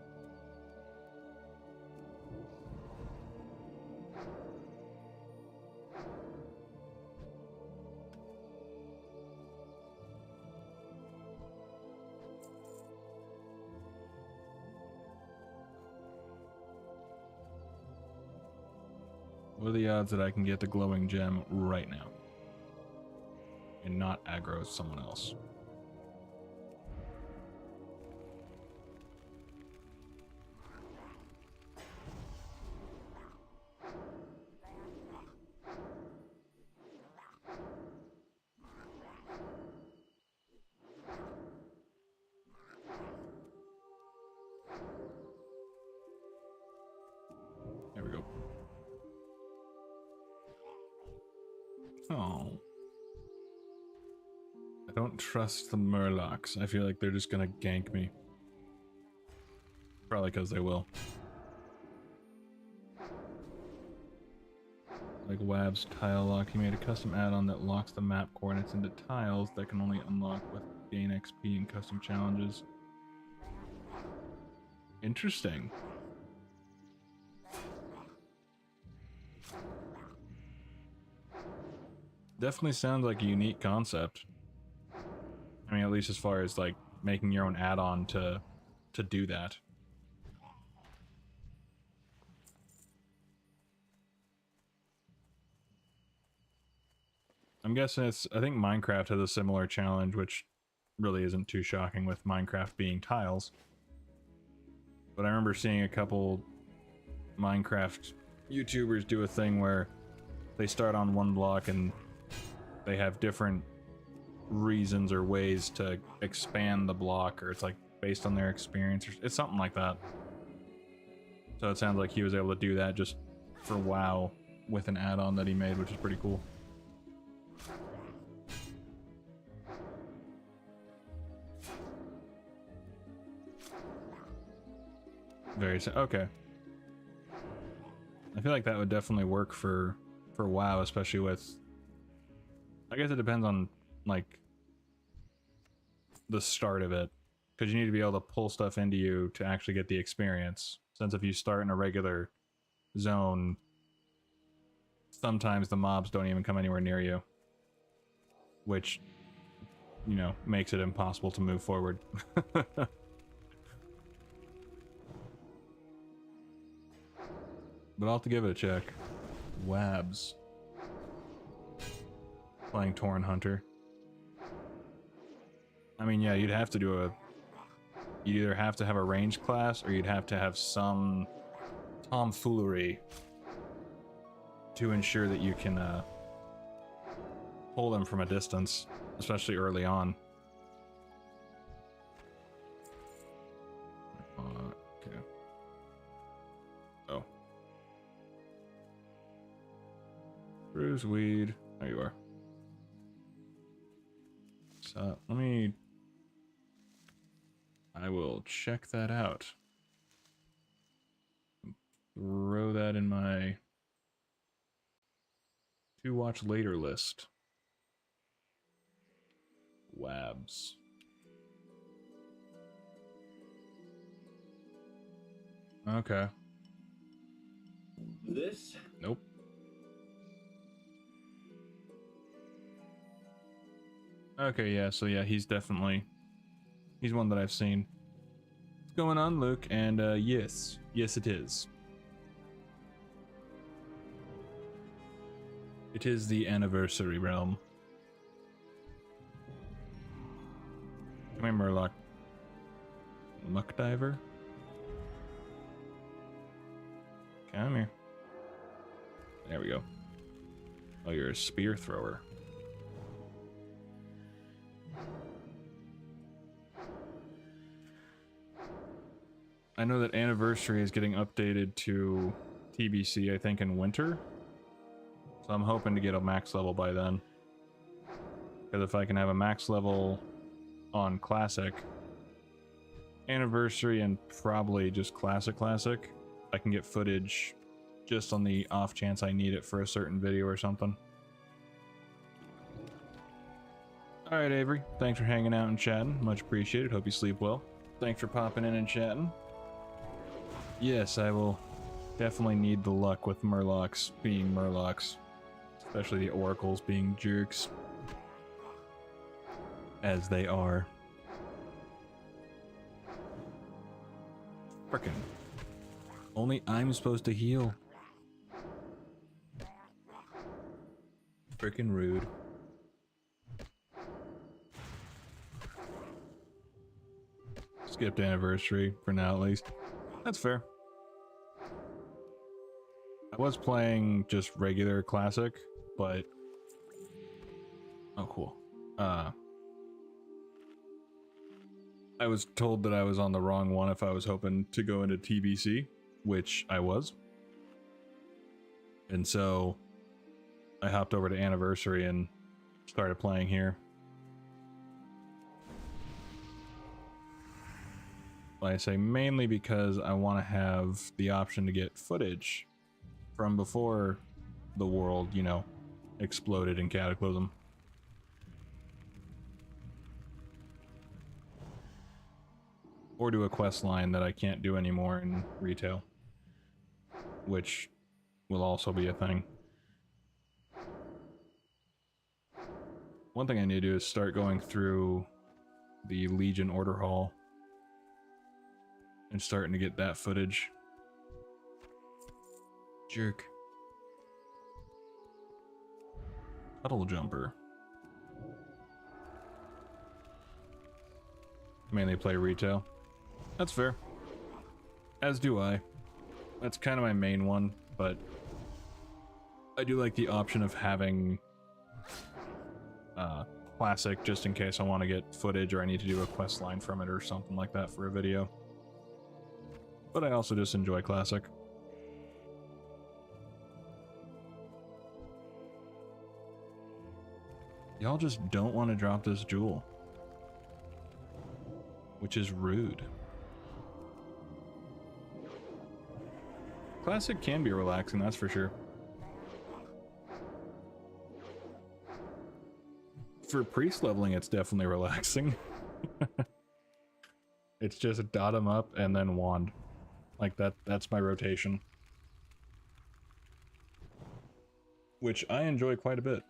What are the odds that I can get the glowing gem right now and not aggro someone else? Oh. I don't trust the Murlocs. I feel like they're just gonna gank me. Probably because they will. Like Wab's tile lock, he made a custom add-on that locks the map coordinates into tiles that can only unlock with gain XP and custom challenges. Interesting. Definitely sounds like a unique concept. I mean, at least as far as like making your own add-on to do that. I'm guessing I think Minecraft has a similar challenge, which really isn't too shocking with Minecraft being tiles. But I remember seeing a couple Minecraft YouTubers do a thing where they start on one block and they have different reasons or ways to expand the block, or it's like based on their experience, or it's something like that. So it sounds like he was able to do that just for WoW with an add-on that he made, which is pretty cool. Okay. I feel like that would definitely work for WoW, especially with, I guess it depends on like the start of it, because you need to be able to pull stuff into you to actually get the experience. Since if you start in a regular zone, sometimes the mobs don't even come anywhere near you, which, you know, makes it impossible to move forward. But I'll have to give it a check. Wabs. Playing Torn Hunter. I mean, yeah, you'd have to do you'd either have to have a ranged class, or you'd have to have some tomfoolery to ensure that you can pull them from a distance, especially early on. Okay. Oh. Bruise weed. There you are. So I will check that out. Throw that in my to watch later list. Wabs. Okay. This? Nope. Okay, yeah, so yeah, he's one that I've seen. What's going on, Luke? And yes it is. It is the anniversary realm. Come here, Murloc. Muck diver. Come here. There we go. Oh, you're a spear thrower. I know that Anniversary is getting updated to TBC, I think, in winter. So I'm hoping to get a max level by then. Because if I can have a max level on Classic, Anniversary, and probably just Classic, I can get footage just on the off chance I need it for a certain video or something. Alright, Avery. Thanks for hanging out and chatting. Much appreciated. Hope you sleep well. Thanks for popping in and chatting. Yes, I will definitely need the luck with Murlocs being Murlocs. Especially the Oracles being jerks. As they are. Frickin'. Only I'm supposed to heal. Frickin' rude. Skipped Anniversary, for now at least. That's fair. I was playing just regular Classic, but... Oh, cool. I was told that I was on the wrong one if I was hoping to go into TBC, which I was. And so I hopped over to Anniversary and started playing here. Like I say, mainly because I want to have the option to get footage from before the world, you know, exploded in Cataclysm. Or do a quest line that I can't do anymore in retail, which will also be a thing. One thing I need to do is start going through the Legion Order Hall and starting to get that footage. Jerk. Puddle Jumper. Mainly play retail. That's fair. As do I. That's kind of my main one, but I do like the option of having Classic just in case I want to get footage or I need to do a quest line from it or something like that for a video. But I also just enjoy Classic. Y'all just don't want to drop this jewel, which is rude. Classic can be relaxing, that's for sure. For priest leveling, it's definitely relaxing. It's just dot 'em up and then wand. Like that's my rotation. Which I enjoy quite a bit.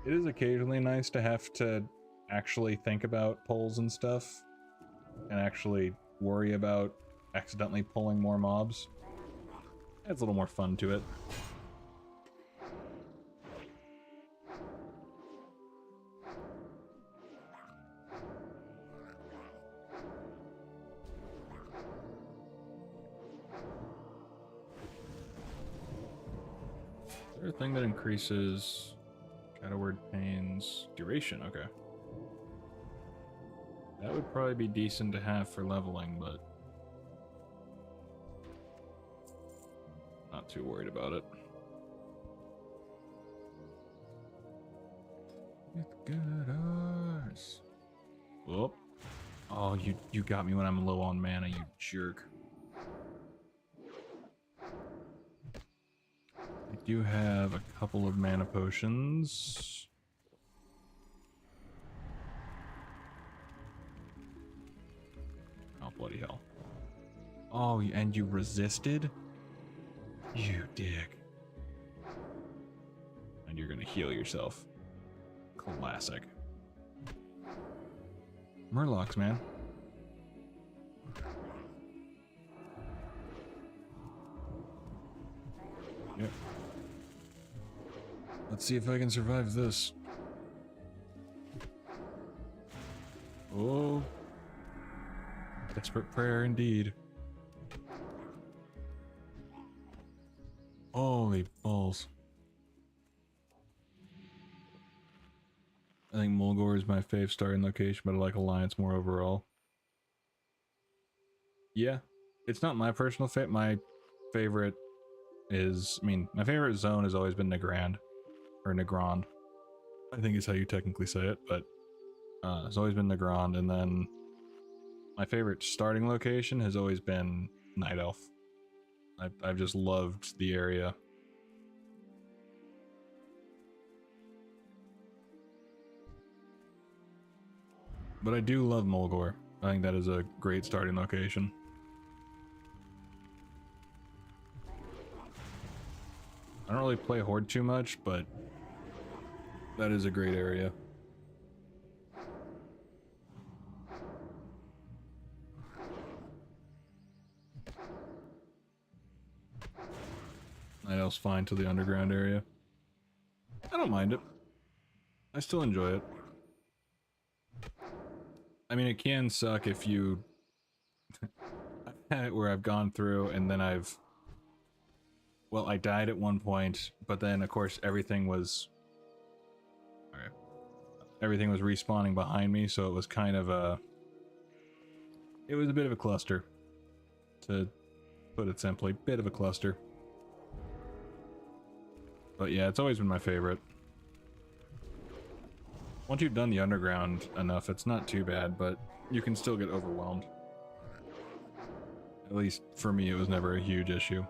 It is occasionally nice to have to actually think about pulls and stuff, and actually worry about accidentally pulling more mobs. Adds a little more fun to it. Is there a thing that increases Shadow Word Pain's duration? Okay. That would probably be decent to have for leveling, but not too worried about it. With good eyes. Whoop. Oh, you got me when I'm low on mana, you jerk. I do have a couple of mana potions. Oh, bloody hell. Oh, and you resisted? You dick. And you're gonna heal yourself. Classic. Murlocs, man. Yep. Let's see if I can survive this. Oh. Desperate prayer indeed. Holy balls. I think Mulgore is my fave starting location, but I like Alliance more overall. Yeah, it's not my personal fit. My favorite is, my favorite zone has always been Nagrand, or Nagrand. I think is how you technically say it, but it's always been Nagrand, and then my favorite starting location has always been Night Elf. I've just loved the area. But I do love Mulgore. I think that is a great starting location. I don't really play Horde too much, but that is a great area. Night Elf's fine to the underground area. I don't mind it. I still enjoy it. I mean, it can suck if you... I've had it where I've gone through and then well, I died at one point, but then, of course, everything was... Everything was respawning behind me, so it was kind of a... It was a bit of a cluster, to put it simply. Bit of a cluster. But yeah, it's always been my favorite. Once you've done the underground enough, it's not too bad, but you can still get overwhelmed. At least for me, it was never a huge issue.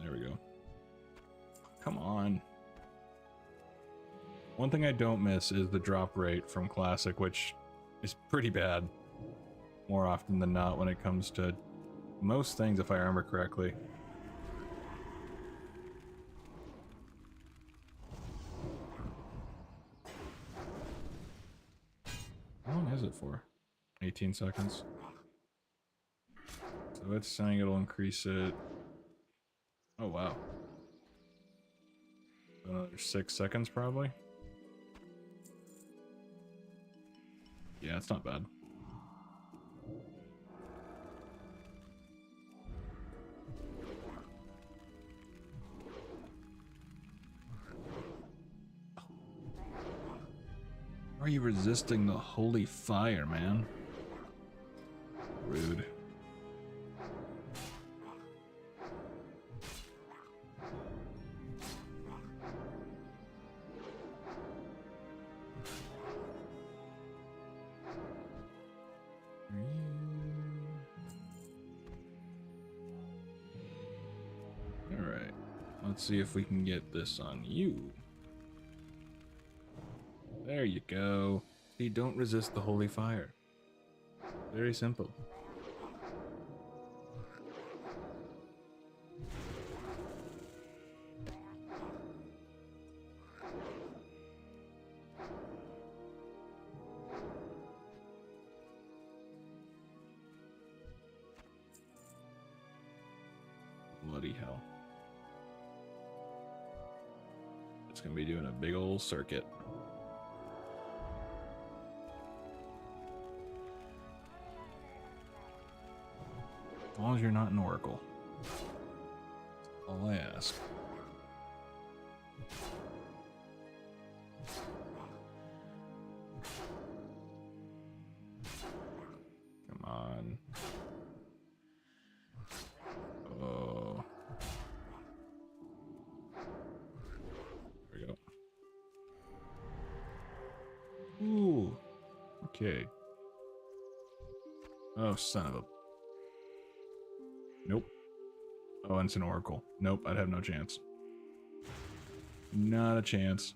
There we go. Come on. One thing I don't miss is the drop rate from Classic, which is pretty bad. More often than not when it comes to most things, if I remember correctly. How long is it for? 18 seconds. So it's saying it'll increase it. Oh, wow. Another 6 seconds, probably. Yeah, it's not bad. Are you resisting the holy fire, man? Rude. Alright. Let's see if we can get this on you. There you go. See, don't resist the holy fire. Very simple. Bloody hell. It's gonna be doing a big old circuit. As long as you're not an oracle. That's all I ask. Come on. Oh. There we go. Ooh. Okay. Oh, son of a... Nope. Oh, and it's an oracle. Nope, I'd have no chance. Not a chance.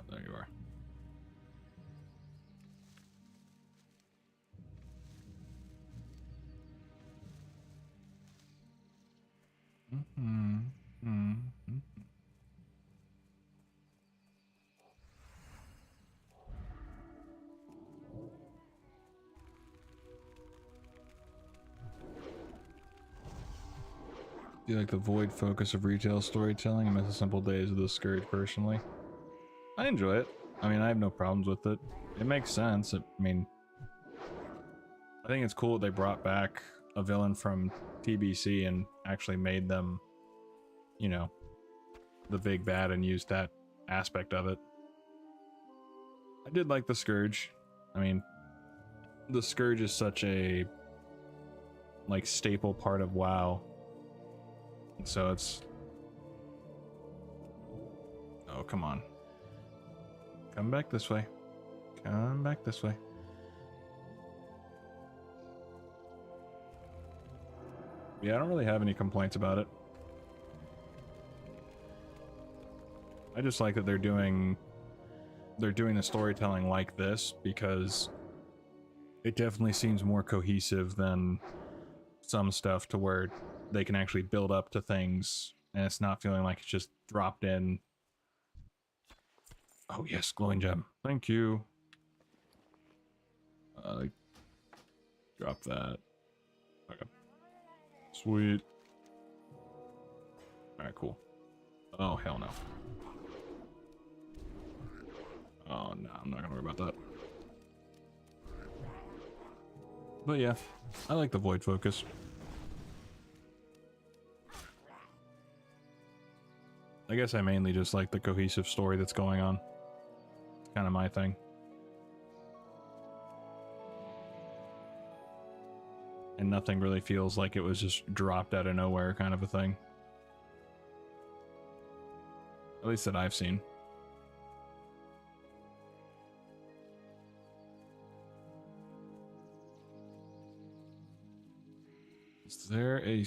There you are. Do you like the void focus of retail storytelling? I miss the simple days of the Scourge personally. I enjoy it. I mean, I have no problems with it. It makes sense. I mean, I think it's cool that they brought back a villain from TBC and actually made them, you know, the big bad and used that aspect of it. I did like the Scourge. I mean, the Scourge is such a, like, staple part of WoW. So it's... Oh, come on. Come back this way. Come back this way. Yeah, I don't really have any complaints about it. I just like that they're doing the storytelling like this because it definitely seems more cohesive than some stuff to where they can actually build up to things and it's not feeling like it's just dropped in. Oh yes, glowing gem. Thank you. Drop that. Okay. Sweet. Alright, cool. Oh, hell no. Oh, no, I'm not gonna worry about that. But yeah, I like the void focus. I guess I mainly just like the cohesive story that's going on. It's kind of my thing. And nothing really feels like it was just dropped out of nowhere kind of a thing. At least that I've seen. Is there a...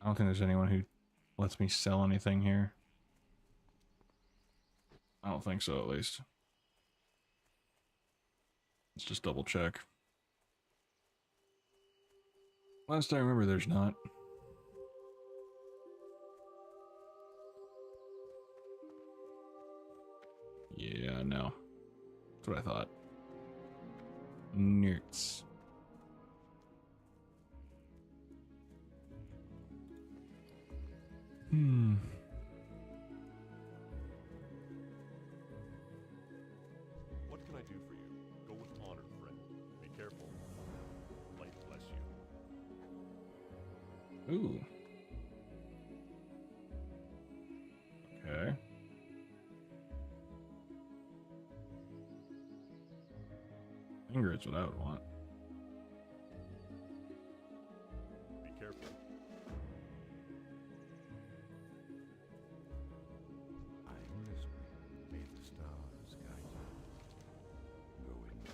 I don't think there's anyone who lets me sell anything here. I don't think so, at least. Let's just double check. Last I remember, there's not. Yeah, no. That's what I thought. Nerds. What can I do for you? Go with honor, friend. Be careful. Light bless you. Ooh. Okay. Anger is what I would want. Be careful. I'm listening. May the stars guide you. Go in peace.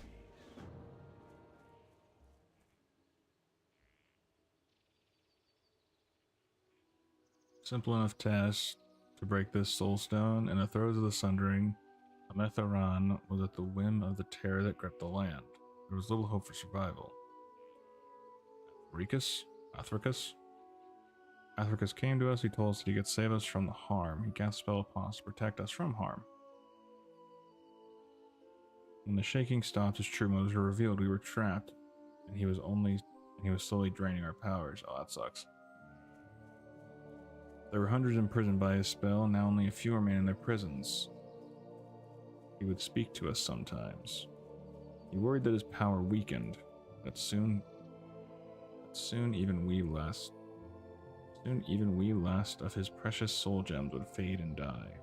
Simple enough task to break this soul stone. In the throes of the sundering, Ametharan was at the whim of the terror that gripped the land. There was little hope for survival. Athricus? Athricus came to us. He told us that he could save us from the harm. He cast a spell upon us to protect us from harm. When the shaking stopped, his true motives were revealed. We were trapped, and he was slowly draining our powers. Oh, that sucks. There were hundreds imprisoned by his spell, and now only a few remain in their prisons. He would speak to us sometimes. He worried that his power weakened, that soon even we last of his precious soul gems would fade and die.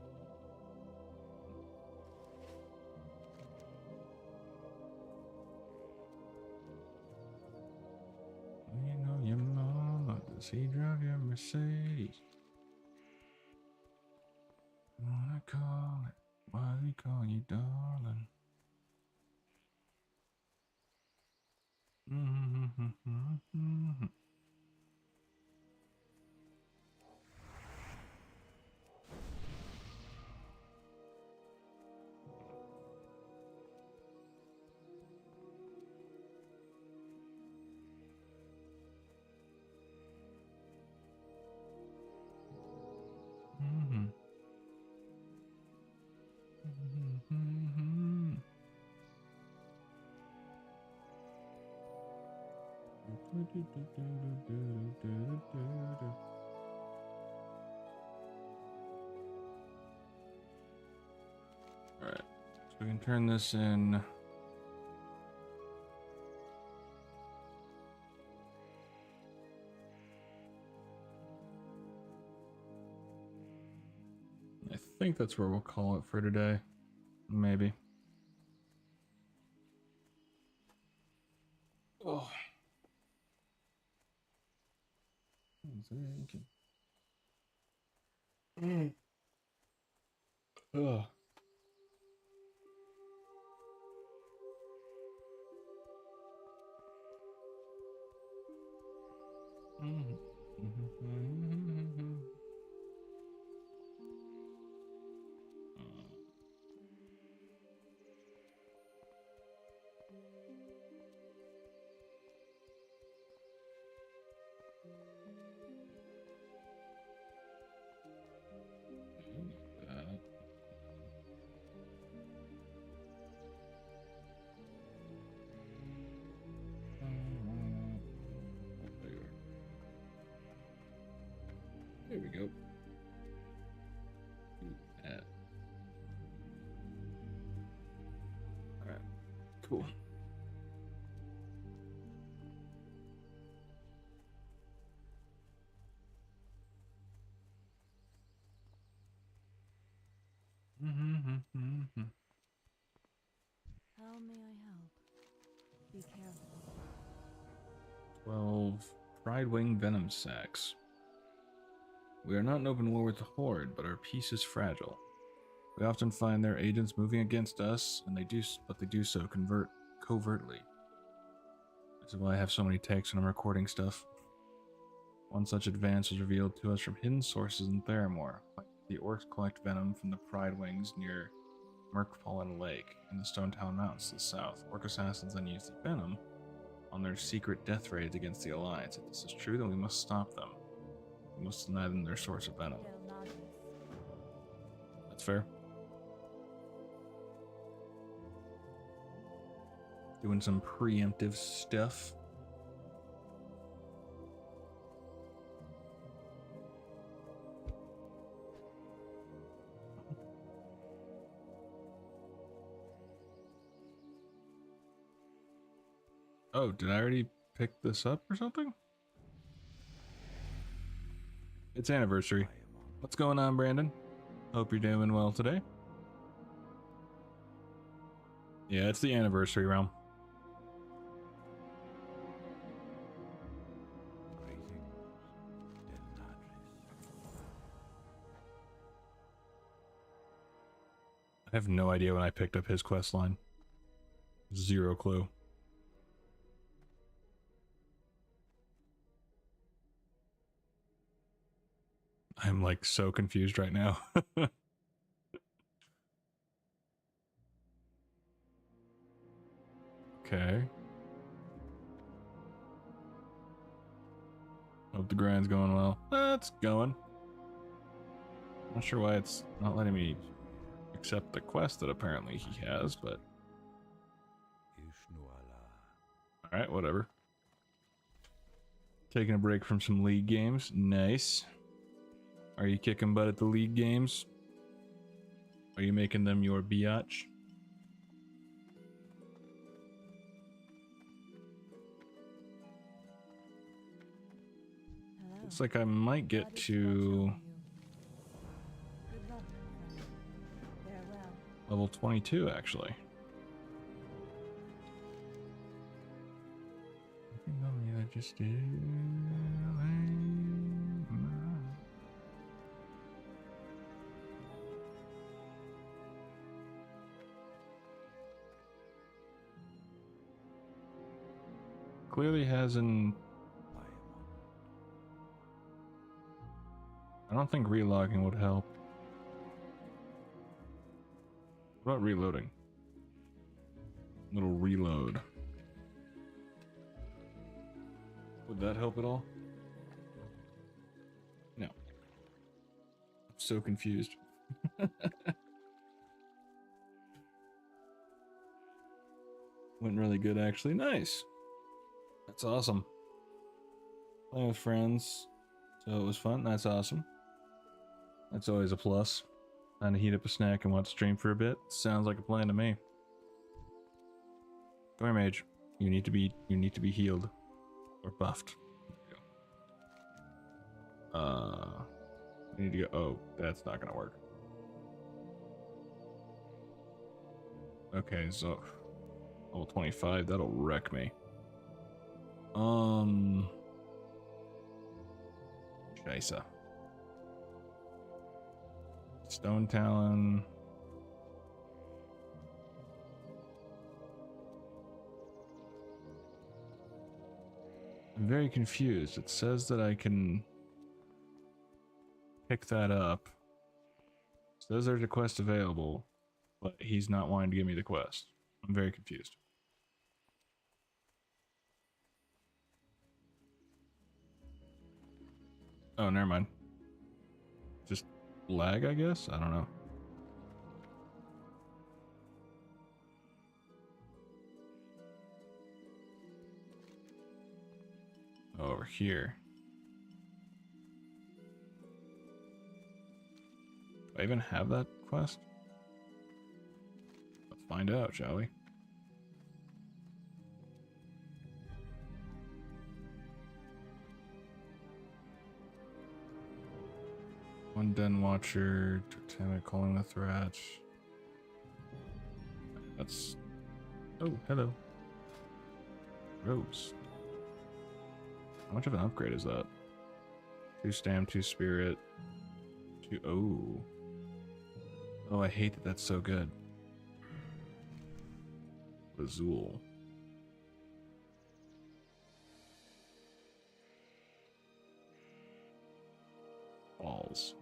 You know your mama, does he drive your Mercedes? Wanna call it, why do we call you darling? Alright, so we can turn this in. I think that's where we'll call it for today. Maybe. Oh. Ugh. cool. How may I help? Be careful. 12 Pridewing Venom Sacs. We are not in open war with the Horde, but our peace is fragile. We often find their agents moving against us, and they do so covertly. This is why I have so many takes when I'm recording stuff. One such advance was revealed to us from hidden sources in Theramore. The orcs collect venom from the Pridewings near Merkfallen Lake in the Stone Town Mountains to the south. Orc assassins then use the venom on their secret death raids against the Alliance. If this is true, then we must stop them. We must deny them their source of venom. That's fair. Doing some preemptive stuff. Oh, did I already pick this up or something? It's anniversary. What's going on, Brandon? Hope you're doing well today. Yeah, it's the anniversary realm. I have no idea when I picked up his quest line. Zero clue. I'm like so confused right now. Okay. Hope the grind's going well. It's going. Not sure why it's not letting me accept the quest that apparently he has, but alright, whatever. Taking a break from some league games. Nice. Are you kicking butt at the league games? Are you making them your biatch? Hello. Looks like I might get Glad it's to well. Good luck, friend. Farewell. level 22 actually. Just clearly hasn't. I don't think relogging would help. What about reloading? Little reload. Would that help at all? No. I'm so confused. Went really good actually. Nice. That's awesome. Playing with friends. So it was fun. That's awesome. That's always a plus. Time to heat up a snack and watch stream for a bit. Sounds like a plan to me. Come here, mage. You need to be healed. Or buffed. There you go. We need to go. Oh, that's not gonna work. Okay, so level 25, that'll wreck me. Scheisse. Stone Talon. I'm very confused. It says that I can pick that up. It says there's a quest available, but he's not wanting to give me the quest. I'm very confused. Oh, never mind. Just lag, I guess? I don't know. Over here. Do I even have that quest? Let's find out, shall we? One Den Watcher, Totemic calling the threat. That's. Oh, hello. Rose. How much of an upgrade is that? 2 Stam, 2 Spirit, 2. Oh. Oh, I hate that that's so good. Azul. Balls.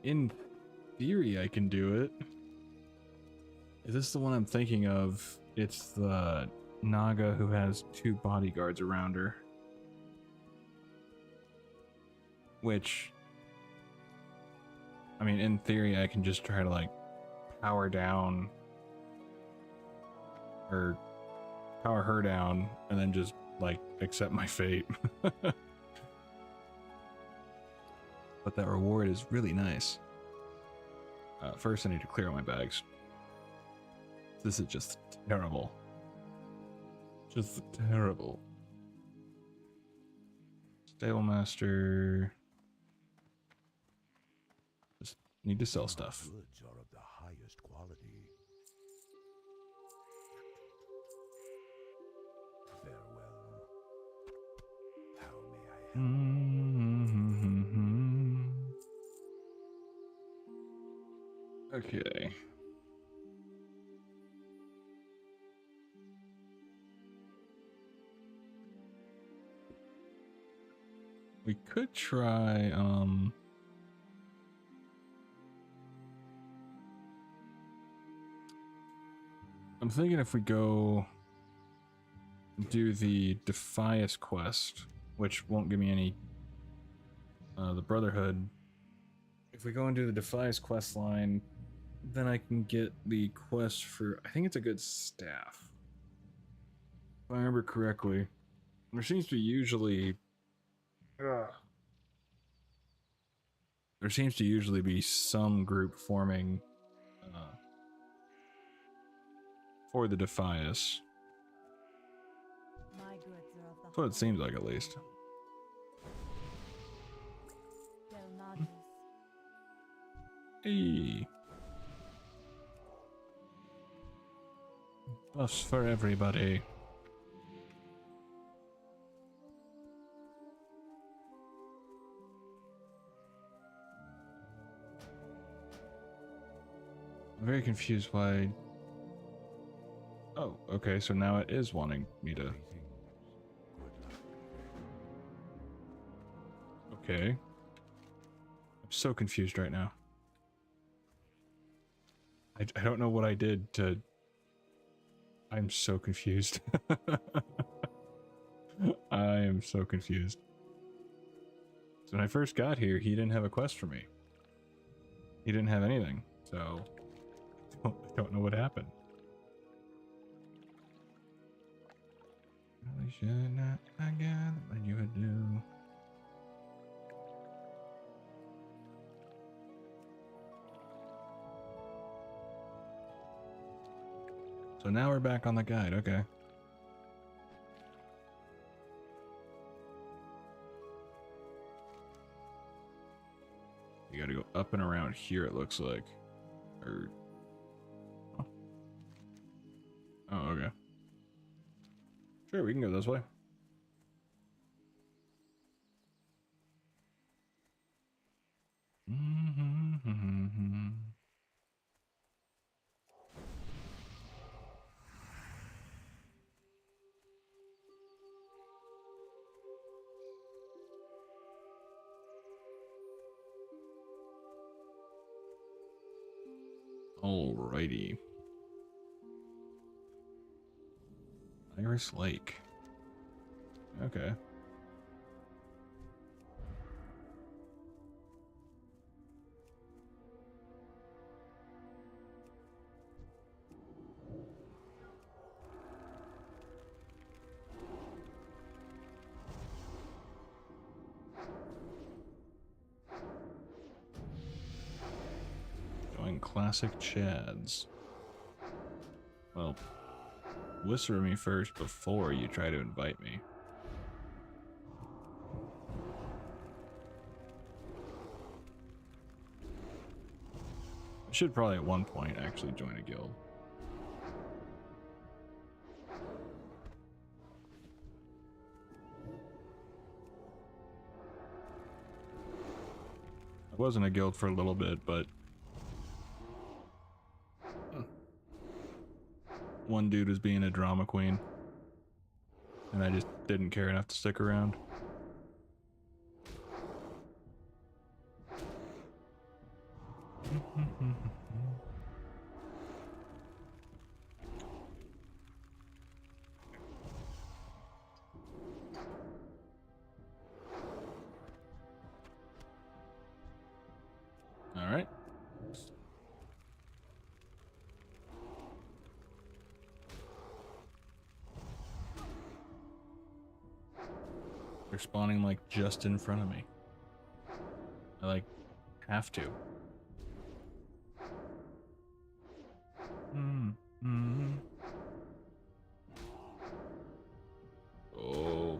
In theory, I can do it. Is this the one I'm thinking of? It's the Naga who has 2 bodyguards around her. Which, I mean, in theory, I can just try to, like, power down, or power her down, and then just, like, accept my fate. But that reward is really nice. First, I need to clear out my bags. This is just terrible. Just terrible. Stable Master. Just need to sell stuff. Goods are of the highest quality. Farewell. How may I help? Okay. We could try, I'm thinking if we go do the Defias quest, which won't give me any, the Brotherhood. If we go and do the Defias quest line, then I can get the quest for, I think it's a good staff. If I remember correctly, there seems to usually, there seems to usually be some group forming for the Defias. My goods are of the That's what it seems like, at least. Del Hey. Buffs for everybody. I'm very confused why. Oh, okay, so now it is wanting me to. Okay. I'm so confused right now. I don't know what I did to. I'm so confused. I am so confused. So when I first got here, he didn't have a quest for me. He didn't have anything, so I don't know what happened. Really should not have got what you would do. So now we're back on the guide, okay. You gotta go up and around here, it looks like. Or... Oh, oh okay. Sure, we can go this way. Alrighty. Iris Lake. Okay. Going classic Chads. Well, whisper me first before you try to invite me. should probably at one point actually join a guild. I was in a guild for a little bit, but one dude was being a drama queen, and I just didn't care enough to stick around. All right. They're spawning like just in front of me. I like have to. Oh.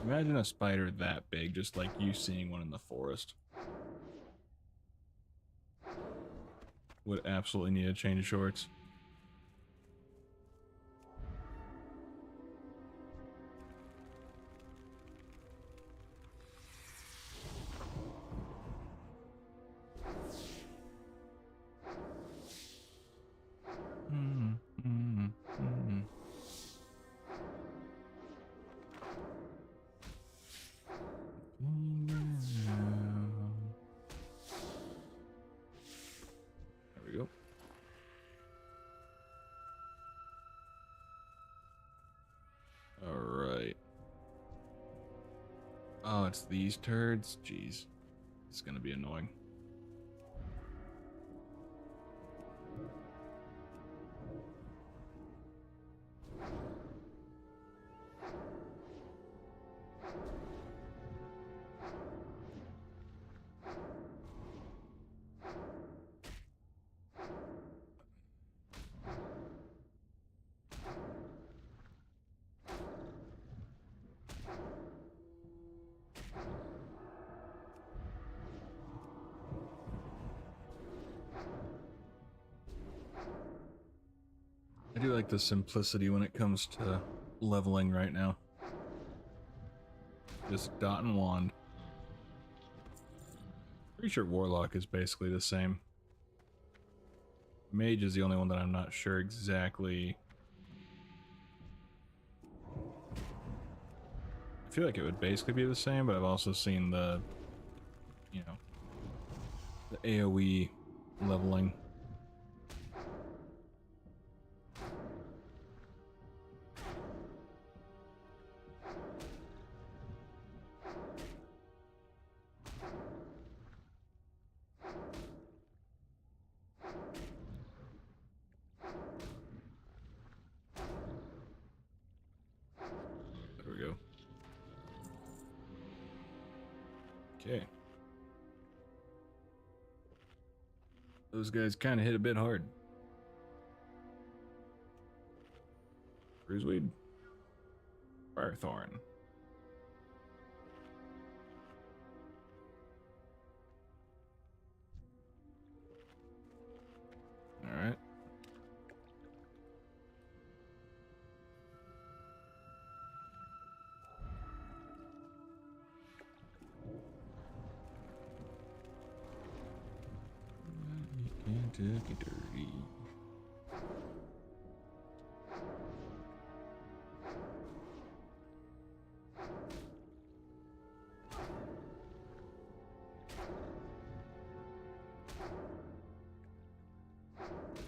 Imagine a spider that big, just like you seeing one in the forest. Would absolutely need a change of shorts. There we go. All right. Oh, it's these turds? Jeez. It's gonna be annoying. I do like the simplicity when it comes to leveling right now. Just dot and wand. Pretty sure Warlock is basically the same. Mage is the only one that I'm not sure exactly. I feel like it would basically be the same, but I've also seen the, you know, the AoE leveling. There we go. Okay. Those guys kind of hit a bit hard. Bruiseweed. Firethorn. Alright. Kentucky Derby.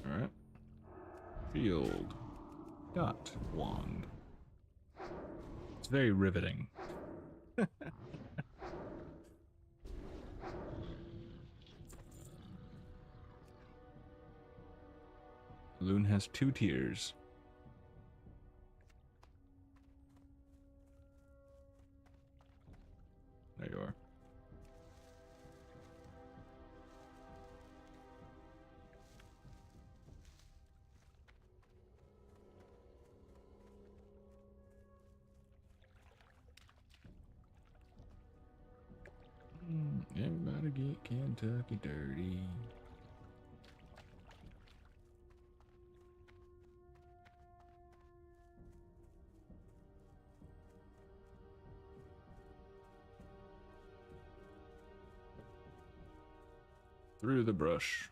Alright. Field. Dot. Wand. It's very riveting. Loon has 2 tiers. There you are. Gotta get Kentucky dirty. Through the brush.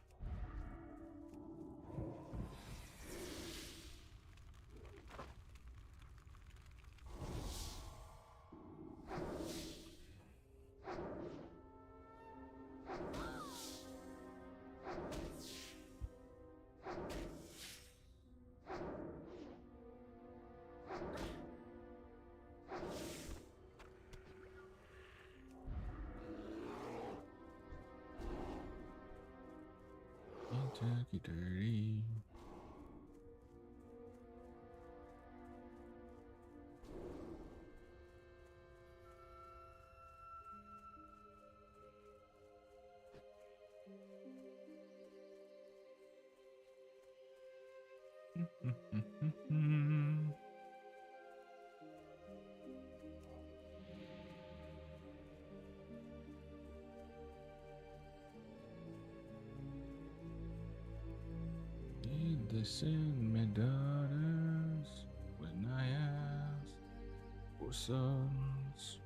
Kentucky dirty. Did they send me daughters when I asked for sons?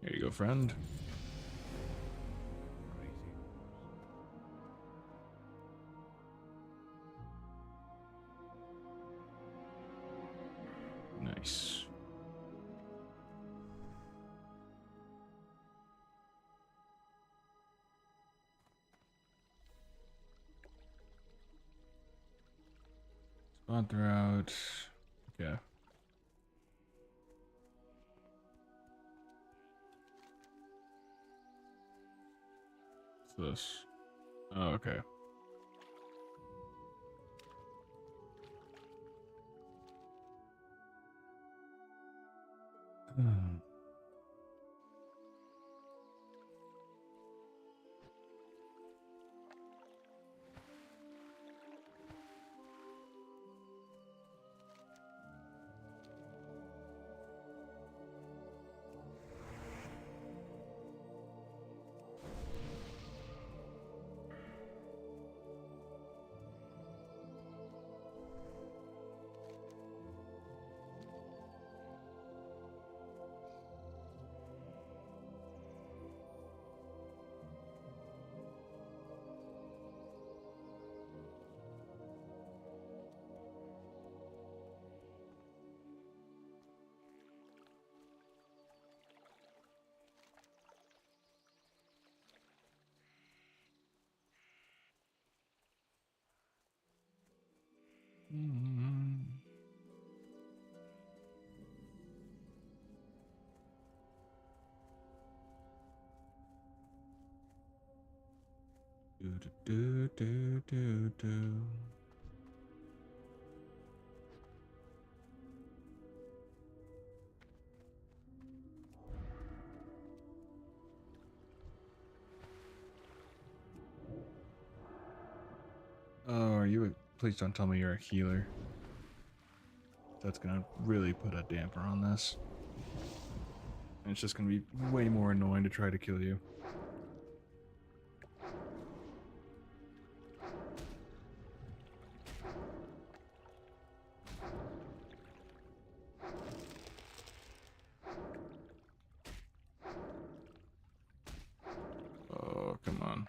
Here you go, friend. Nice. Spawn throughout. Okay. What's this? Oh, okay. Do do do do do. Oh, are you? Please don't tell me you're a healer. That's gonna really put a damper on this. And it's just gonna be way more annoying to try to kill you. Oh, come on.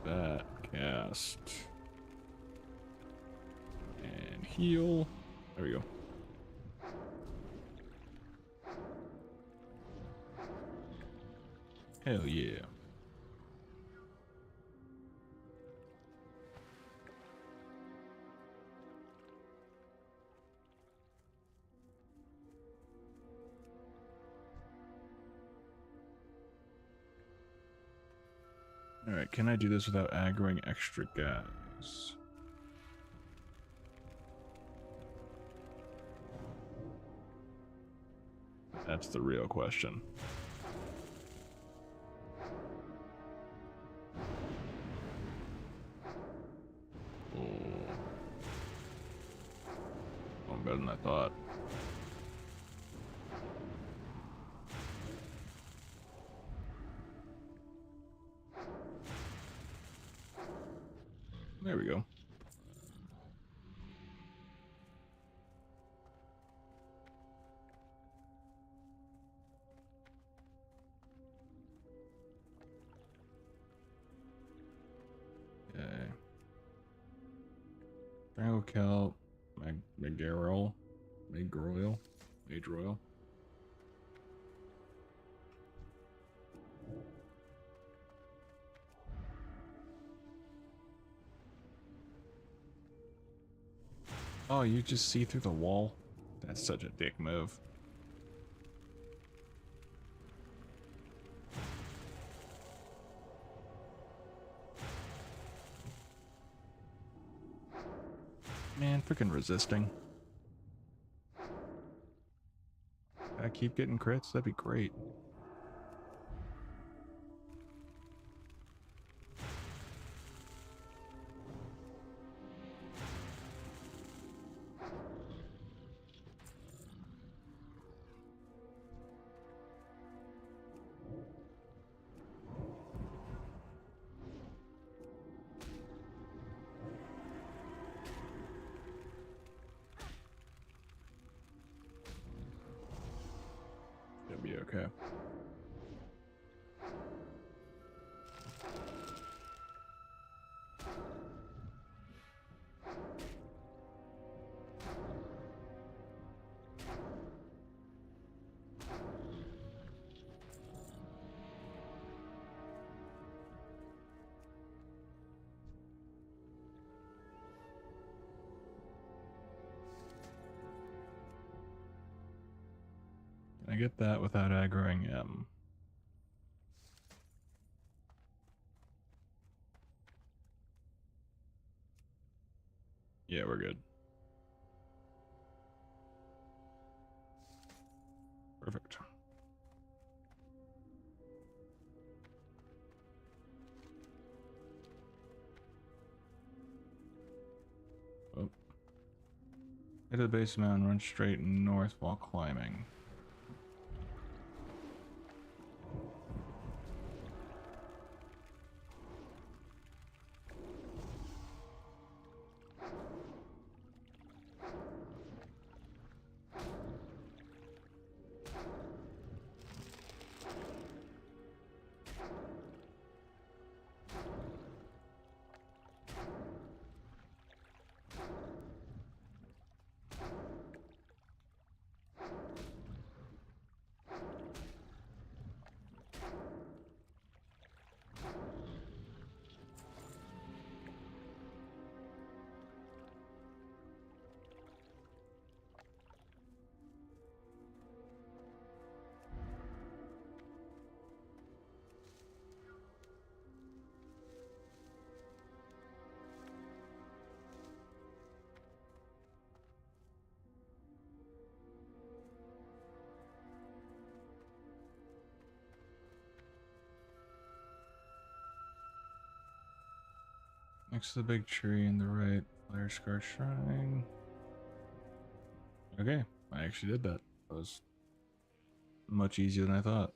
That cast. And heal. There we go. Hell yeah. Alright, can I do this without aggroing extra guys? That's the real question. Oh. Going better than I thought. There we go. Okay. Triangle Kelp, Magroil, Magroil. Oh, you just see through the wall? That's such a dick move. Man, freaking resisting. I keep getting crits, that'd be great. It'll be okay. Can I get that without aggroing M? Yeah, we're good. Perfect. Oh. Hit the base mountain, run straight north while climbing. Next to the big tree in the right, Fire Scar Shrine. Okay, I actually did that. That was much easier than I thought.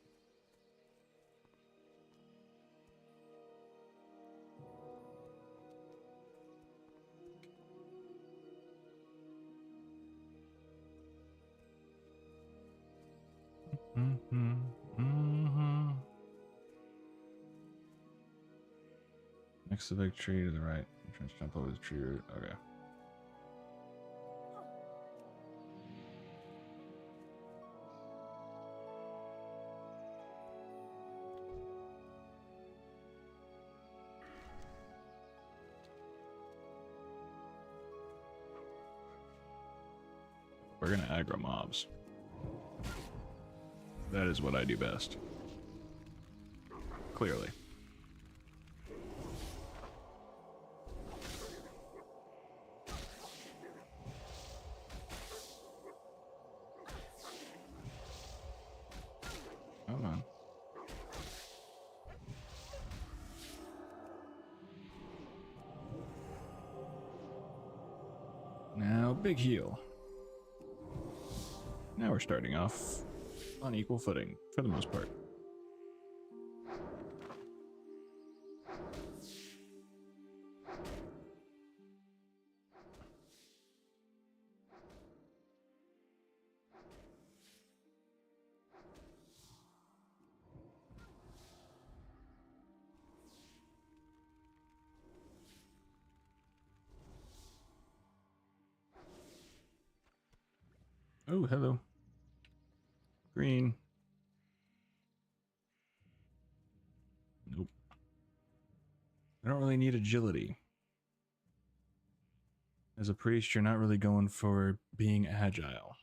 Next to the big tree to the right. I'm trying to jump over the tree root. Okay. We're gonna aggro mobs. That is what I do best. Clearly. Come on. Now, big heal. Now we're starting off on equal footing, for the most part. Oh, hello. Green. Nope. I don't really need agility. As a priest, you're not really going for being agile.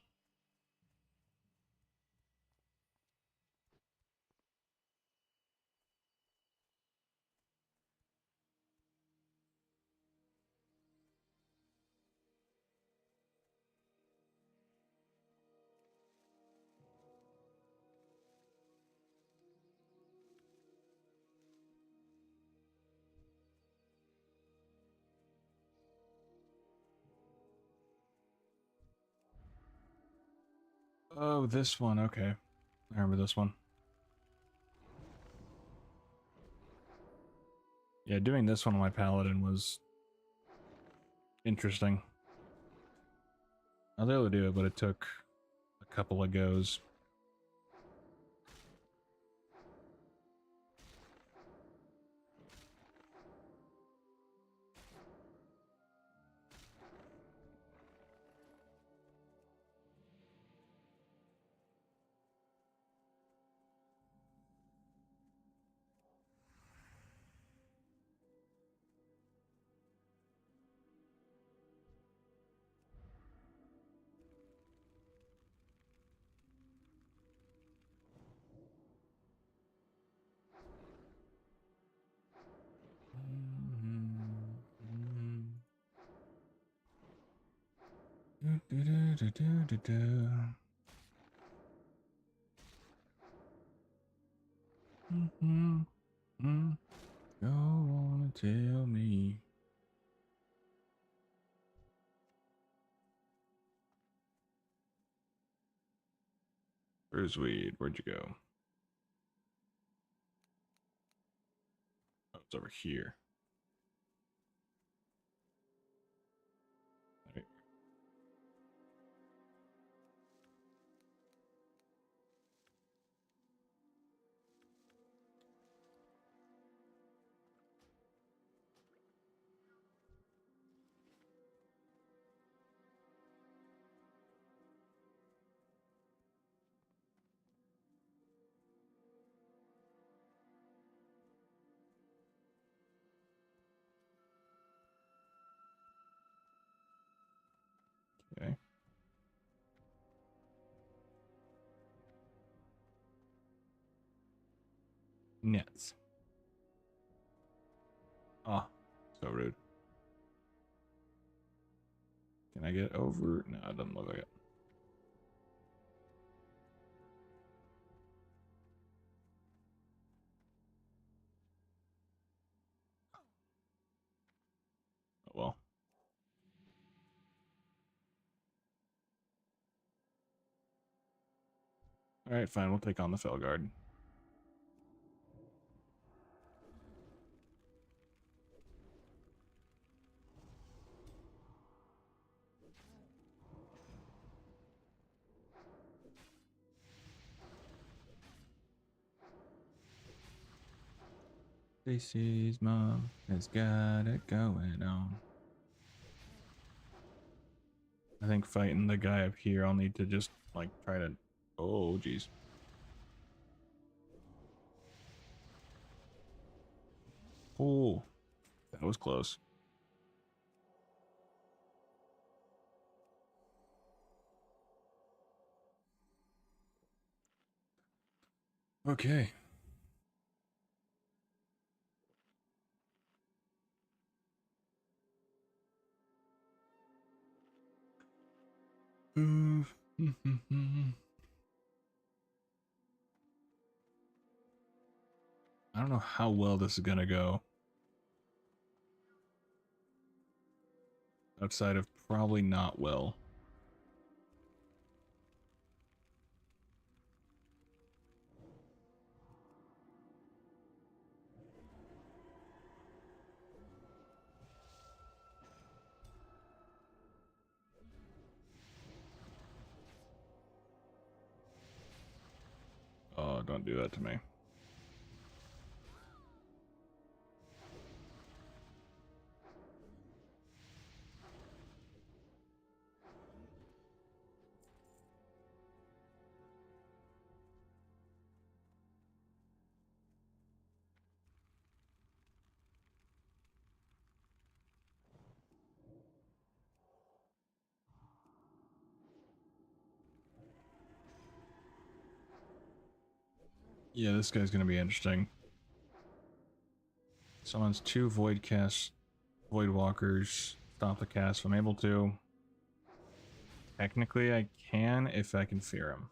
Oh, this one. Okay. I remember this one. Yeah, doing this one on my paladin was interesting. I was able to do it, but it took a couple of goes. Go on and tell me. Where's Weed? Where'd you go? Oh, it's over here. Right. Okay. Nets. Ah, so rude. Can I get over? No, it doesn't look like it. Oh well. Alright, fine. We'll take on the Felguard. Stacy's mom has got it going on. I think fighting the guy up here, I'll need to just, like, try to... Oh, jeez. Oh, that was close. Okay. don't know how well this is gonna go. Outside of probably not well. Oh, don't do that to me. Yeah, this guy's gonna be interesting. Summons 2 void walkers. Stop the cast if I'm able to. Technically I can if I can fear him.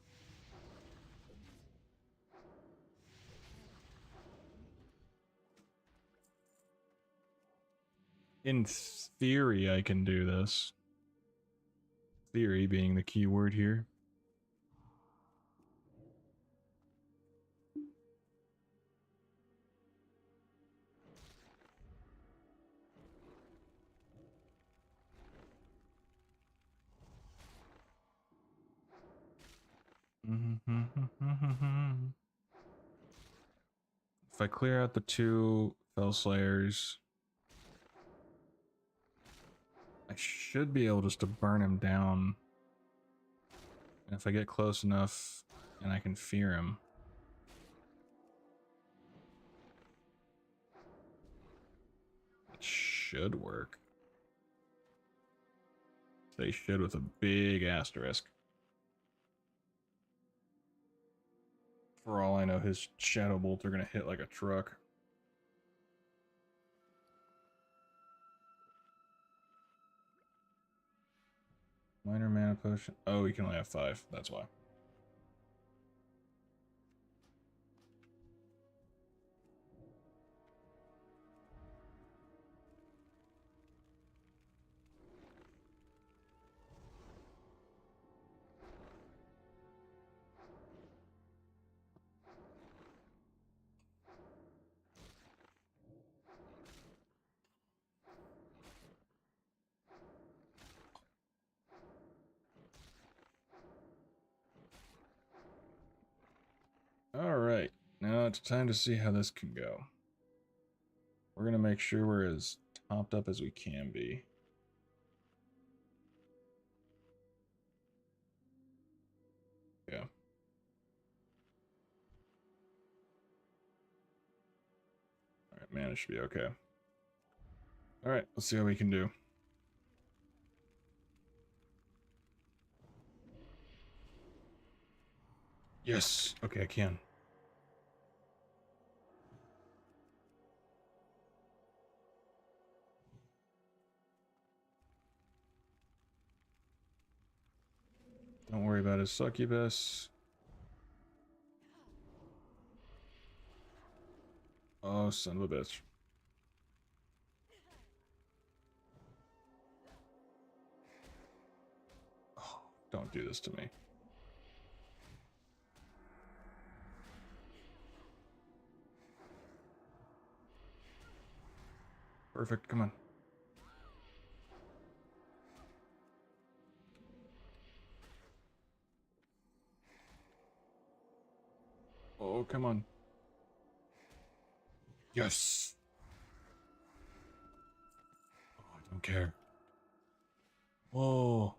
In theory I can do this. Theory being the key word here. If I clear out the 2 Fell Slayers, I should be able just to burn him down. And if I get close enough and I can fear him. It should work. They should with a big asterisk. For all I know, his Shadow Bolts are going to hit like a truck. Minor mana potion. Oh, he can only have 5. That's why. Alright, now it's time to see how this can go. We're going to make sure we're as topped up as we can be. Yeah. Alright, man, it should be okay. Alright, let's see how we can do. Yes! Okay, I can. Don't worry about his succubus. Oh, son of a bitch. Oh, don't do this to me. Perfect, come on. Oh, come on. Yes! Oh, I don't care. Whoa.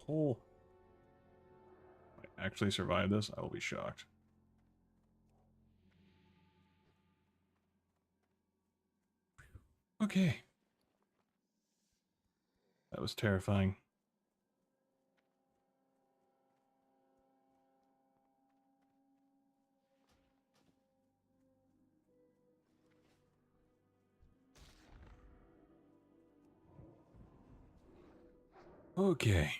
Oh. I actually survived this? I will be shocked. Okay. That was terrifying. Okay.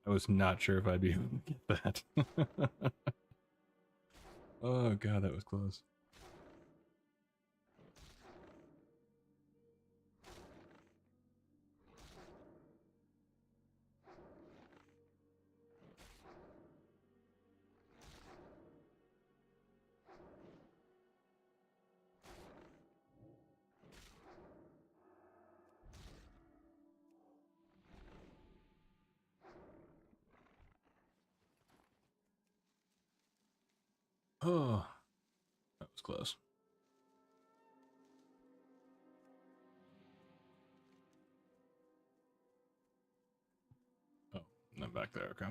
I was not sure if I'd be able to get that. Oh god, that was close. Oh, that was close. Oh, I'm back there, okay.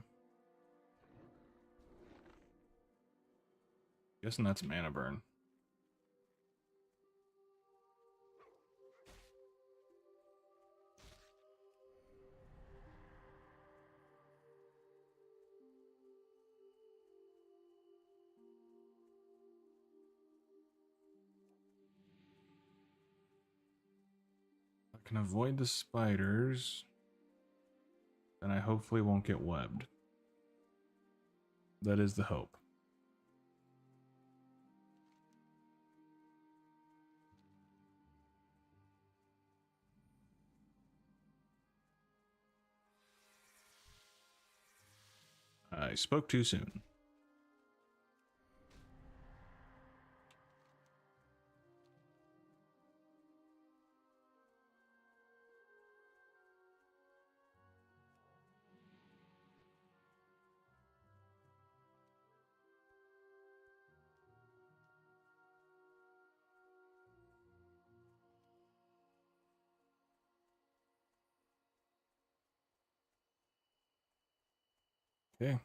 Guessing that's mana burn. I can avoid the spiders, then I hopefully won't get webbed. That is the hope. I spoke too soon. Okay.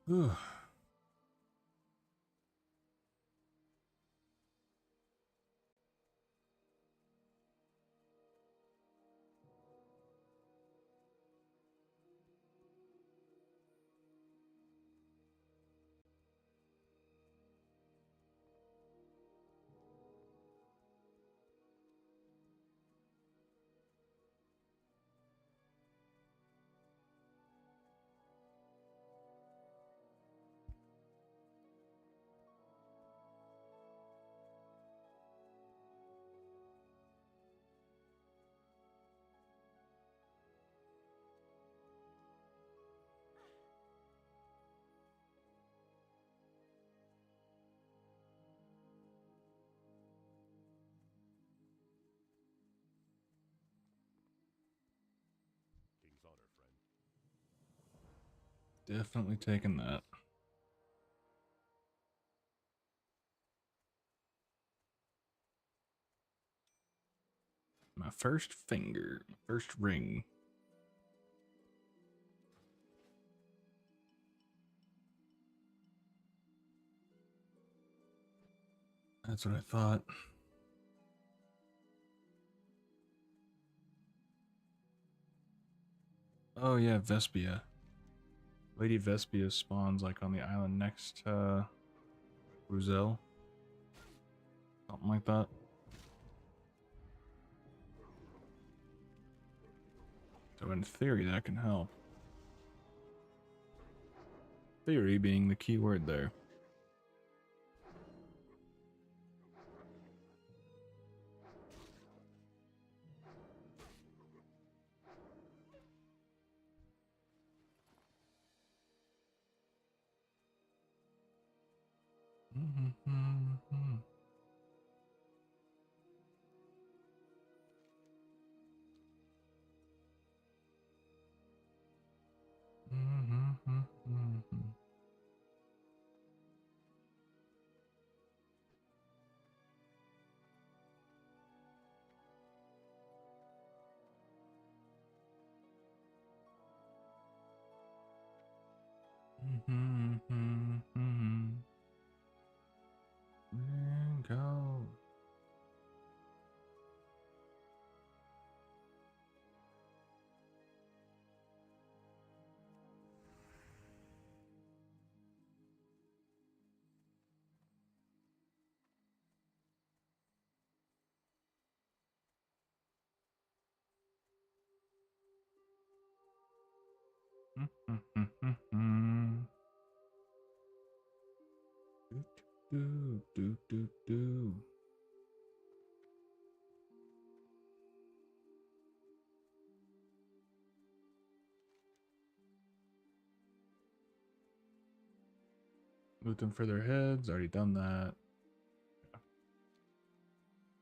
Whew. King's honor, friend. Definitely taking that. My first finger, first ring. That's what I thought. Oh yeah, Vespia. Lady Vespia spawns like on the island next to Ruzel. Something like that. So in theory that can help. Theory being the key word there. Go. Do, do, do, do. Moved them for their heads. Already done that.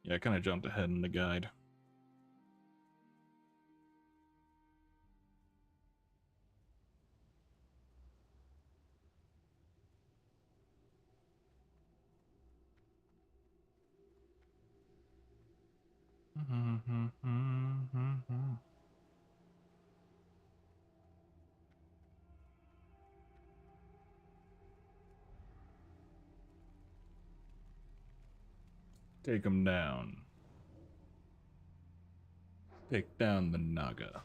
Yeah, I kind of jumped ahead in the guide. Take them down. Take down the Naga.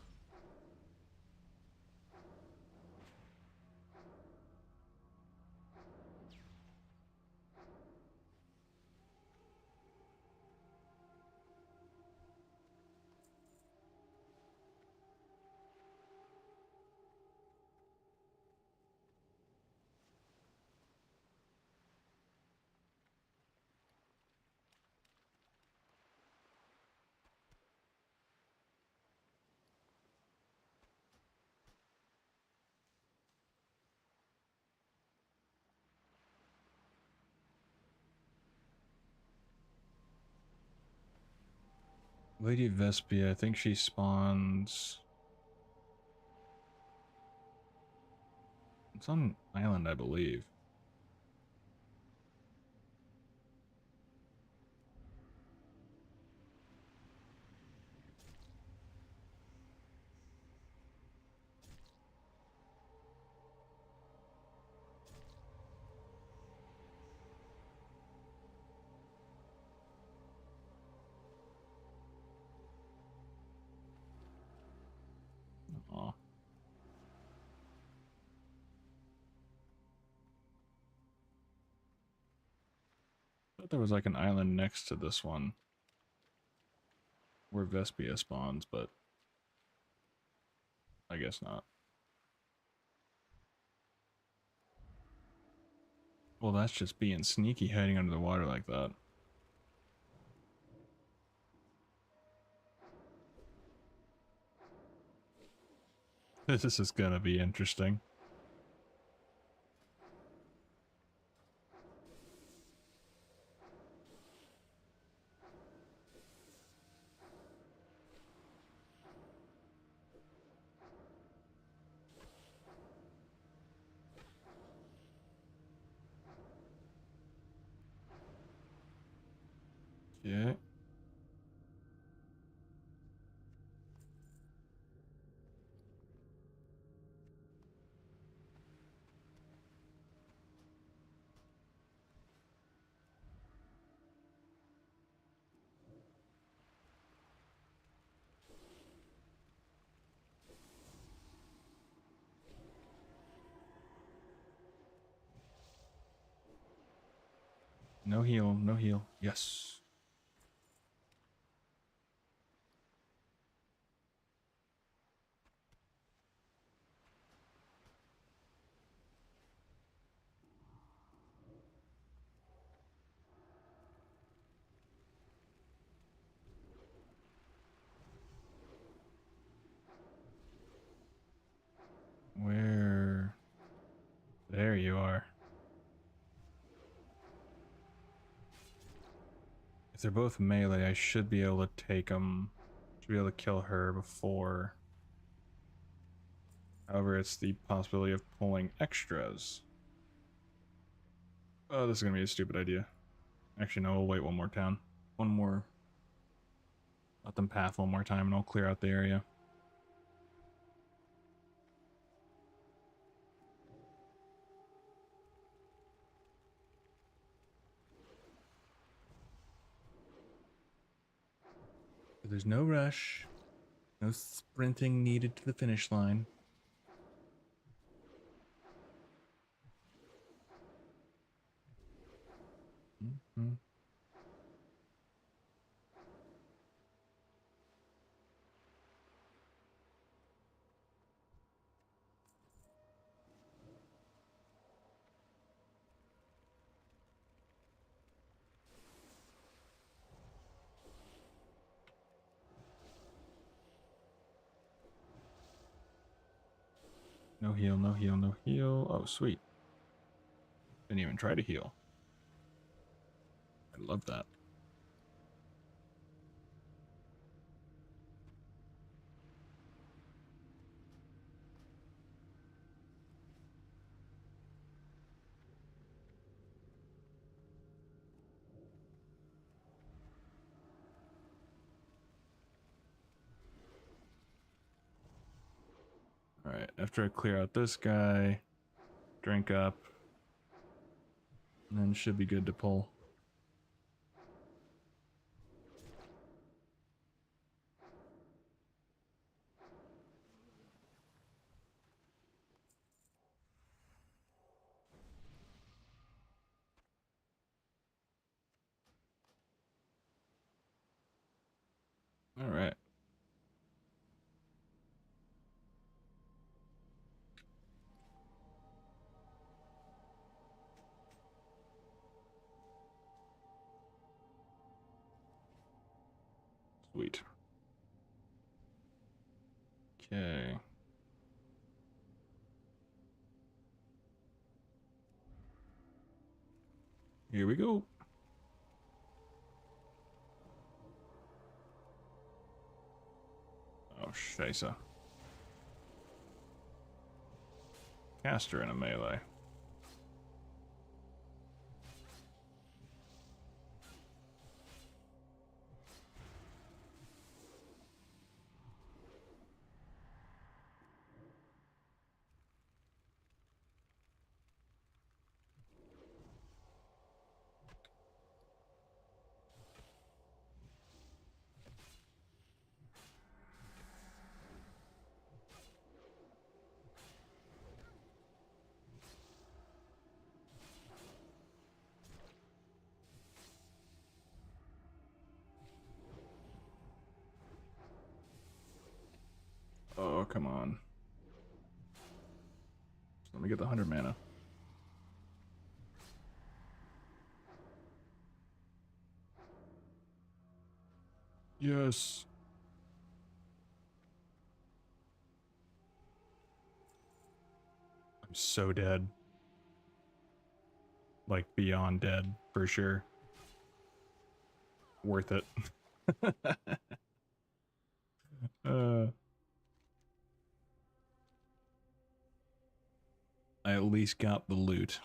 Lady Vespia, I think she spawns. It's on an island, I believe. Aw. Thought there was like an island next to this one where Vespia spawns, but I guess not. Well, that's just being sneaky, hiding under the water like that. This is gonna be interesting. Yeah. No heal, no heal. Yes. Where? There you are. If they're both melee, I should be able to take them. Should be able to kill her before. However, it's the possibility of pulling extras. Oh, this is gonna be a stupid idea. Actually, no, we'll wait one more town. One more. Let them path one more time and I'll clear out the area. There's no rush. No sprinting needed to the finish line. Mm-hmm. No heal, no heal, no heal. Oh, sweet. Didn't even try to heal. I love that. Alright, after I clear out this guy, drink up, and then should be good to pull. Alright. Sweet. Okay. Here we go. Oh, scheisse. Caster in a melee. Oh, come on. Just let me get the 100 mana. Yes. I'm so dead. Like, beyond dead, for sure. Worth it. I at least got the loot.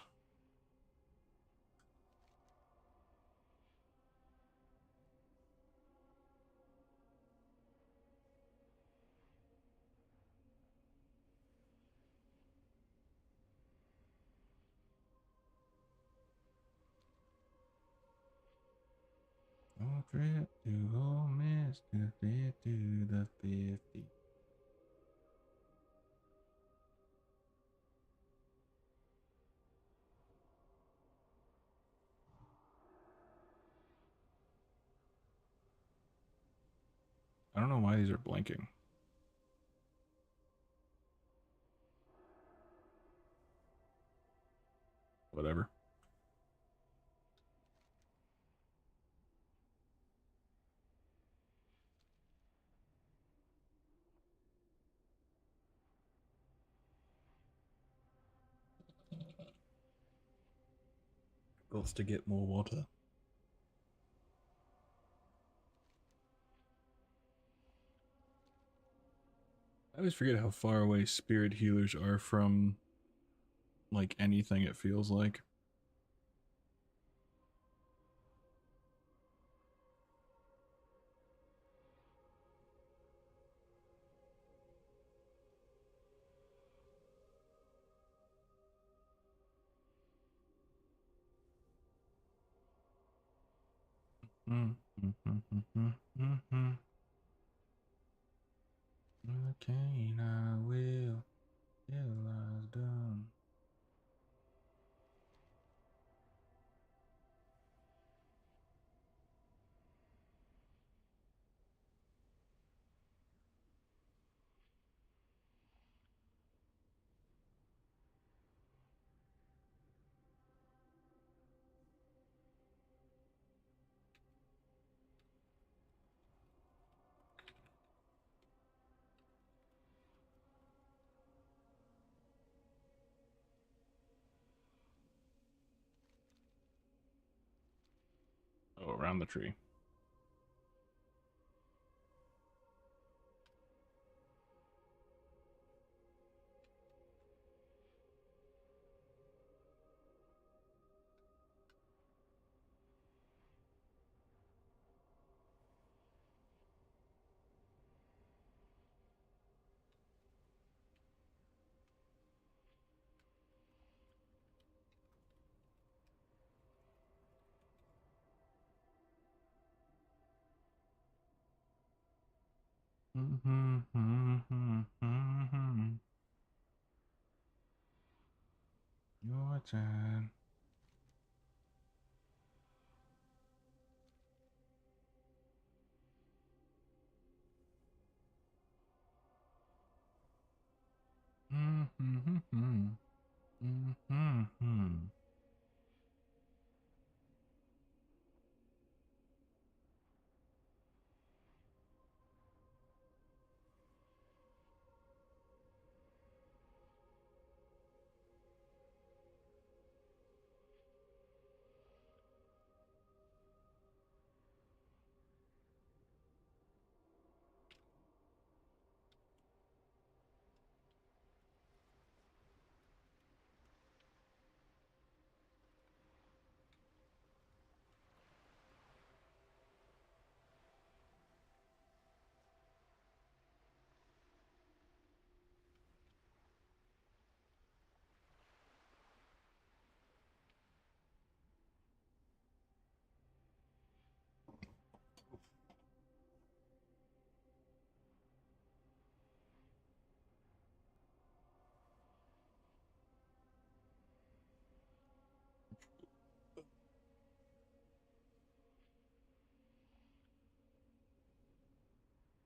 Oh, trip to Ole Miss to fit to the 50. I don't know why these are blinking. Whatever. Goals to get more water. I always forget how far away spirit healers are from, like, anything, it feels like. Okay, I will till I was done. found the tree. Your turn.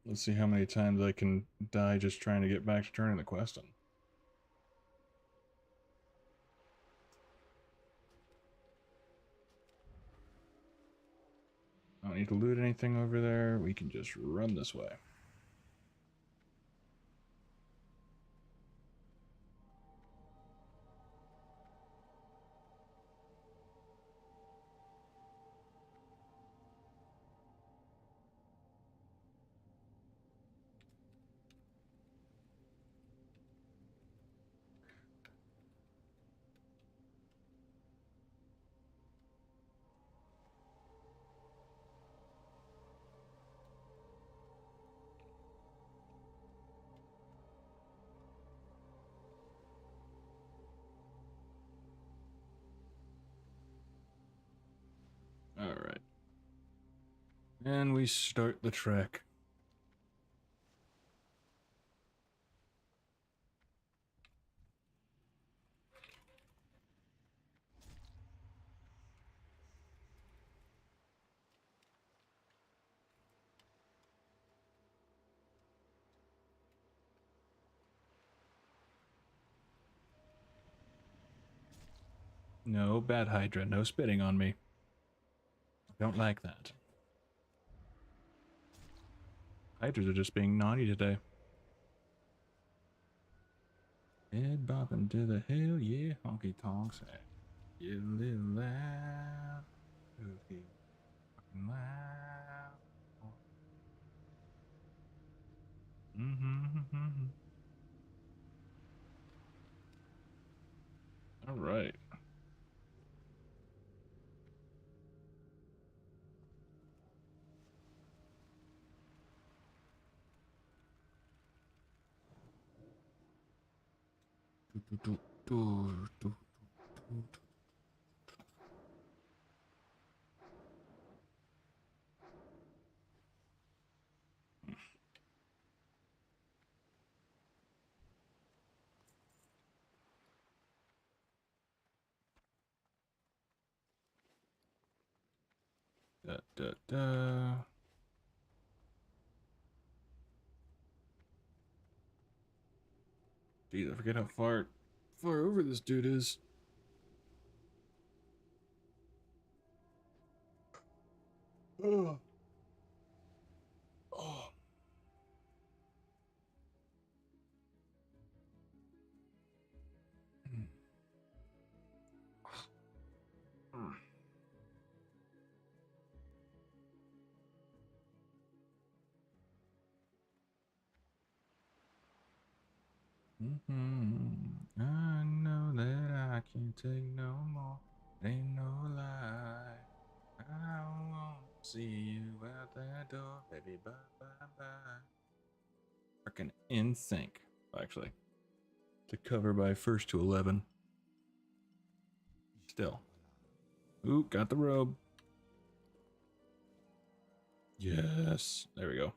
Let's see how many times I can die just trying to get back to turning the quest in. I don't need to loot anything over there. We can just run this way. All right. And we start the trek. No, bad Hydra, no spitting on me. Don't like that. Hydras are just being naughty today. Head bopping to the hell, yeah, honky tonks. Get a little loud, okay, fucking loud. All right. Da, da, da. Jeez, I forget how far over this dude is. Oh. Oh. I know that I can't take no more. Ain't no lie. I won't see you out that door, baby. Bye, bye, bye. Freaking in sync, actually. To cover by first to 11. Still. Ooh, got the robe. Yes. There we go.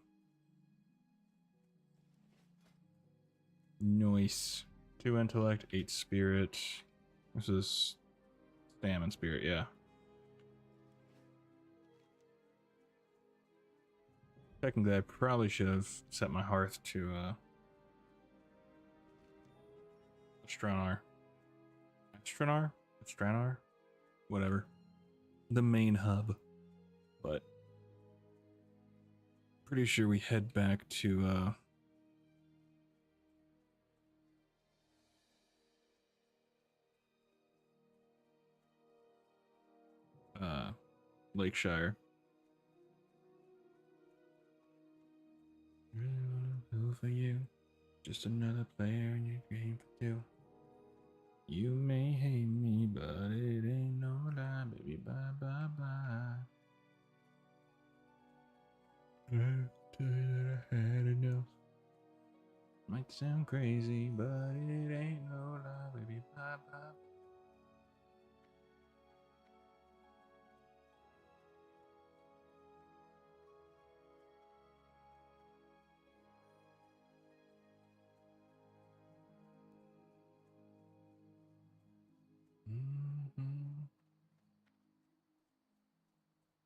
Nice. 2 intellect, 8 spirit. This is stamina spirit, yeah. Technically, I probably should have set my hearth to Stranar. Stranar? Whatever. The main hub. But pretty sure we head back to Lakeshire. Really wanna feel for you. Just another player in your game for two. You may hate me, but it ain't no lie, baby. Bye, bye, bye. I tell you that I had enough. Might sound crazy, but it ain't no lie, baby. Bye, bye.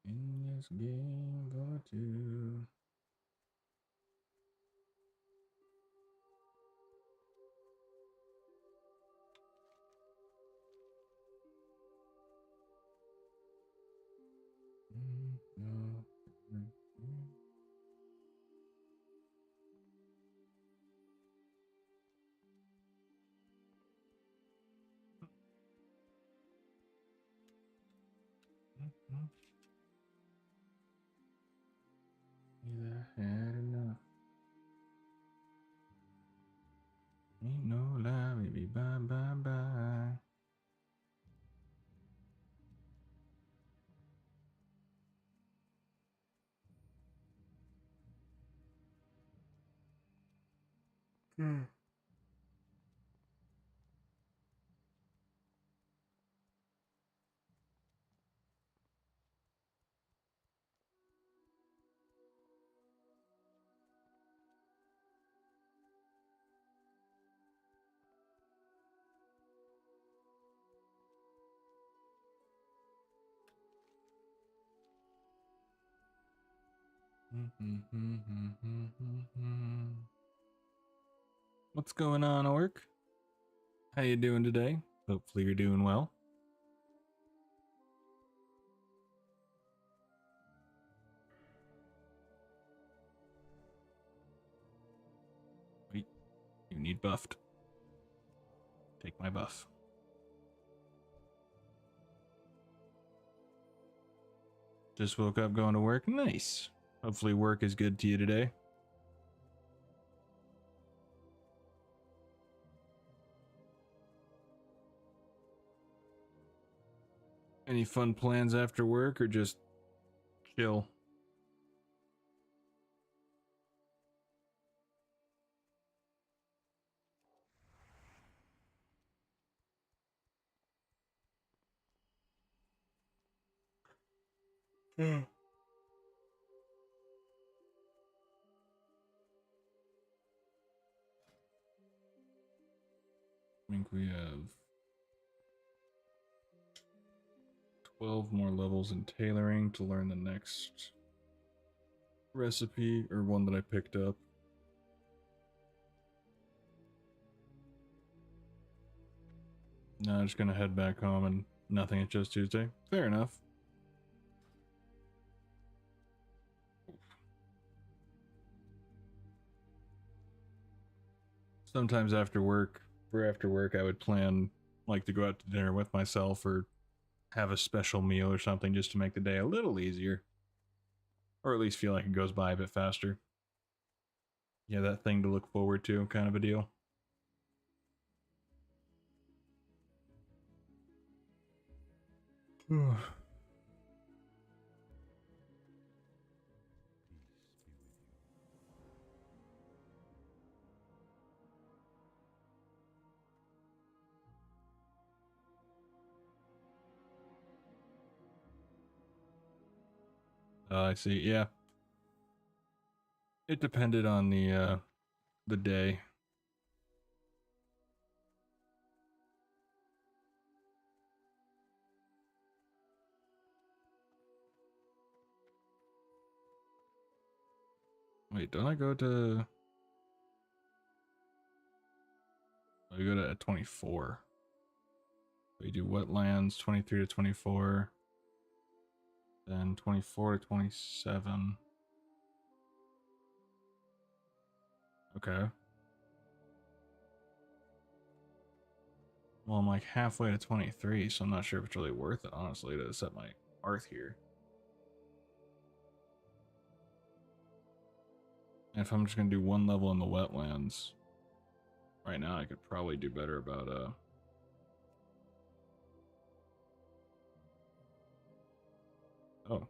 In this game for two. No. Either had enough. Ain't no lie, baby. Bye, bye, bye. What's going on, Orc? How you doing today? Hopefully you're doing well. Wait, you need buffed. Take my buff. Just woke up going to work. Nice. Hopefully work is good to you today. Any fun plans after work or just chill? I think we have 12 more levels in tailoring to learn the next recipe, or one that I picked up. No, I'm just gonna head back home and nothing. It's just Tuesday. Fair enough. Sometimes after work, I would plan like to go out to dinner with myself or have a special meal or something just to make the day a little easier. Or at least feel like it goes by a bit faster. Yeah, that thing to look forward to kind of a deal. Peace be with you. I see. Yeah. It depended on the day. Wait, don't I go to... I go to 24. We do wetlands 23 to 24. Then 24 to 27. Okay. Well, I'm like halfway to 23, so I'm not sure if it's really worth it, honestly, to set my hearth here. And if I'm just gonna do one level in the wetlands, right now I could probably do better about oh.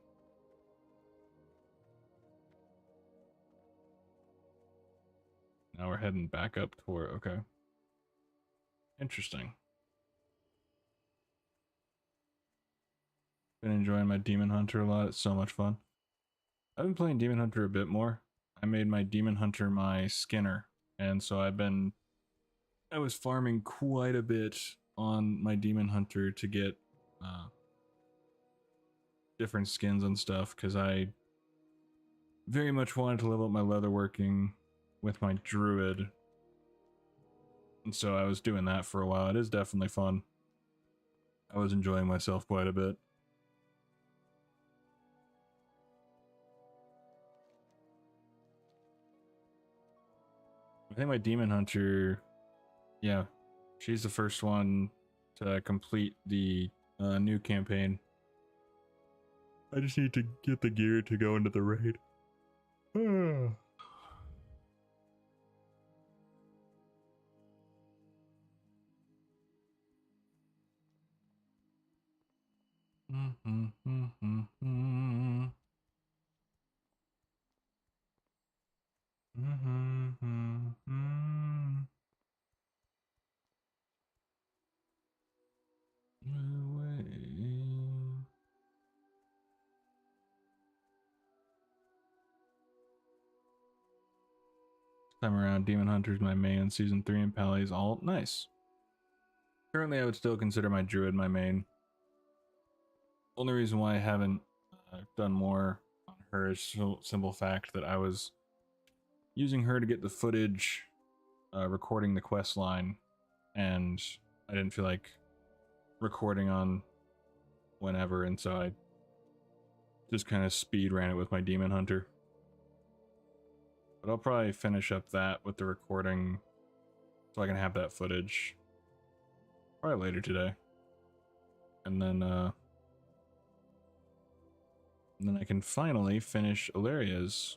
Now we're heading back up toward, okay. Interesting. Been enjoying my Demon Hunter a lot. It's so much fun. I've been playing Demon Hunter a bit more. I made my Demon Hunter my Skinner, and so I was farming quite a bit on my Demon Hunter to get different skins and stuff, because I very much wanted to level up my leatherworking with my Druid. And so I was doing that for a while. It is definitely fun. I was enjoying myself quite a bit. I think my Demon Hunter, yeah, she's the first one to complete the new campaign. I just need to get the gear to go into the raid. Time around, Demon Hunter's my main in Season 3 and Pally's alt. Nice. Currently, I would still consider my Druid my main. Only reason why I haven't done more on her is simple fact that I was using her to get the footage, recording the quest line, and I didn't feel like recording on whenever, and so I just kind of speed ran it with my Demon Hunter. But I'll probably finish up that with the recording so I can have that footage probably later today. And then I can finally finish Illyria's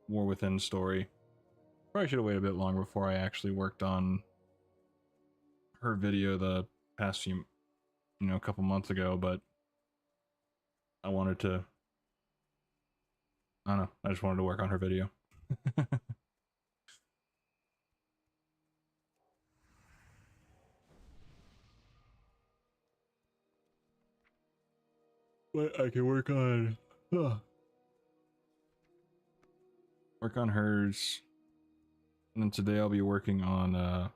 War Within story. Probably should have waited a bit longer before I actually worked on her video the past few, a couple months ago, but I wanted to, I don't know, I just wanted to work on her video. But I can work on hers, and then today I'll be working on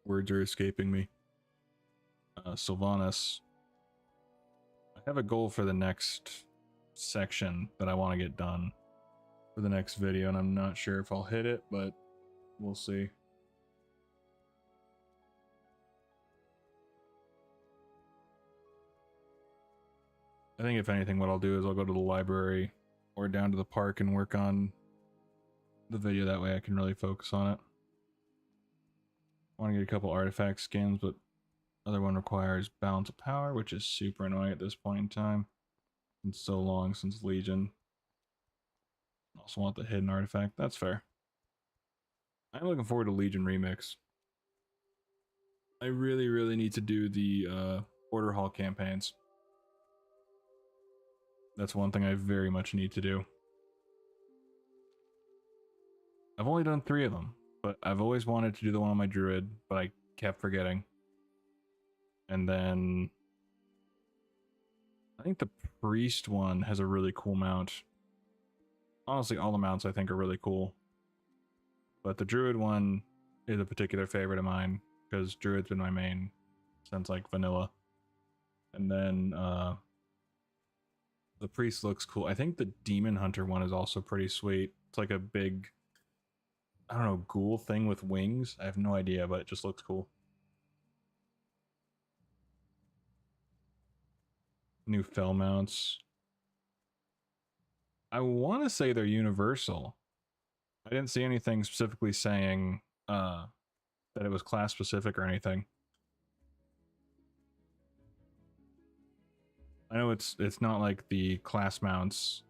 words are escaping me. Sylvanas. I have a goal for the next section that I want to get done for the next video, and I'm not sure if I'll hit it, but we'll see. I think if anything, what I'll do is I'll go to the library or down to the park and work on the video. That way I can really focus on it. I want to get a couple artifact skins, but other one requires balance of power, which is super annoying at this point in time. It's so long since Legion. Also want the hidden artifact. That's fair. I'm looking forward to Legion Remix. I really, really need to do the Order Hall campaigns. That's one thing I very much need to do. I've only done 3 of them, but I've always wanted to do the one on my druid, but I kept forgetting. And then I think the priest one has a really cool mount. Honestly, all the mounts I think are really cool. But the druid one is a particular favorite of mine because druid's been my main since like vanilla. And then the priest looks cool. I think the demon hunter one is also pretty sweet. It's like a big, I don't know, ghoul thing with wings. I have no idea, but it just looks cool. New fell mounts. I want to say they're universal. I didn't see anything specifically saying that it was class specific or anything. I know it's not like the class mounts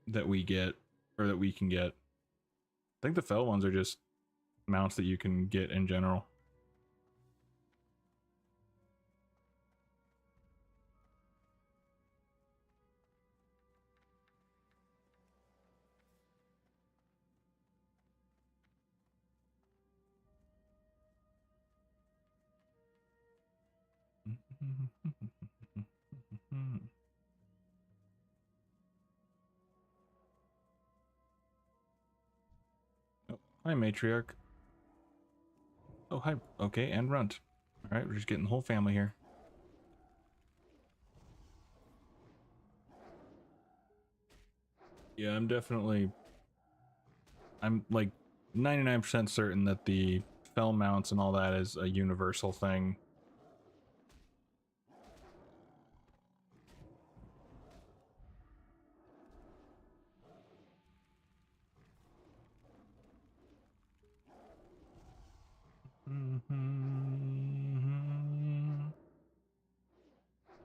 that we get or that we can get. I think the fell ones are just mounts that you can get in general. Oh, hi, Matriarch. Oh, hi. Okay, and Runt. All right, we're just getting the whole family here. Yeah, I'm like 99% certain that the fell mounts and all that is a universal thing.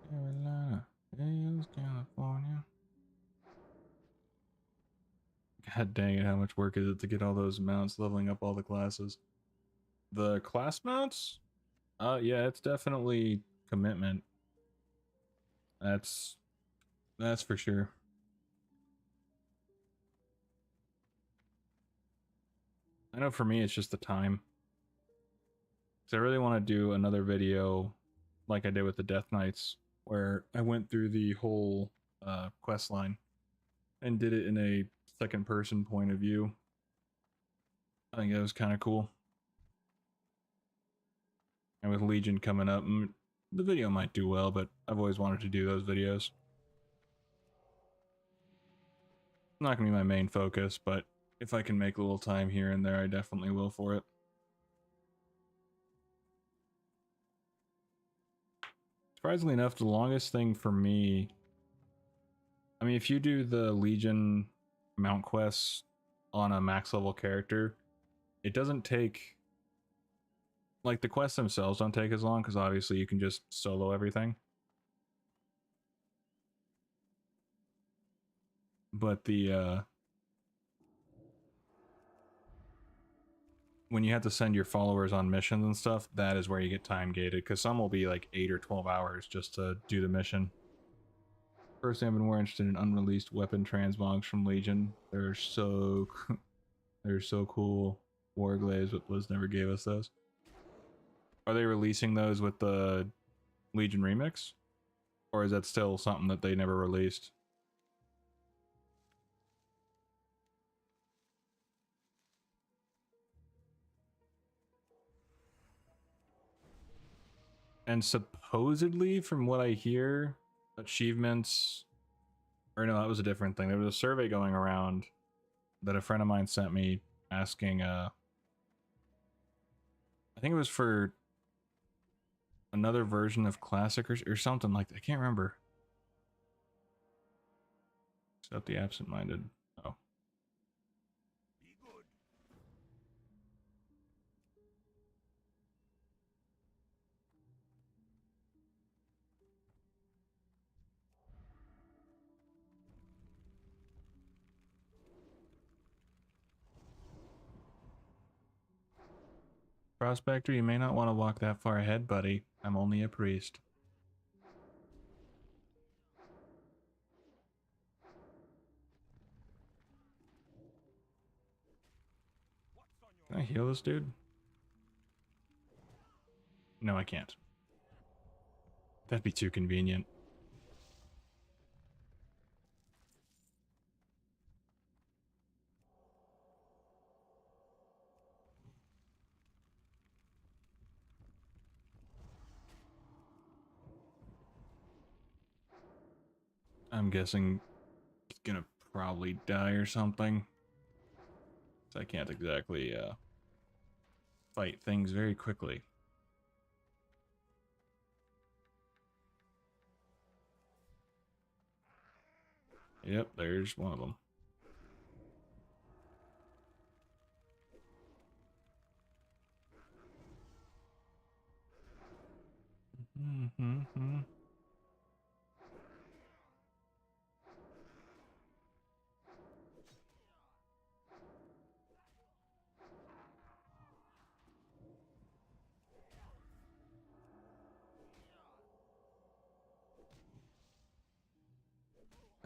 Carolina, Hills, California. God dang it, how much work is it to get all those mounts, leveling up all the classes? The class mounts? Yeah, it's definitely commitment. That's for sure. I know for me it's just the time. So I really want to do another video like I did with the Death Knights, where I went through the whole quest line and did it in a second person point of view. I think that was kind of cool. And with Legion coming up, the video might do well, but I've always wanted to do those videos. Not gonna be my main focus, but if I can make a little time here and there, I definitely will for it. Surprisingly enough, the longest thing for me, I mean, if you do the Legion mount quests on a max level character, it doesn't take, like, the quests themselves don't take as long because obviously you can just solo everything. But the when you have to send your followers on missions and stuff, that is where you get time gated, because some will be like 8 or 12 hours just to do the mission. Personally, I've been more interested in unreleased weapon transmogs from Legion. They're so cool. Warglaze, but Blizz never gave us those. Are they releasing those with the Legion remix, or is that still something that they never released? And supposedly, from what I hear, achievements, or no, that was a different thing. There was a survey going around that a friend of mine sent me asking, I think it was for another version of Classic or something like that. I can't remember. Except the absent-minded. Oh. Be good. Prospector, you may not want to walk that far ahead, buddy. I'm only a priest. Can I heal this dude? No, I can't. That'd be too convenient. I'm guessing he's gonna probably die or something. So I can't exactly fight things very quickly. Yep, there's one of them. Mm-hmm.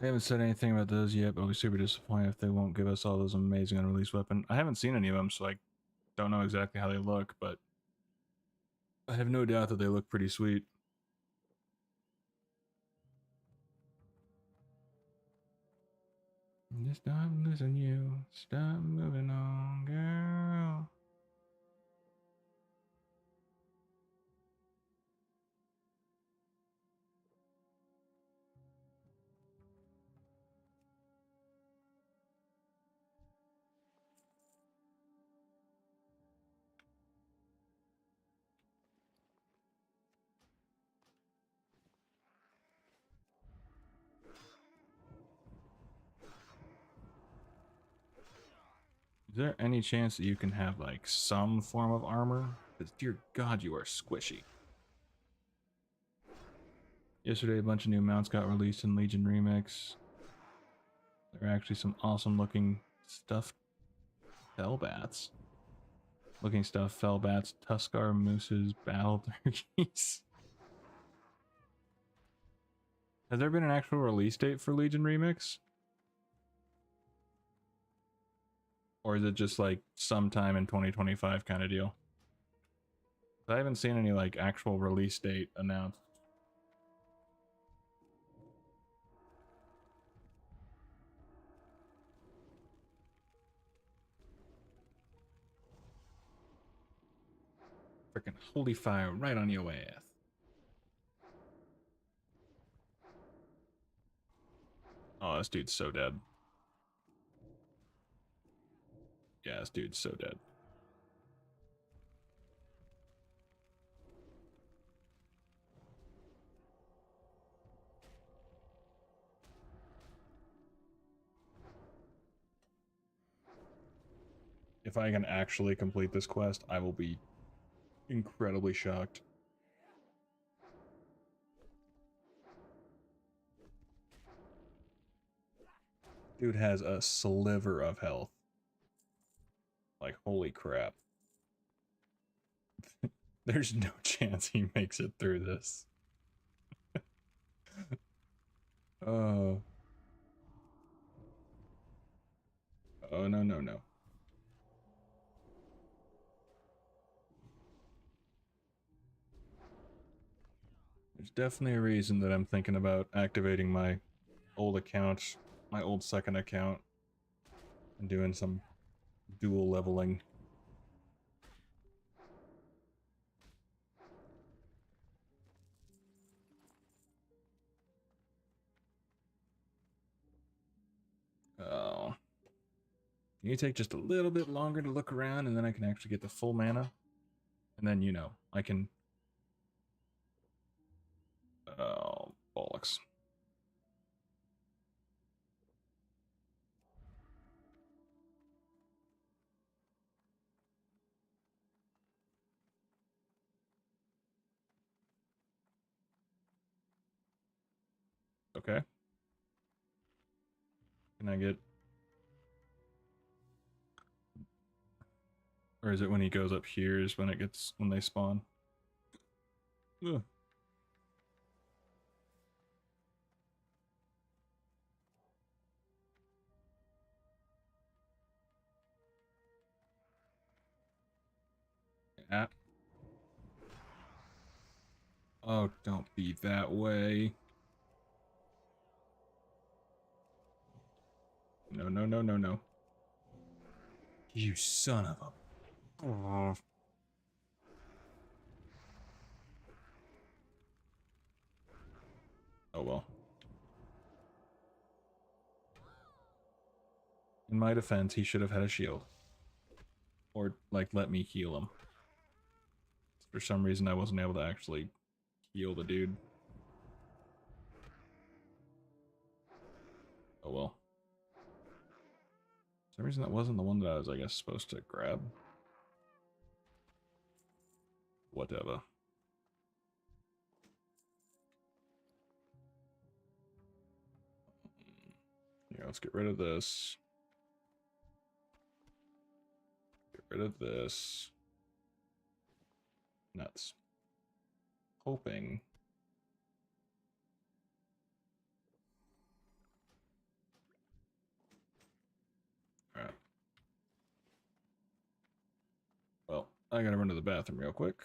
I haven't said anything about those yet, but I'll be super disappointed if they won't give us all those amazing unreleased weapons. I haven't seen any of them, so I don't know exactly how they look, but I have no doubt that they look pretty sweet. Just stop losing you. Stop moving on, girl. Is there any chance that you can have like some form of armor? Because dear God, you are squishy. Yesterday, a bunch of new mounts got released in Legion Remix. There are actually some awesome looking stuffed Fellbats. Looking stuff, Fellbats, Tuskar Mooses, Battle Turkeys. Has there been an actual release date for Legion Remix? Or is it just like sometime in 2025 kind of deal? I haven't seen any like actual release date announced. Freaking holy fire right on your ass. Oh, this dude's so dead. Yeah, this dude's so dead. If I can actually complete this quest, I will be incredibly shocked. Dude has a sliver of health. Like, holy crap. There's no chance he makes it through this. Oh. Oh, no, no, no. There's definitely a reason that I'm thinking about activating my old account, my old second account, and doing some dual leveling. Oh. You take just a little bit longer to look around, and then I can actually get the full mana. And then, you know, I can... Oh, bollocks. Okay. Can I get... Or is it when he goes up here is when when they spawn? Ugh. Yeah. Oh, don't be that way. No, no, no, no, no. You son of a... Oh. Oh well. In my defense, he should have had a shield. Or, like, let me heal him. For some reason, I wasn't able to actually heal the dude. Oh well. For some reason, that wasn't the one that I was, I guess, supposed to grab. Whatever. Yeah, let's get rid of this. Get rid of this. Nuts. Hoping. Alright. Well, I gotta run to the bathroom real quick.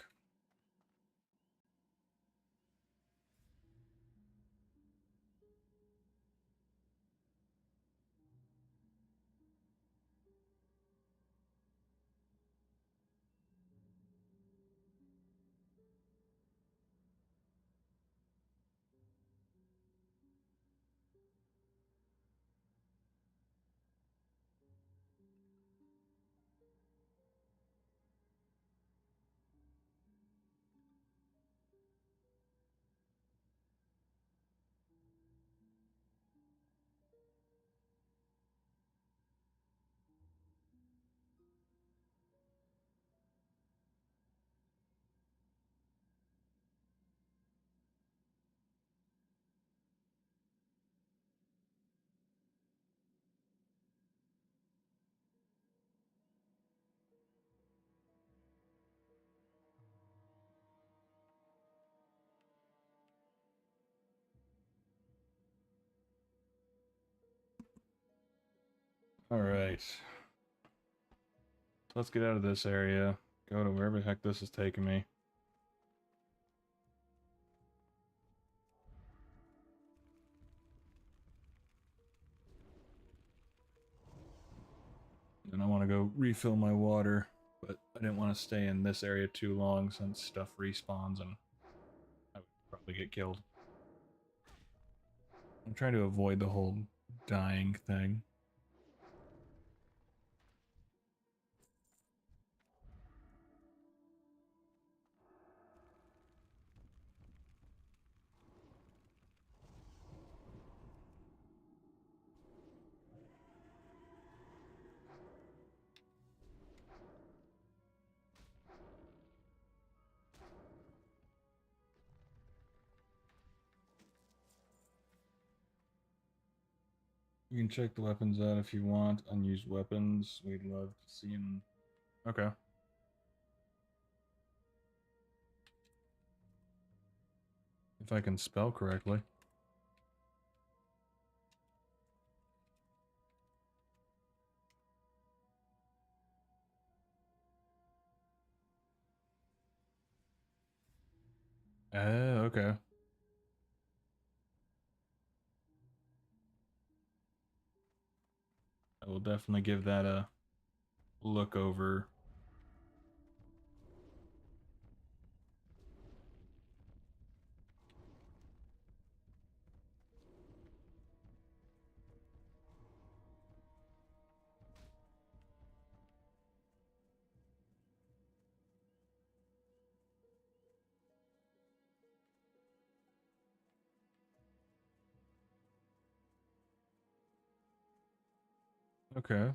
Alright. Let's get out of this area. Go to wherever the heck this is taking me. And I want to go refill my water, but I didn't want to stay in this area too long since stuff respawns and I would probably get killed. I'm trying to avoid the whole dying thing. You can check the weapons out if you want. Unused weapons. We'd love to see them. Okay. If I can spell correctly. Oh, okay. I will definitely give that a look over. Okay.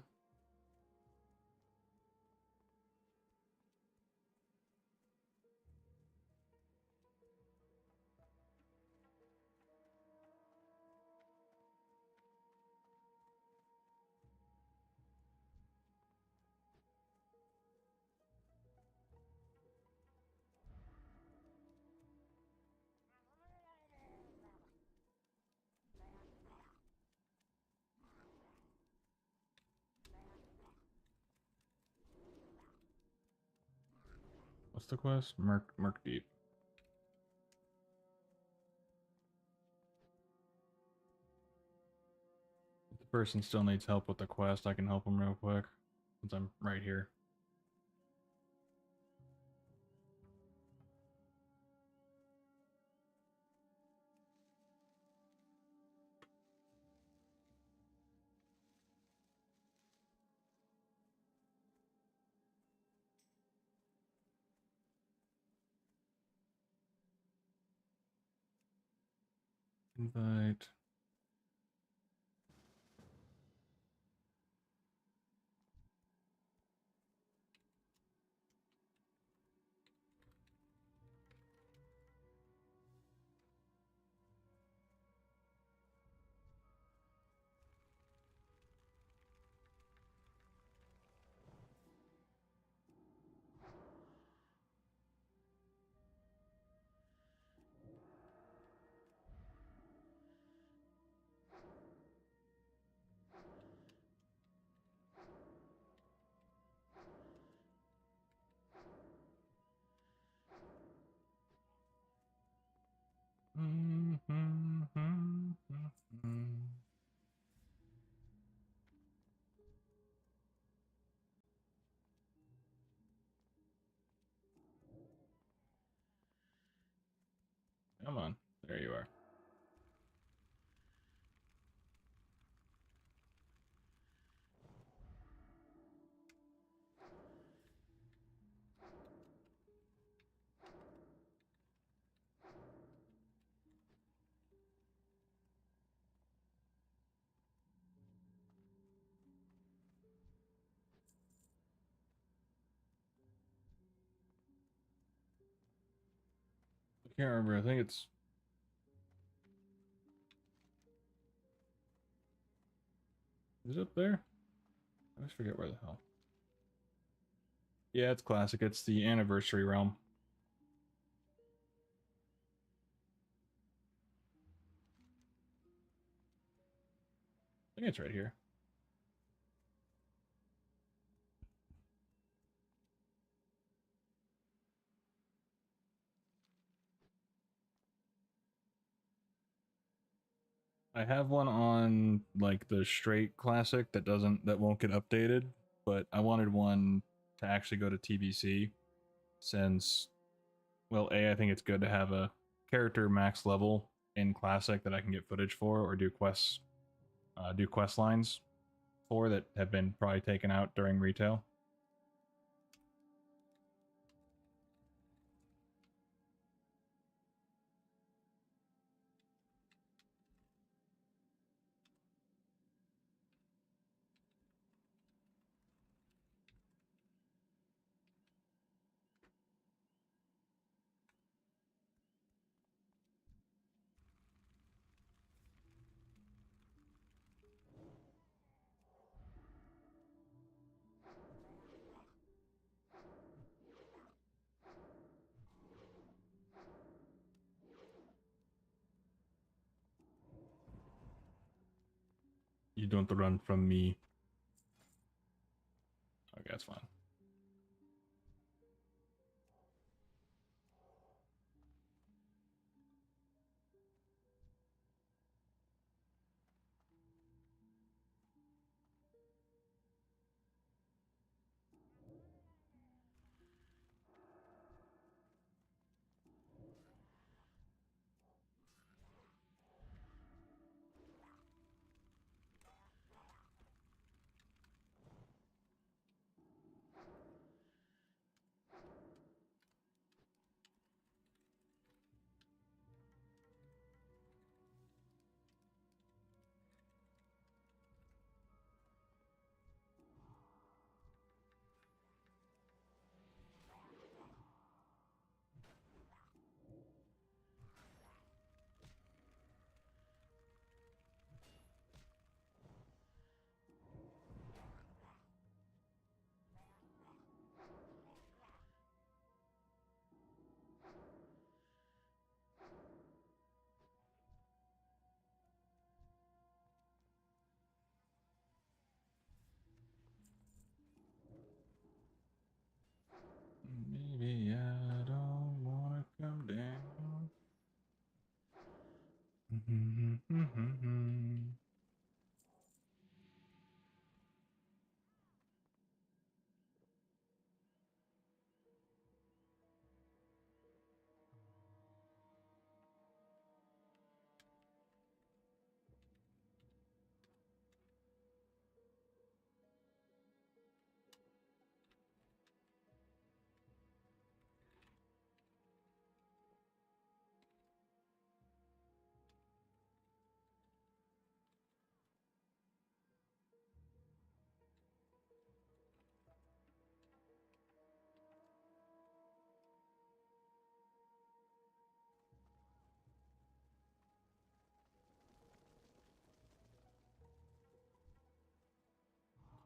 What's the quest? Merc Deep. If the person still needs help with the quest, I can help them real quick, since I'm right here. Invite. Come on. There you are. I can't remember. I think it's... Is it up there? I always forget where the hell. Yeah, it's classic. It's the anniversary realm. I think it's right here. I have one on like the straight classic that won't get updated, but I wanted one to actually go to TBC since, well, I think it's good to have a character max level in classic that I can get footage for or do quest lines for that have been probably taken out during retail. You don't run from me. Okay, that's fine.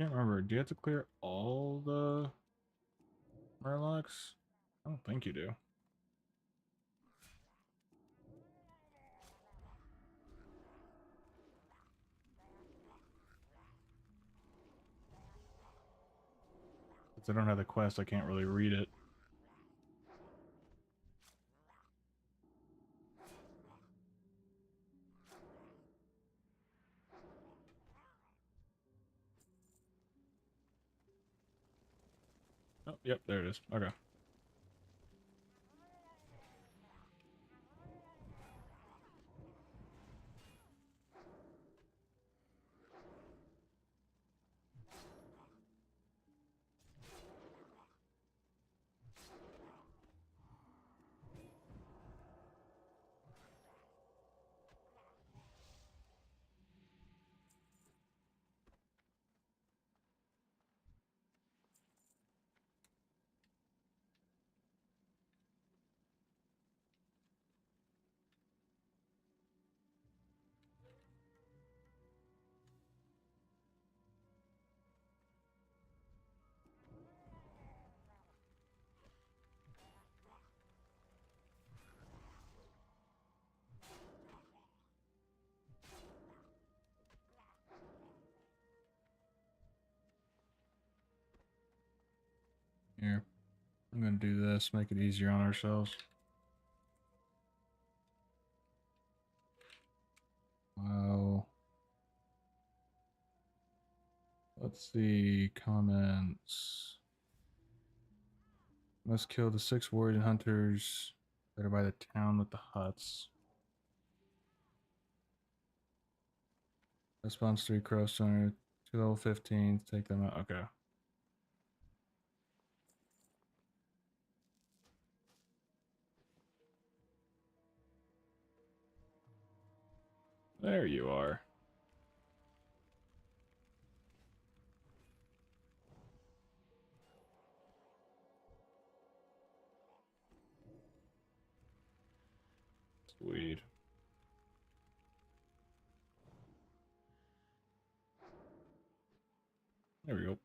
Can't remember. Do you have to clear all the Murlocs? I don't think you do. Since I don't have the quest, I can't really read it. Oh, yep, there it is. Okay. Here. I'm gonna do this, make it easier on ourselves. Wow. Let's see. Comments. Must kill the 6 warriors and hunters that are by the town with the huts. That spawns 3 crows center. 2 level 15. Take them out. Okay. There you are. Sweet. There we go.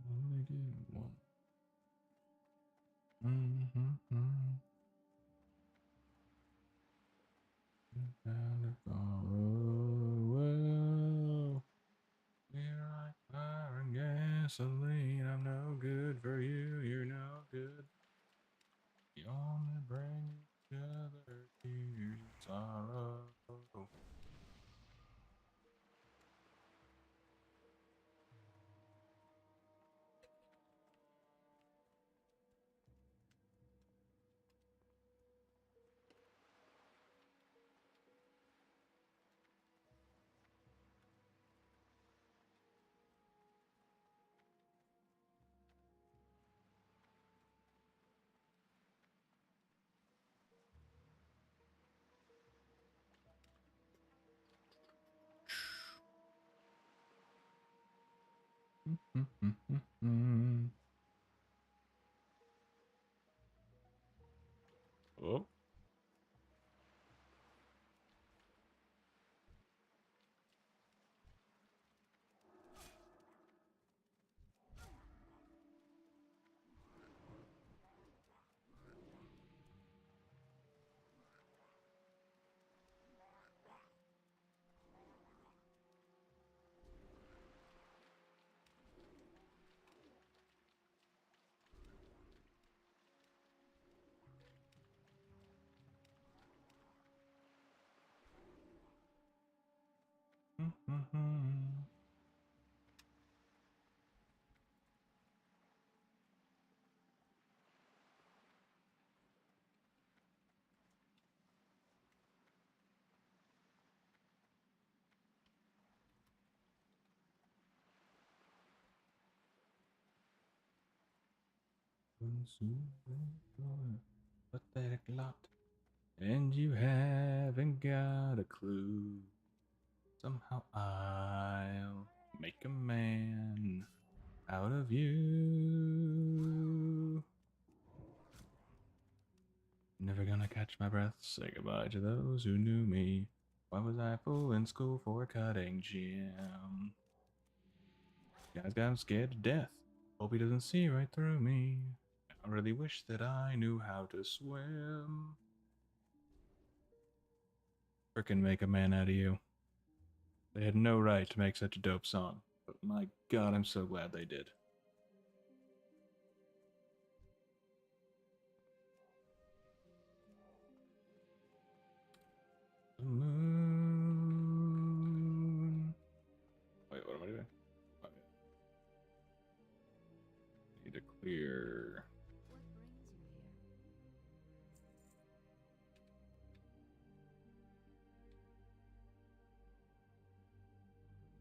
Only get one. And well, we're like fire and gasoline. I'm no good for you. You're no good. You only bring each other tears and sorrow. Oh. Pathetic lot. And you haven't got a clue. Somehow I'll make a man out of you. Never gonna catch my breath. Say goodbye to those who knew me. Why was I fool in school for cutting gym? Guys got him scared to death. Hope he doesn't see right through me. I really wish that I knew how to swim. Frickin' make a man out of you. They had no right to make such a dope song, but my god, I'm so glad they did. The moon. Wait, what am I doing? Okay. Need to clear. What brings you here?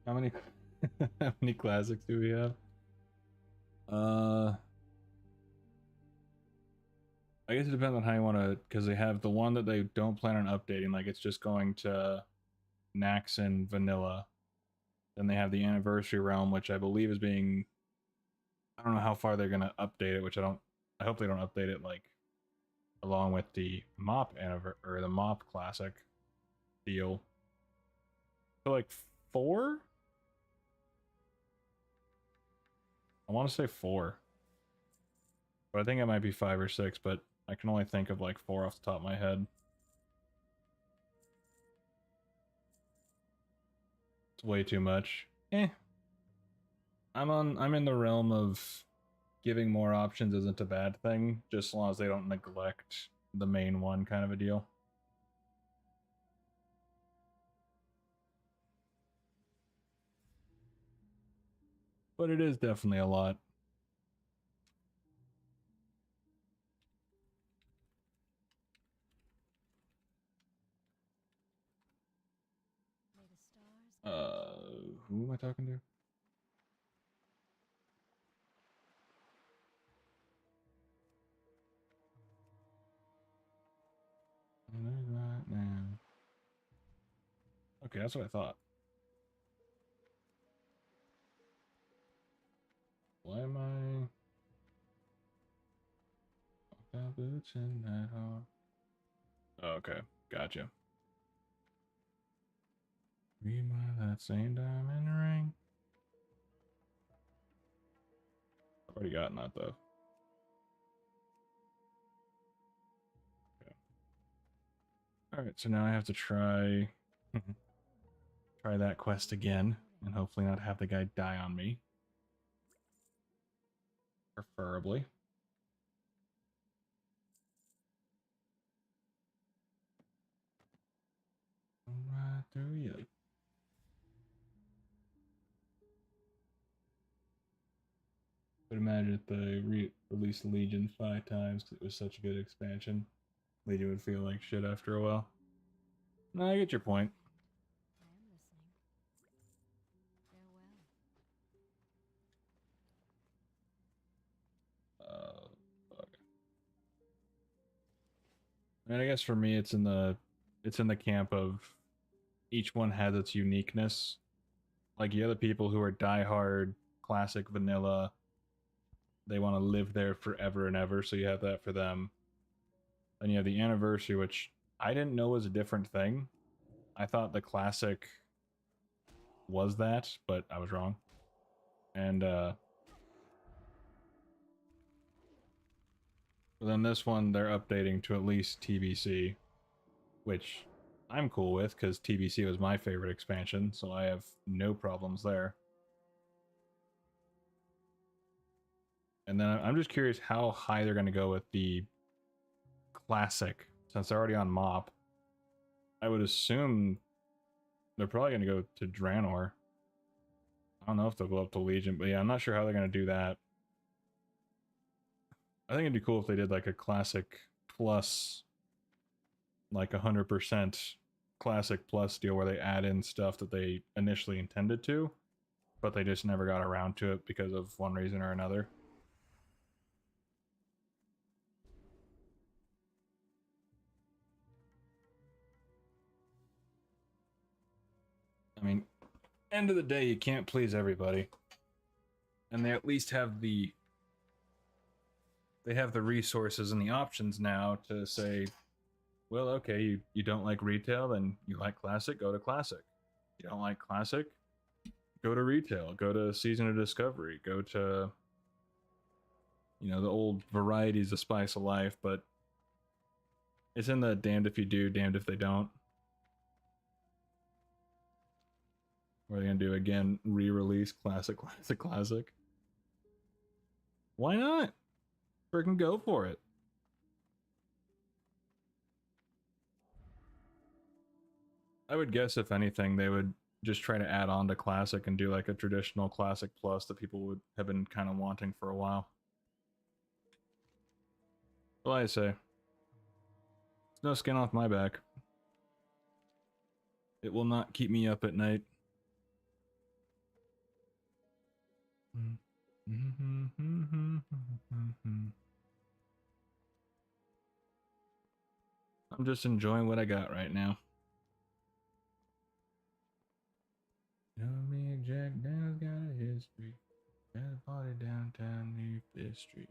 How many how many classics do we have? I guess it depends on how you want to, because they have the one that they don't plan on updating, like it's just going to Nax and Vanilla. Then they have the Anniversary Realm, which I believe is being, I don't know how far they're gonna update it, which I hope they don't update it like along with the Mop or the Mop Classic deal. So like 4? I want to say 4. But I think it might be 5 or 6, but I can only think of like 4 off the top of my head. It's way too much. I'm in the realm of giving more options isn't a bad thing, just as long as they don't neglect the main one kind of a deal. But it is definitely a lot. May the stars Who am I talking to? Right now. Okay, that's what I thought. Why am I? Got boots in that hole. Oh, okay, gotcha. Rewind that same diamond ring. I've already gotten that though. Okay. All right, so now I have to try try that quest again, and hopefully not have the guy die on me. Preferably. Right through you. But imagine if they released Legion 5 times because it was such a good expansion. Legion would feel like shit after a while. No, I get your point. I am listening. Farewell. Fuck. I mean, I guess for me, it's in the camp of each one has its uniqueness. Like you have the people who are diehard classic vanilla. They want to live there forever and ever, so you have that for them. Then you have the anniversary, which I didn't know was a different thing. I thought the classic was that, but I was wrong. And then this one they're updating to at least TBC, which I'm cool with because TBC was my favorite expansion, so I have no problems there. And then I'm just curious how high they're going to go with the classic, since they're already on Mop. I would assume they're probably going to go to Draenor. I don't know if they'll go up to Legion, but yeah, I'm not sure how they're going to do that. I think it'd be cool if they did like a classic plus, like 100% classic plus deal where they add in stuff that they initially intended to, but they just never got around to it because of one reason or another. I mean, end of the day, you can't please everybody. And they at least have the resources and the options now to say, well, okay, you don't like retail, then you like classic, go to classic. You don't like classic, go to retail, go to Season of Discovery, go to, you know, the old varieties of Spice of Life, but it's in the damned if you do, damned if they don't. What are they gonna do again? Re-release classic, classic, classic? Why not? Freaking go for it. I would guess if anything, they would just try to add on to classic and do like a traditional classic plus that people would have been kind of wanting for a while. Well, I say, it's no skin off my back. It will not keep me up at night. I'm just enjoying what I got right now. You know me, Jack Daniels got a history. Got a party downtown near Fifth Street.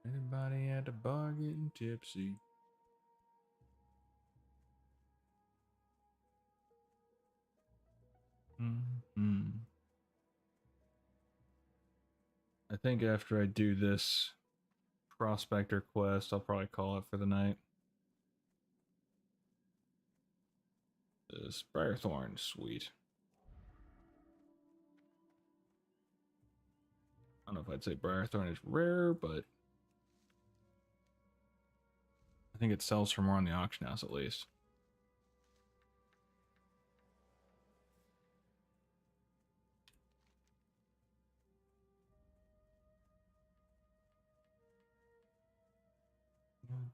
Anybody at the bar getting tipsy? I think after I do this prospector quest, I'll probably call it for the night. This Briarthorn, sweet. I don't know if I'd say Briarthorn is rare, but I think it sells for more on the auction house at least.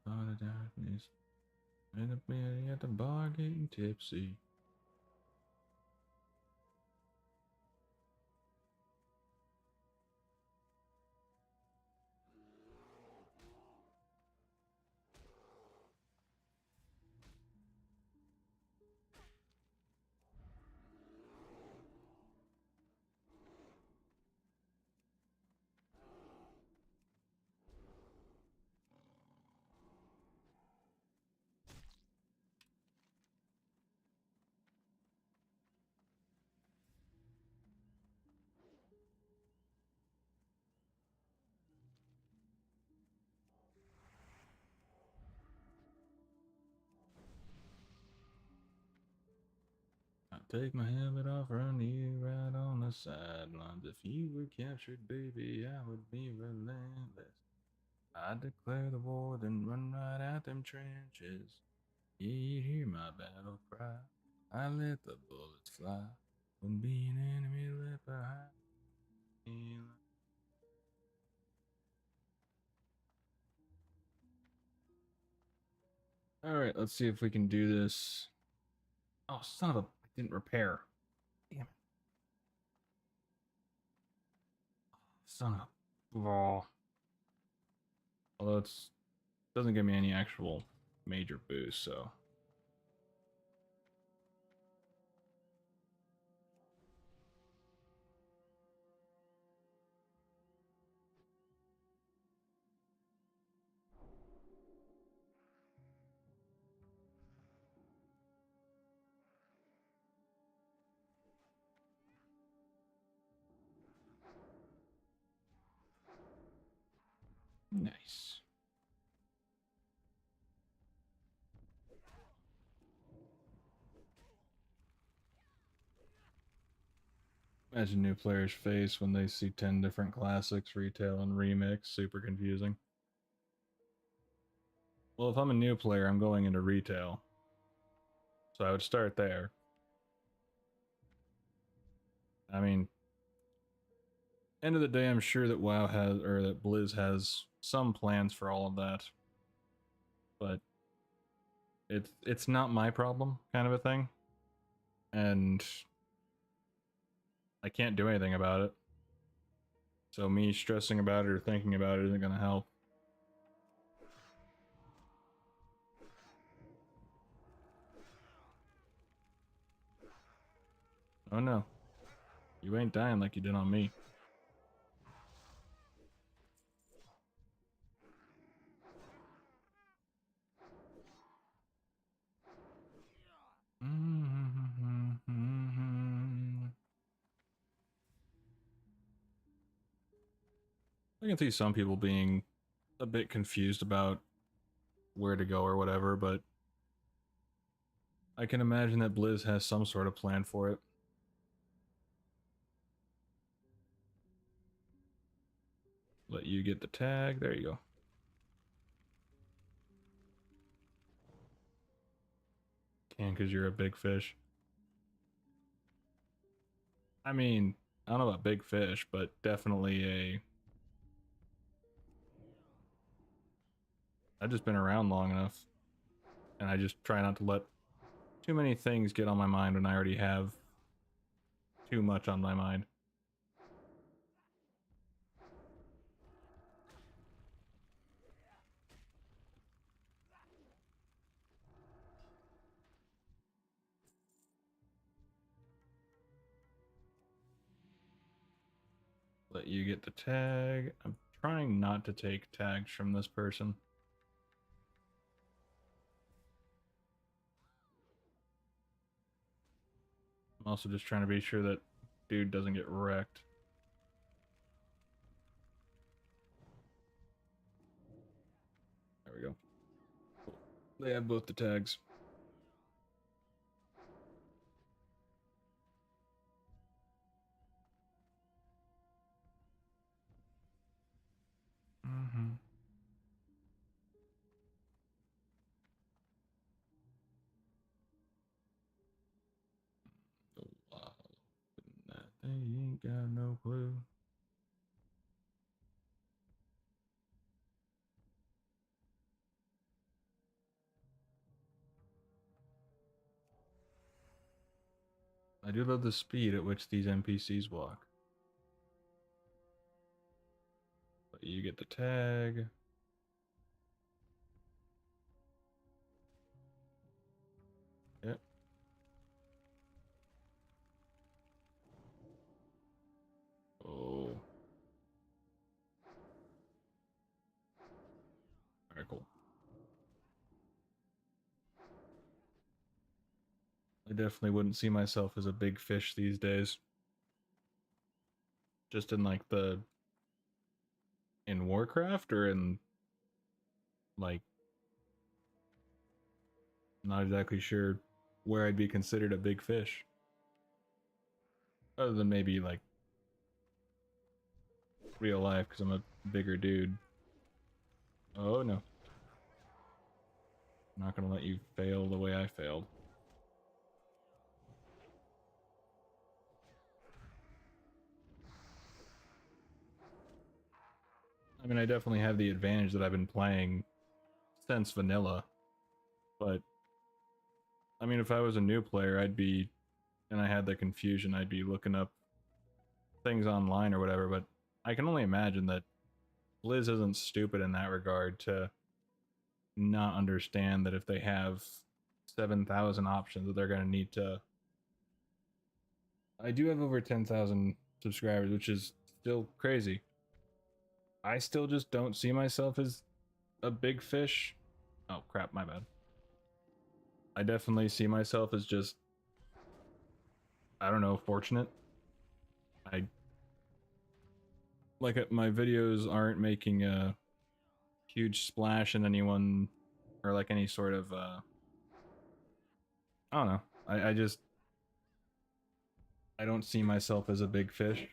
Out of darkness, and a man at the bar getting tipsy. I'd take my helmet off, run you right on the sidelines. If you were captured, baby, I would be relentless. I'd declare the war, then run right out them trenches. Yeah, you'd hear my battle cry. I let the bullets fly. Wouldn't be an enemy left behind. Alright, let's see if we can do this. Oh, son of a... I didn't repair. Damn it. Son of a... Oh. Although it's... doesn't give me any actual major boost, so... Nice. Imagine new players' face when they see 10 different classics, retail, and remix. Super confusing. Well, if I'm a new player, I'm going into retail. So I would start there. I mean, end of the day, I'm sure that WoW has, or that Blizz has some plans for all of that. But it's not my problem, kind of a thing. And I can't do anything about it. So me stressing about it or thinking about it isn't going to help. Oh no. You ain't dying like you did on me. I can see some people being a bit confused about where to go or whatever, but I can imagine that Blizz has some sort of plan for it. Let you get the tag. There you go. Can because you're a big fish. I mean, I don't know about big fish, but definitely a... I've just been around long enough, and I just try not to let too many things get on my mind when I already have too much on my mind. Let you get the tag. I'm trying not to take tags from this person. I'm also just trying to be sure that dude doesn't get wrecked. There we go. Cool. They have both the tags. Mm-hmm. Oh, wow. They ain't got no clue. I do love the speed at which these NPCs walk. But you get the tag. Yep. Oh. Alright, cool. I definitely wouldn't see myself as a big fish these days. Just in like the... in Warcraft or in... like... not exactly sure where I'd be considered a big fish. Other than maybe like real life, because I'm a bigger dude. Oh no. I'm not gonna let you fail the way I failed. I mean, I definitely have the advantage that I've been playing since vanilla, but I mean, if I was a new player, I'd be, and I had the confusion, I'd be looking up things online or whatever, but I can only imagine that Liz isn't stupid in that regard to not understand that if they have 7,000 options that they're going to need to... I do have over 10,000 subscribers, which is still crazy. I still just don't see myself as a big fish. Oh crap, my bad. I definitely see myself as just, I don't know, fortunate. I like my videos aren't making a huge splash in anyone or like any sort of I don't know. I just I don't see myself as a big fish.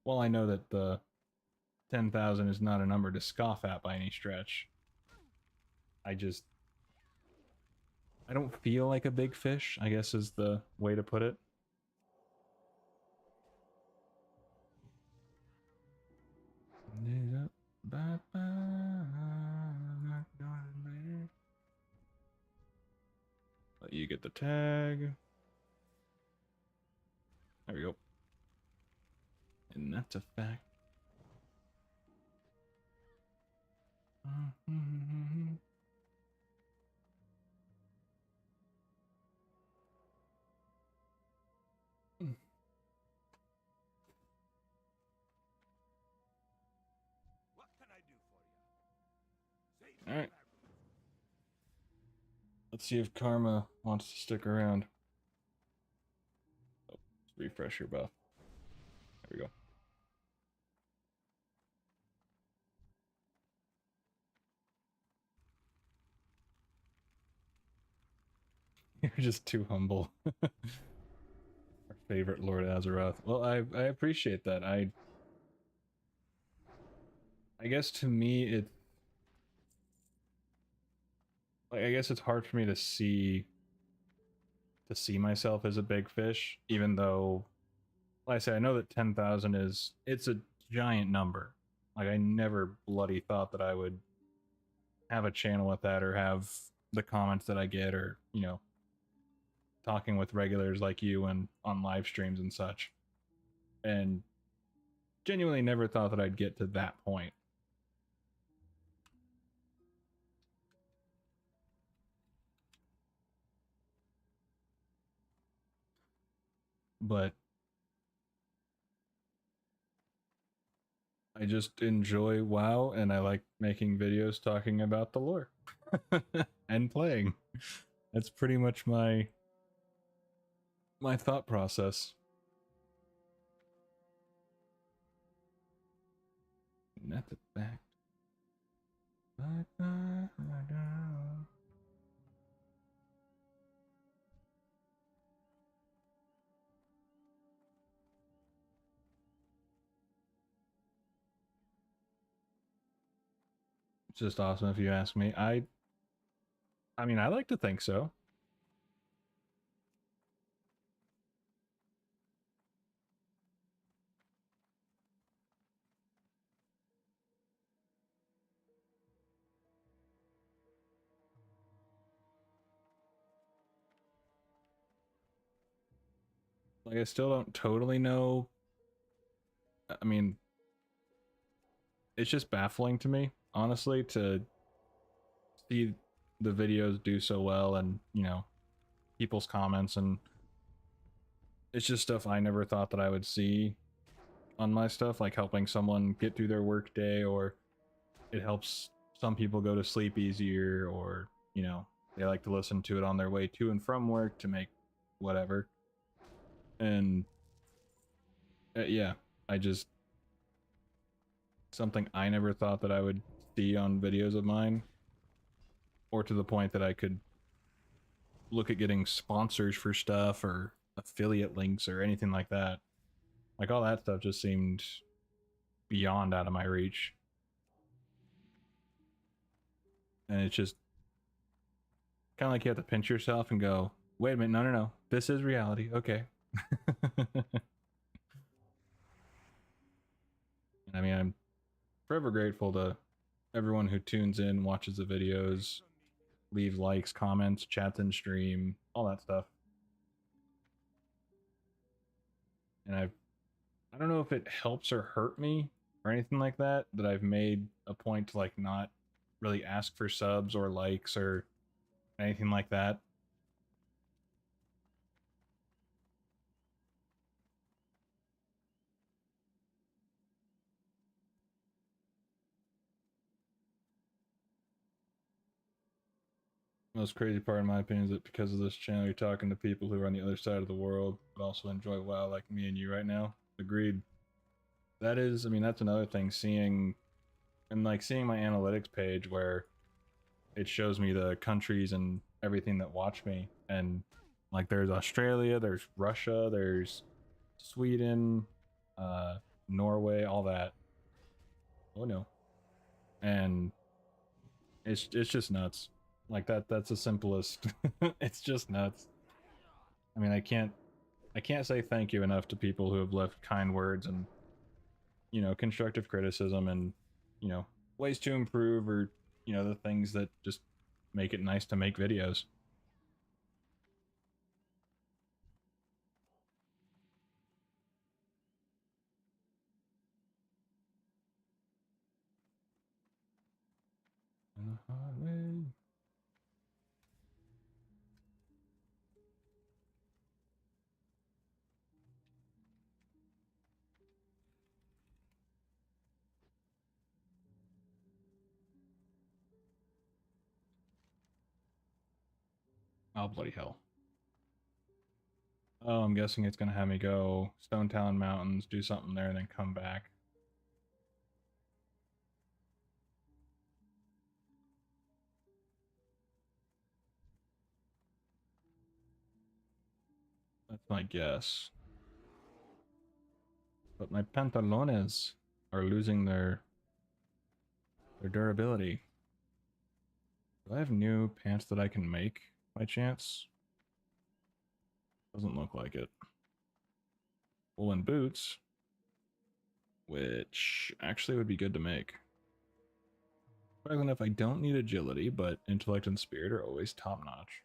Well, I know that the 10,000 is not a number to scoff at by any stretch. I don't feel like a big fish, I guess is the way to put it. Let you get the tag. There we go. And that's a fact. Alright. Let's see if Karma wants to stick around. Oh, let's refresh your buff. There we go. You're just too humble. Our favorite Lord Azeroth. Well, I appreciate that. I guess to me it, like, I guess it's hard for me to see myself as a big fish, even though, like I say, I know that 10,000 it's a giant number. Like, I never bloody thought that I would have a channel with that, or have the comments that I get, or, you know, talking with regulars like you and on live streams and such. And genuinely never thought that I'd get to that point. But I just enjoy WoW, and I like making videos talking about the lore and playing. That's pretty much my thought process. Not the fact. It's just awesome if you ask me. I mean, I like to think so. Like, I still don't totally know. I mean, it's just baffling to me, honestly, to see the videos do so well, and, you know, people's comments, and it's just stuff I never thought that I would see on my stuff, like helping someone get through their work day, or it helps some people go to sleep easier, or, you know, they like to listen to it on their way to and from work to make whatever. And yeah, I just, something I never thought that I would see on videos of mine, or to the point that I could look at getting sponsors for stuff, or affiliate links, or anything like that. Like, all that stuff just seemed beyond out of my reach. And it's just kind of like you have to pinch yourself and go, wait a minute, no, this is reality, okay. I mean, I'm forever grateful to everyone who tunes in, watches the videos, leaves likes, comments, chats in stream, all that stuff. And I don't know if it helps or hurt me or anything like that, that I've made a point to, like, not really ask for subs or likes or anything like that. Most crazy part, in my opinion, is that because of this channel, you're talking to people who are on the other side of the world, but also enjoy WoW like me and you right now. Agreed. That is, I mean, that's another thing, seeing, and like seeing my analytics page where it shows me the countries and everything that watch me, and like there's Australia, there's Russia, there's Sweden, Norway, all that. Oh no. And it's just nuts. Like, that's the simplest. It's just nuts. I mean, I can't say thank you enough to people who have left kind words and, you know, constructive criticism, and, you know, ways to improve, or, you know, the things that just make it nice to make videos. On the highway. Oh, bloody hell. Oh, I'm guessing it's gonna have me go Stone Talon Mountains, do something there, and then come back. That's my guess. But my pantalones are losing their durability. Do I have new pants that I can make by chance? Doesn't look like it. Woolen boots, which actually would be good to make. Surprisingly enough, I don't need agility, but intellect and spirit are always top notch.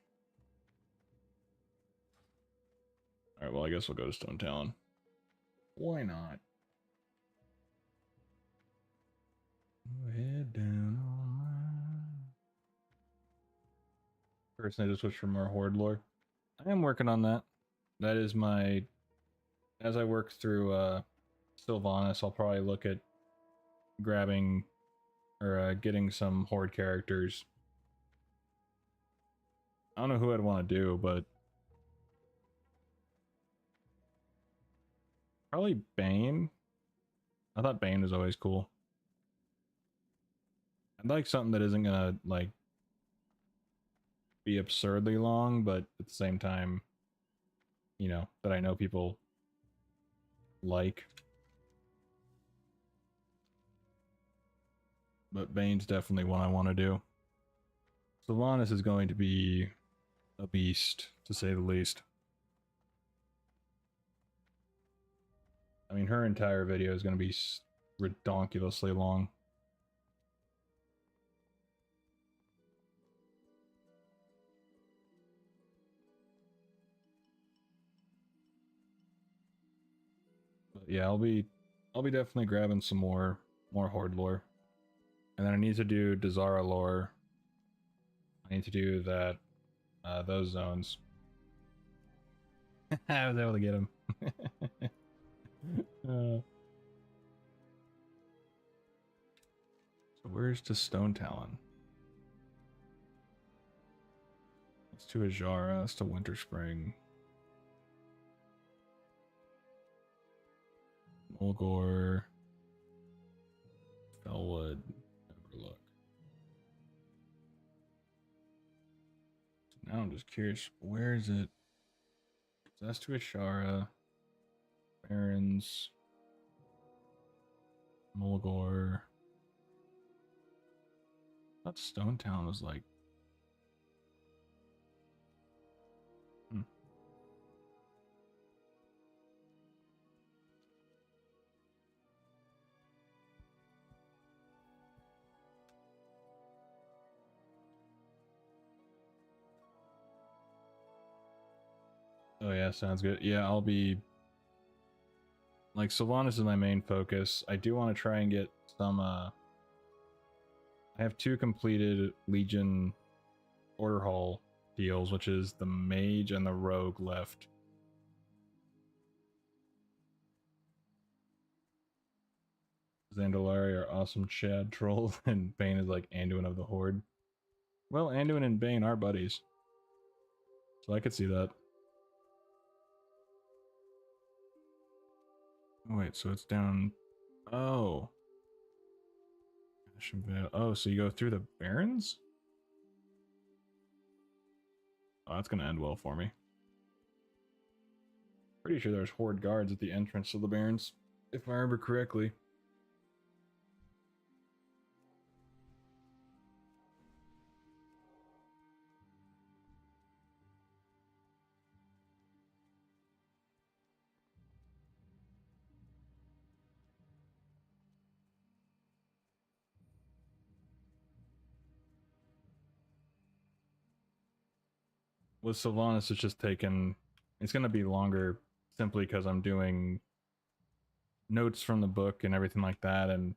Alright, well, I guess we'll go to Stone Talon. Why not? Head down on mine. First, I need to switch for more Horde lore. I am working on that. That is my... As I work through Sylvanas, I'll probably look at grabbing or getting some Horde characters. I don't know who I'd want to do, but probably Bane. I thought Bane was always cool. I'd like something that isn't gonna like be absurdly long, but at the same time, you know, that I know people like. But Bane's definitely one I want to do. Sylvanas is going to be a beast, to say the least. I mean, her entire video is going to be redonkulously long. But yeah, I'll be definitely grabbing some more Horde lore. And then I need to do Dazara lore. I need to do that those zones. I was able to get him. So where's the Stone Talon? Let's to Ajara, let's to Winter Spring. Mulgore. Felwood. Overlook. So now I'm just curious, where is it? So that's to Ashara. Barrens. Mulgore. I thought Stone Town was like... Oh yeah, sounds good. Yeah, I'll be... Like, Sylvanas is my main focus. I do want to try and get some, I have 2 completed Legion Order Hall deals, which is the Mage and the Rogue left. Zandalari are awesome Chad trolls, and Bane is like Anduin of the Horde. Well, Anduin and Bane are buddies. So I could see that. Oh, wait, so it's down... Oh. Oh, so you go through the Barrens? Oh, that's gonna end well for me. Pretty sure there's Horde guards at the entrance to the Barrens, if I remember correctly. With Sylvanas, it's just taken... It's going to be longer simply because I'm doing notes from the book and everything like that, and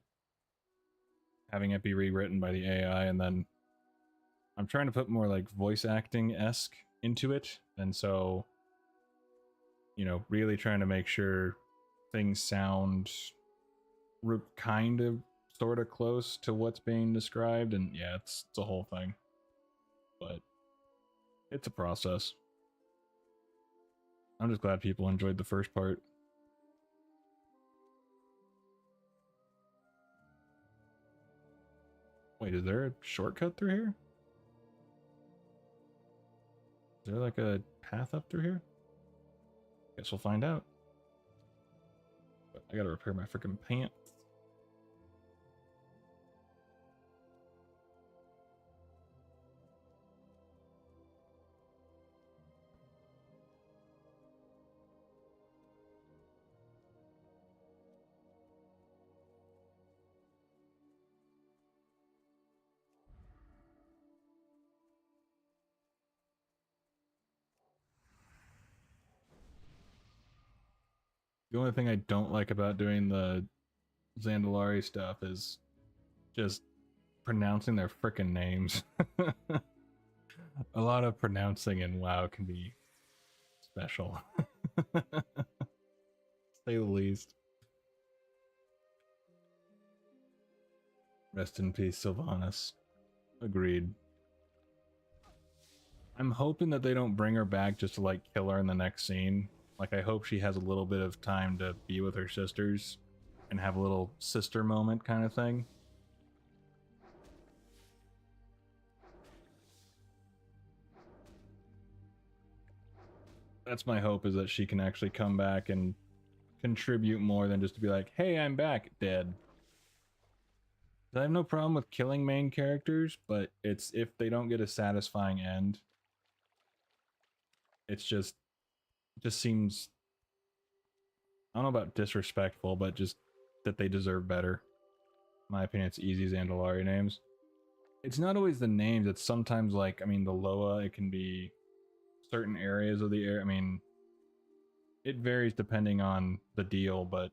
having it be rewritten by the AI, and then I'm trying to put more like voice acting-esque into it, and so, you know, really trying to make sure things sound kind of sort of close to what's being described, and yeah, it's a whole thing. But It's a process. I'm just glad people enjoyed the first part. Wait, is there a shortcut through here? Is there like a path up through here? Guess we'll find out. But I gotta repair my freaking pants. The only thing I don't like about doing the Zandalari stuff is just pronouncing their frickin' names. A lot of pronouncing in WoW can be special. Say the least. Rest in peace, Sylvanas. Agreed. I'm hoping that they don't bring her back just to like kill her in the next scene. Like I hope she has a little bit of time to be with her sisters and have a little sister moment kind of thing. That's my hope, is that she can actually come back and contribute more than just to be like, hey, I'm back, dead. I have no problem with killing main characters, but it's if they don't get a satisfying end. It's just seems, I don't know about disrespectful, but just that they deserve better. In my opinion, it's easy Zandalari names. It's not always the names, it's sometimes like, I mean, the Loa, it can be certain areas of the air. I mean, it varies depending on the deal, but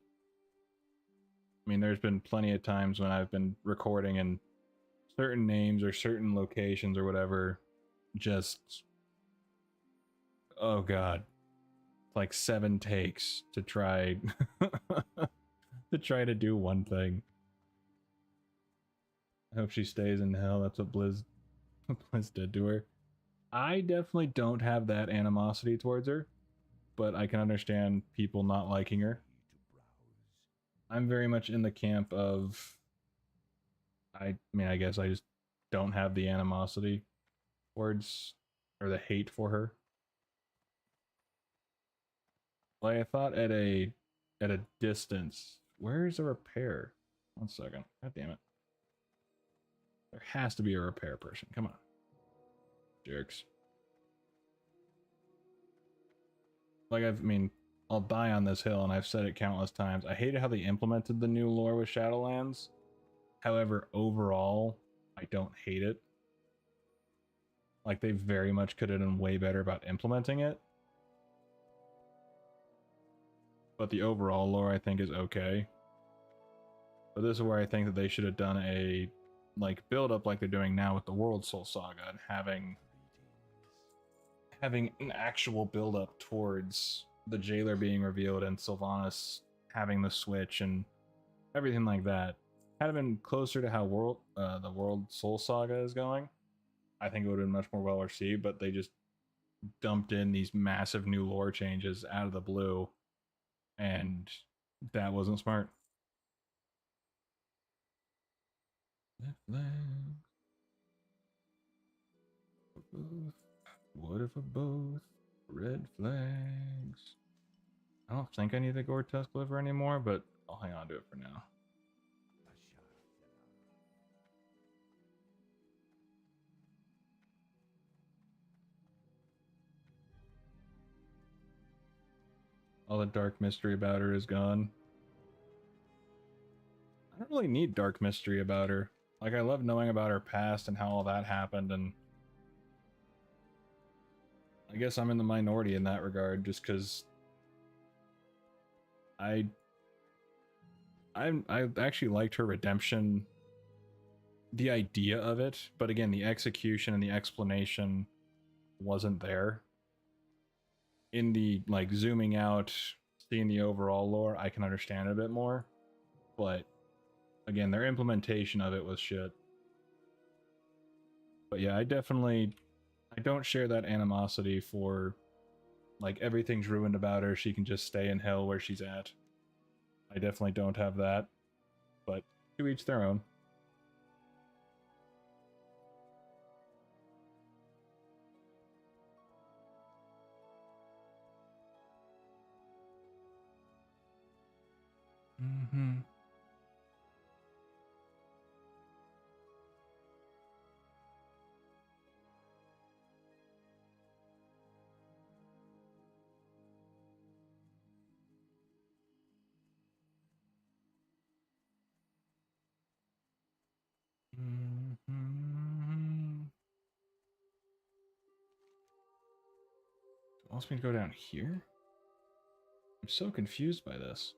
I mean, there's been plenty of times when I've been recording and certain names or certain locations or whatever just, oh god, like 7 takes to try to do one thing. I hope she stays in hell. That's what Blizz did to her. I definitely don't have that animosity towards her, but I can understand people not liking her. I'm very much in the camp of, I mean, I guess I just don't have the animosity towards, or the hate for her. Like I thought at a distance, where's a repair? 1 second. God damn it. There has to be a repair person. Come on. Jerks. Like, I mean, I'll die on this hill, and I've said it countless times. I hated how they implemented the new lore with Shadowlands. However, overall, I don't hate it. Like, they very much could have done way better about implementing it. But the overall lore, I think, is okay. But this is where I think that they should have done a like build up like they're doing now with the World Soul Saga, and having an actual build up towards the jailer being revealed and Sylvanas having the switch and everything like that. Had it been closer to how the World Soul Saga is going, I think it would have been much more well received, but they just dumped in these massive new lore changes out of the blue, and that wasn't smart. Left flag. What if a both? Red flags. I don't think I need the Gore Tusk liver anymore, but I'll hang on to it for now. All the dark mystery about her is gone. I don't really need dark mystery about her. Like, I love knowing about her past and how all that happened, and I guess I'm in the minority in that regard, just because I actually liked her redemption, the idea of it, but again, the execution and the explanation wasn't there. In the, like, zooming out, seeing the overall lore, I can understand it a bit more, but again, their implementation of it was shit. But yeah, I definitely I don't share that animosity for, like, everything's ruined about her, she can just stay in hell where she's at. I definitely don't have that, but to each their own. Mm-hmm. Mm-hmm. Wants me to go down here? I'm so confused by this.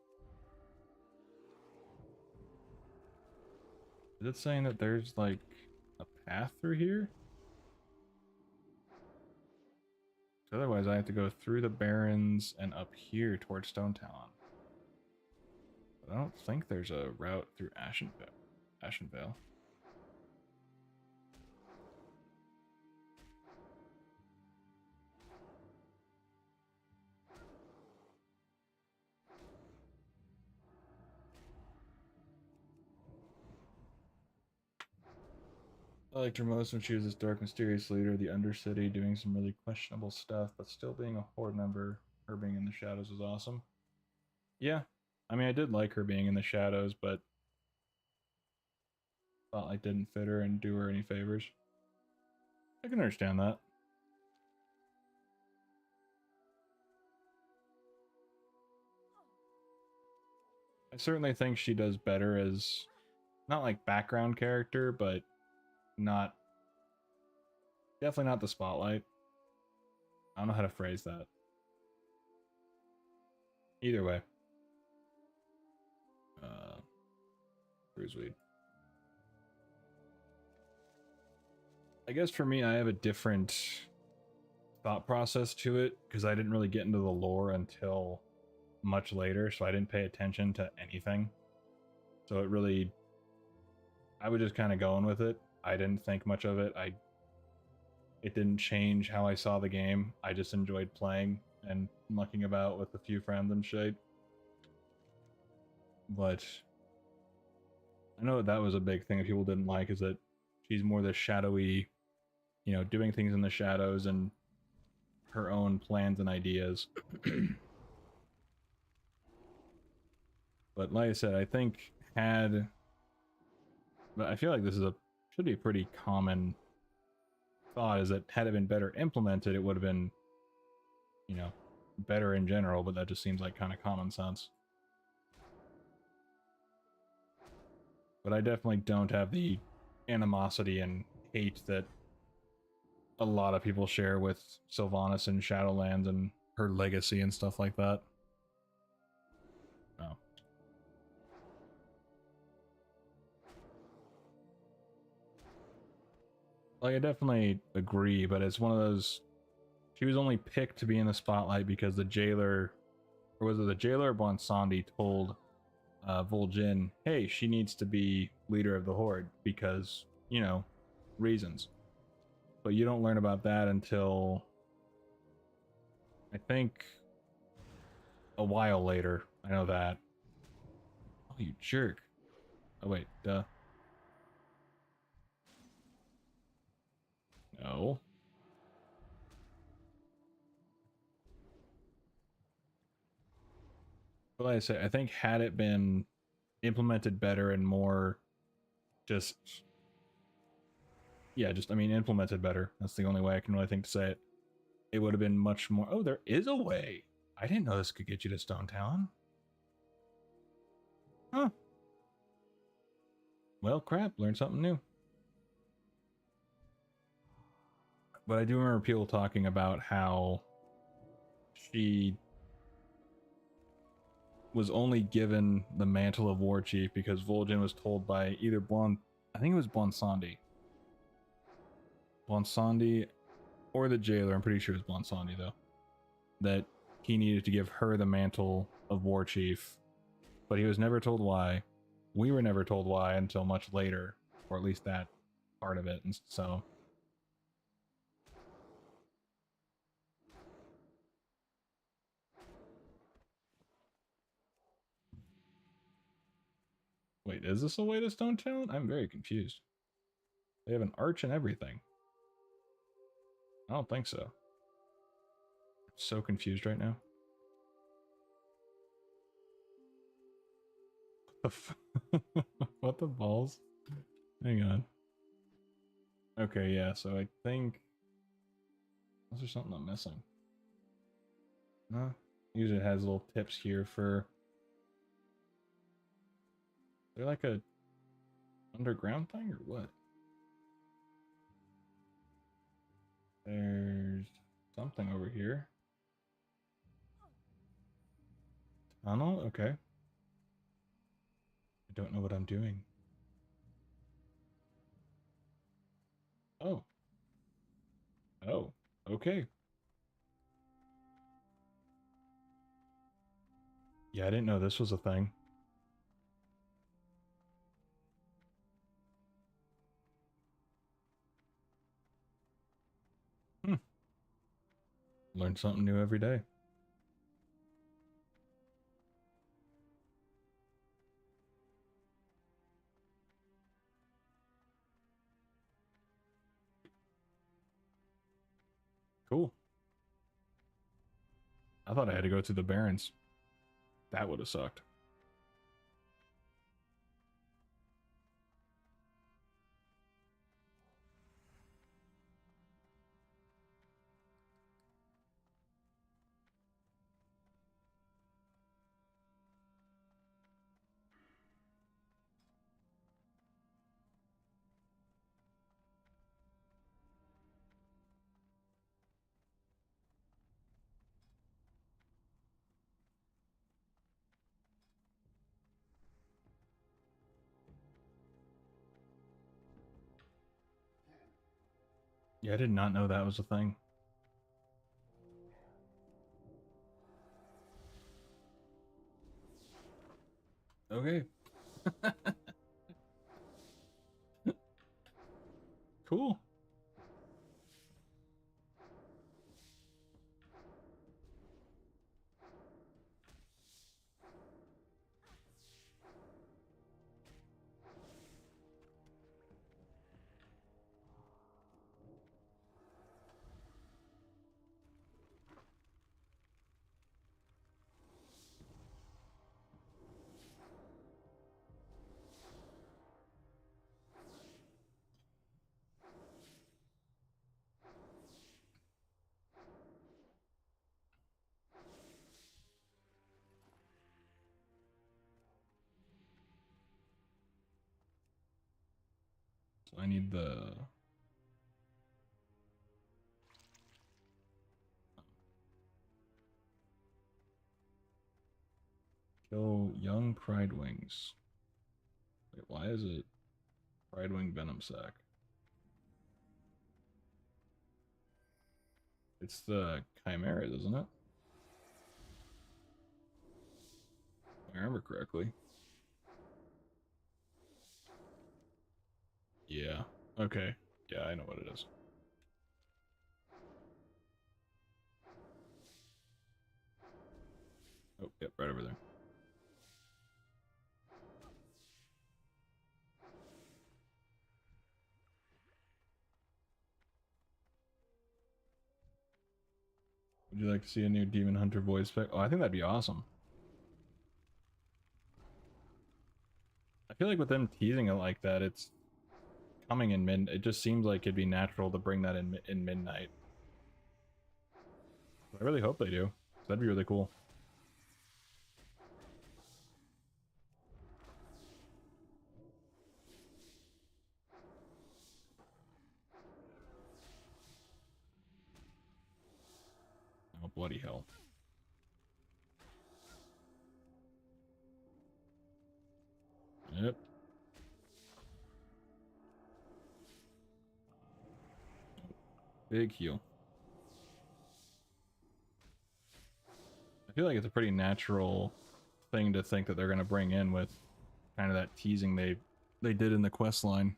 Is it saying that there's, like, a path through here? Otherwise, I have to go through the Barrens and up here towards Stone Talon. But I don't think there's a route through Ashenvale. I liked her most when she was this dark, mysterious leader of the Undercity, doing some really questionable stuff, but still being a Horde member. Her being in the shadows was awesome. Yeah, I mean, I did like her being in the shadows, but thought I didn't fit her and do her any favors. I can understand that. I certainly think she does better as, not like background character, but not, definitely not the spotlight. I don't know how to phrase that. Either way. Cruiseweed. I guess for me, I have a different thought process to it, because I didn't really get into the lore until much later, so I didn't pay attention to anything. So it really, I was just kind of going with it. I didn't think much of it. It didn't change how I saw the game. I just enjoyed playing and mucking about with a few friends and shit. But I know that was a big thing that people didn't like, is that she's more the shadowy, you know, doing things in the shadows and her own plans and ideas. But like I said, I think but I feel like this should be a pretty common thought, is that had it been better implemented, it would have been, you know, better in general, but that just seems like kind of common sense. But I definitely don't have the animosity and hate that a lot of people share with Sylvanas and Shadowlands and her legacy and stuff like that. No. Like, I definitely agree, but it's one of those, she was only picked to be in the spotlight because the jailer, or was it the jailer or Bonsandi, told Vol'jin, hey, she needs to be leader of the Horde because, you know, reasons. But you don't learn about that until, I think, a while later. I know that. Oh, you jerk. Oh, wait, duh. No. But like I say, I think had it been implemented better and more just, yeah, just, I mean, implemented better. That's the only way I can really think to say it. It would have been much more, oh, there is a way. I didn't know this could get you to Stone Talon. Huh. Well, crap, learned something new. But I do remember people talking about how she was only given the mantle of War Chief because Vol'jin was told by either I think it was Bonsandi or the jailer, I'm pretty sure it was Bonsandi though, that he needed to give her the mantle of War Chief, but he was never told why. We were never told why until much later, or at least that part of it, and so Wait, is this a way to Stone Town? I'm very confused. They have an arch and everything. I don't think so. I'm so confused right now. What the balls? Hang on. Okay, yeah, so I think... is there something I'm missing? No. Usually it has little tips here for... is there like a underground thing or what? There's something over here. Tunnel? Okay. I don't know what I'm doing. Oh. Oh. Okay. Yeah, I didn't know this was a thing. Hmm. Learn something new every day. Cool. I thought I had to go through the Barrens. That would have sucked. Yeah, I did not know that was a thing. Okay. Cool. So I need the... kill young Pride Wings. Wait, why is it Pride Wing Venom Sac? It's the Chimeras, isn't it? If I remember correctly. Yeah. Okay. Yeah, I know what it is. Oh, yep, right over there. Would you like to see a new Demon Hunter voice spec? Oh, I think that'd be awesome. I feel like with them teasing it like that, it's coming in mid. It just seems like it'd be natural to bring that in midnight. I really hope they do. That'd be really cool. Oh, bloody hell. Yep. Big heal. I feel like it's a pretty natural thing to think that they're going to bring in with kind of that teasing they did in the quest line,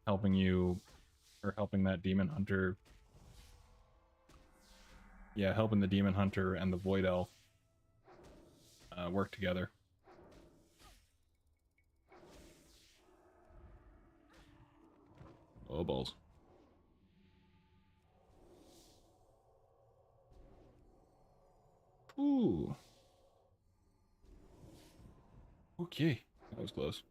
helping you, or helping that Demon Hunter. Yeah, helping the Demon Hunter and the Void Elf work together. Oh, balls. Ooh. Okay. That was close.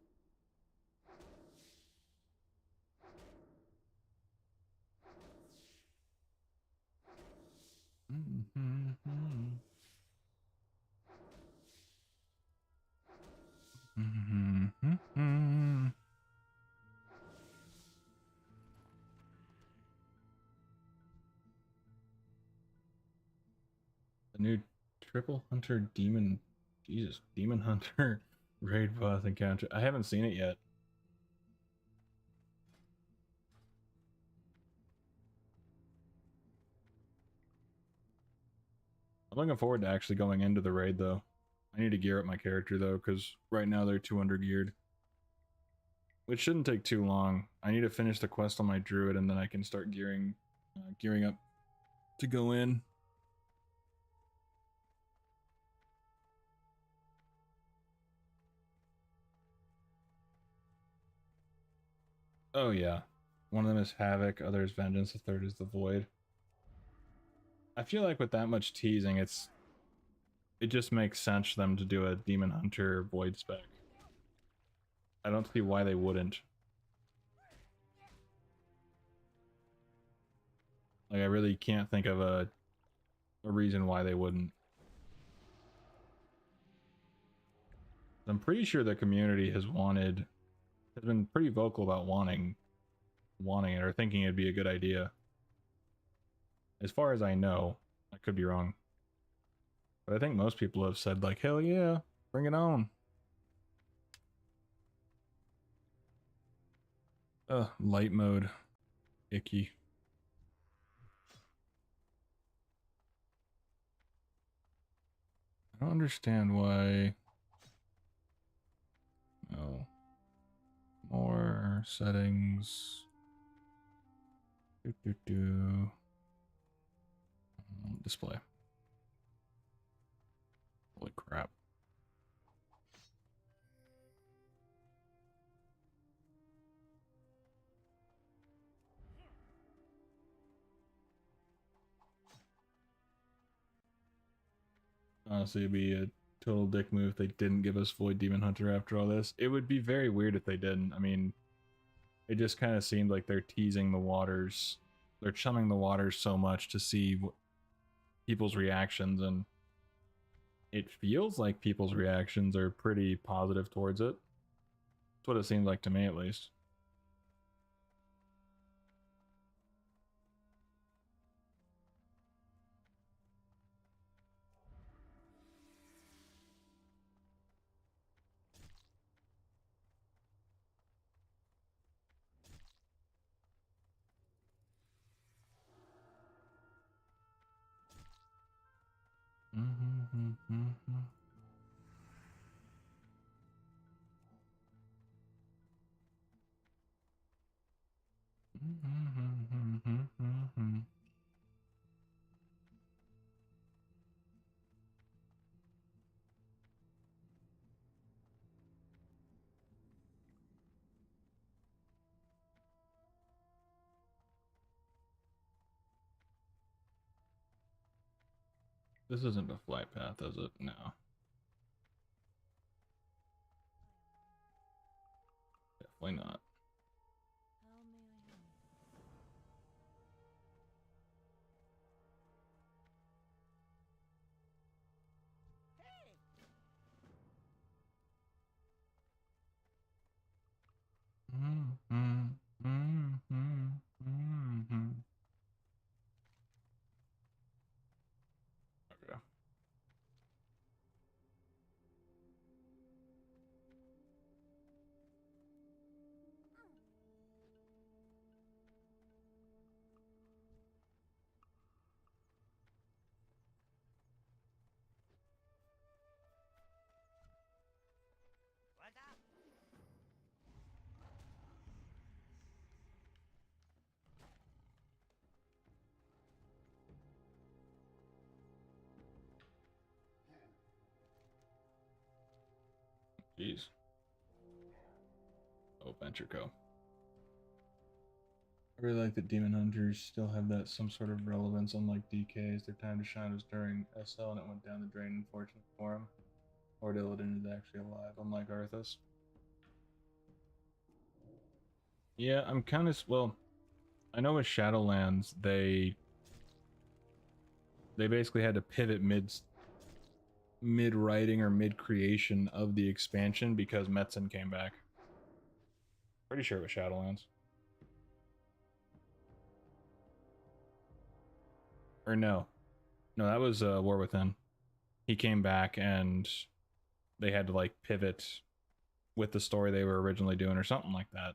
The new triple hunter demon, Jesus, demon hunter raid boss encounter. I haven't seen it yet. I'm looking forward to actually going into the raid though. I need to gear up my character though, because right now they're 200 geared. Which shouldn't take too long. I need to finish the quest on my druid and then I can start gearing up to go in. Oh yeah. One of them is Havoc, other is Vengeance, the third is the Void. I feel like with that much teasing, it just makes sense for them to do a Demon Hunter Void spec. I don't see why they wouldn't. Like, I really can't think of a reason why they wouldn't. I'm pretty sure the community has been pretty vocal about wanting it or thinking it'd be a good idea. As far as I know, I could be wrong. But I think most people have said like, hell yeah, bring it on. Light mode. Icky. I don't understand why. No. More settings. Display. Holy crap. Honestly, it'd be a total dick move if they didn't give us Void Demon Hunter after all this. It would be very weird if they didn't. I mean, it just kind of seemed like they're teasing the waters. They're chumming the waters so much to see people's reactions, and it feels like people's reactions are pretty positive towards it. That's what it seems like to me, at least. This isn't a flight path, is it? No. Definitely not. How may I help? Okay. Jeez. Oh, Venture Co. I really like that Demon Hunters still have that some sort of relevance, unlike DKs. Their time to shine was during SL and it went down the drain, unfortunately for him. Or Illidan is actually alive, unlike Arthas. Yeah, I'm kind of, well, I know with Shadowlands, they basically had to pivot mid writing or mid creation of the expansion because Metzen came back. Pretty sure it was Shadowlands. Or no. No, that was War Within. He came back and they had to like pivot with the story they were originally doing or something like that.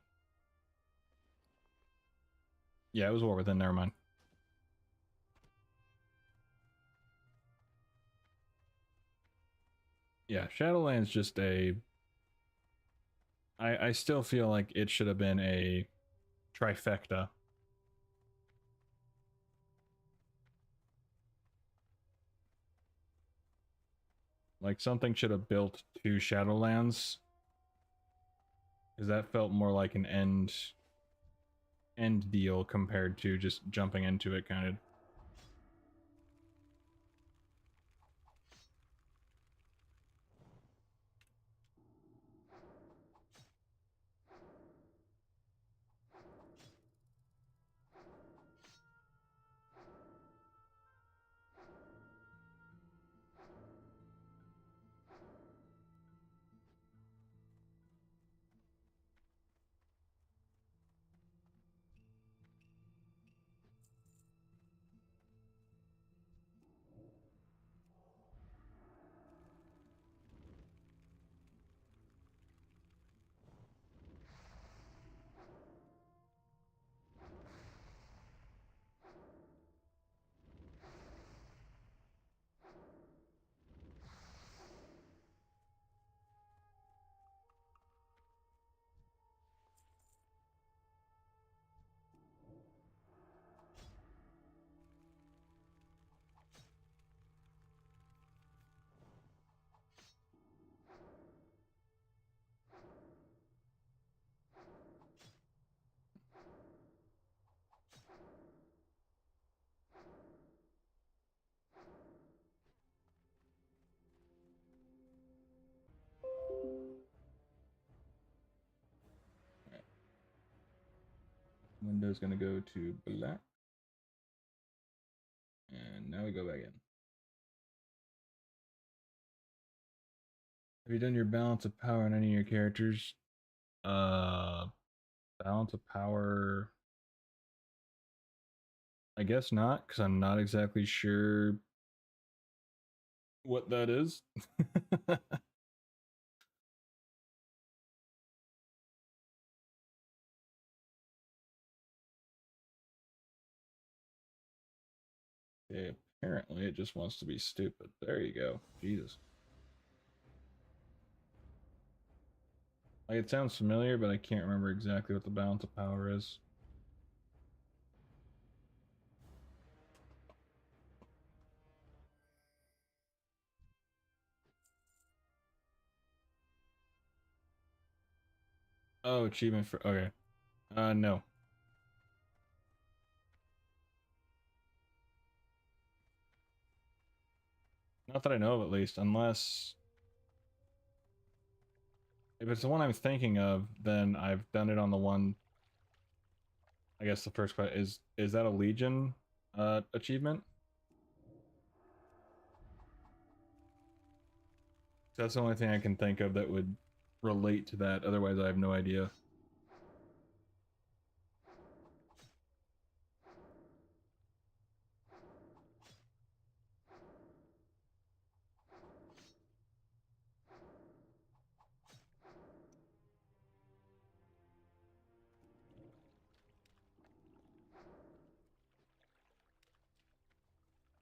Yeah, it was War Within, never mind. Yeah, Shadowlands just a I still feel like it should have been a trifecta. Like something should have built to Shadowlands. Because that felt more like an end deal compared to just jumping into it kind of. Window's gonna go to black. And now we go back in. Have you done your balance of power on any of your characters? Balance of power. I guess not, because I'm not exactly sure what that is. Okay, apparently it just wants to be stupid. There you go. Jesus. Like it sounds familiar, but I can't remember exactly what the balance of power is. Oh, achievement for okay. No. Not that I know of at least, unless if it's the one I'm thinking of, then I've done it on the one. I guess the first question is that a Legion achievement? That's the only thing I can think of that would relate to that. Otherwise, I have no idea.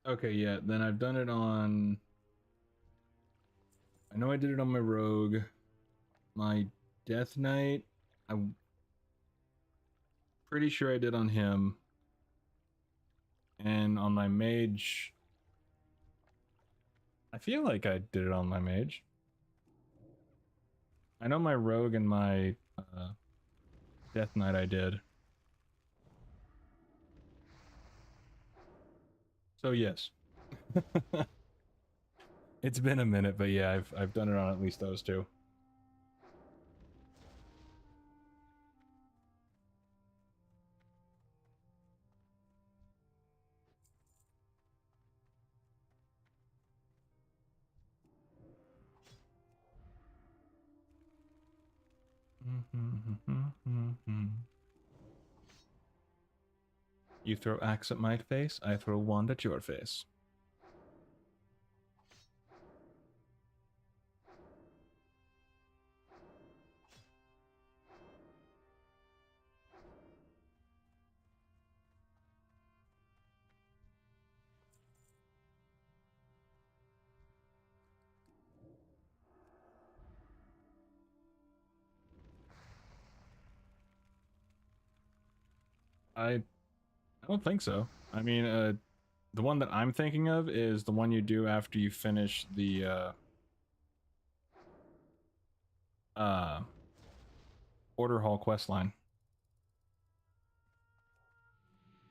Okay, yeah, then I've done it on. I know I did it on my rogue. My Death Knight, I'm pretty sure I did on him. And on my mage, I feel like I did it on my mage. I know my rogue and my Death Knight I did. So yes. It's been a minute, but yeah, I've done it on at least those two. You throw axe at my face, I throw wand at your face. I don't think so. I mean, the one that I'm thinking of is the one you do after you finish the Order Hall quest line.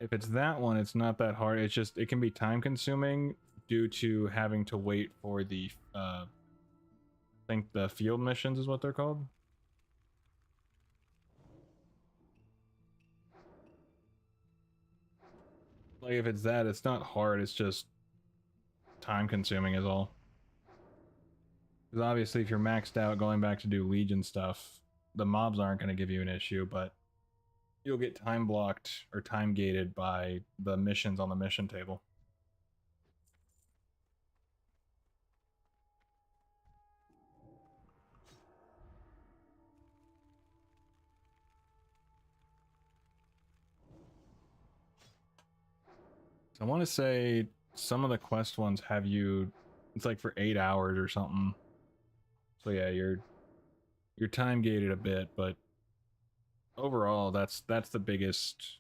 If it's that one, it's not that hard. It's just it can be time consuming due to having to wait for the I think the field missions is what they're called. Like if it's that, it's not hard, it's just time consuming is all. Because obviously if you're maxed out going back to do Legion stuff, the mobs aren't going to give you an issue, but you'll get time blocked or time gated by the missions on the mission table. So I want to say some of the quest ones have you, it's like for 8 hours or something. So yeah, you're time gated a bit, but overall that's the biggest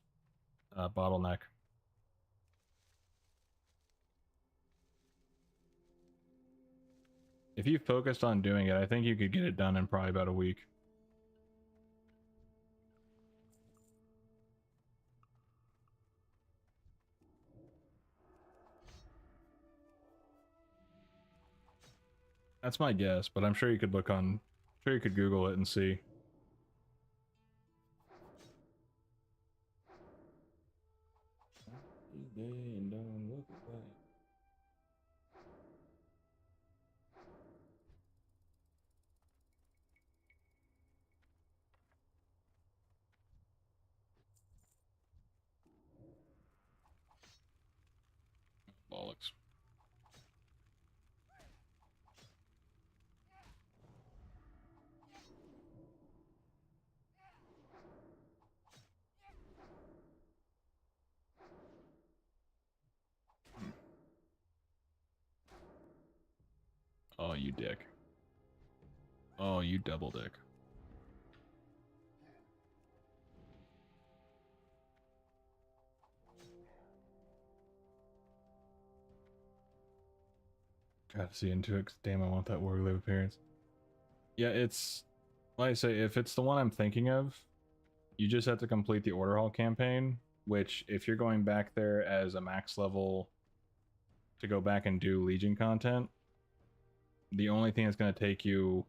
bottleneck. If you focused on doing it, I think you could get it done in probably about a week. That's my guess, but I'm sure you could look on, sure you could Google it and see. Bollocks. Oh, you dick. Oh, you double dick. Try to see into it, 'cause damn, I want that Warglaive appearance. Yeah, it's, like I say, if it's the one I'm thinking of, you just have to complete the Order Hall campaign, which, if you're going back there as a max level to go back and do Legion content, the only thing that's going to take you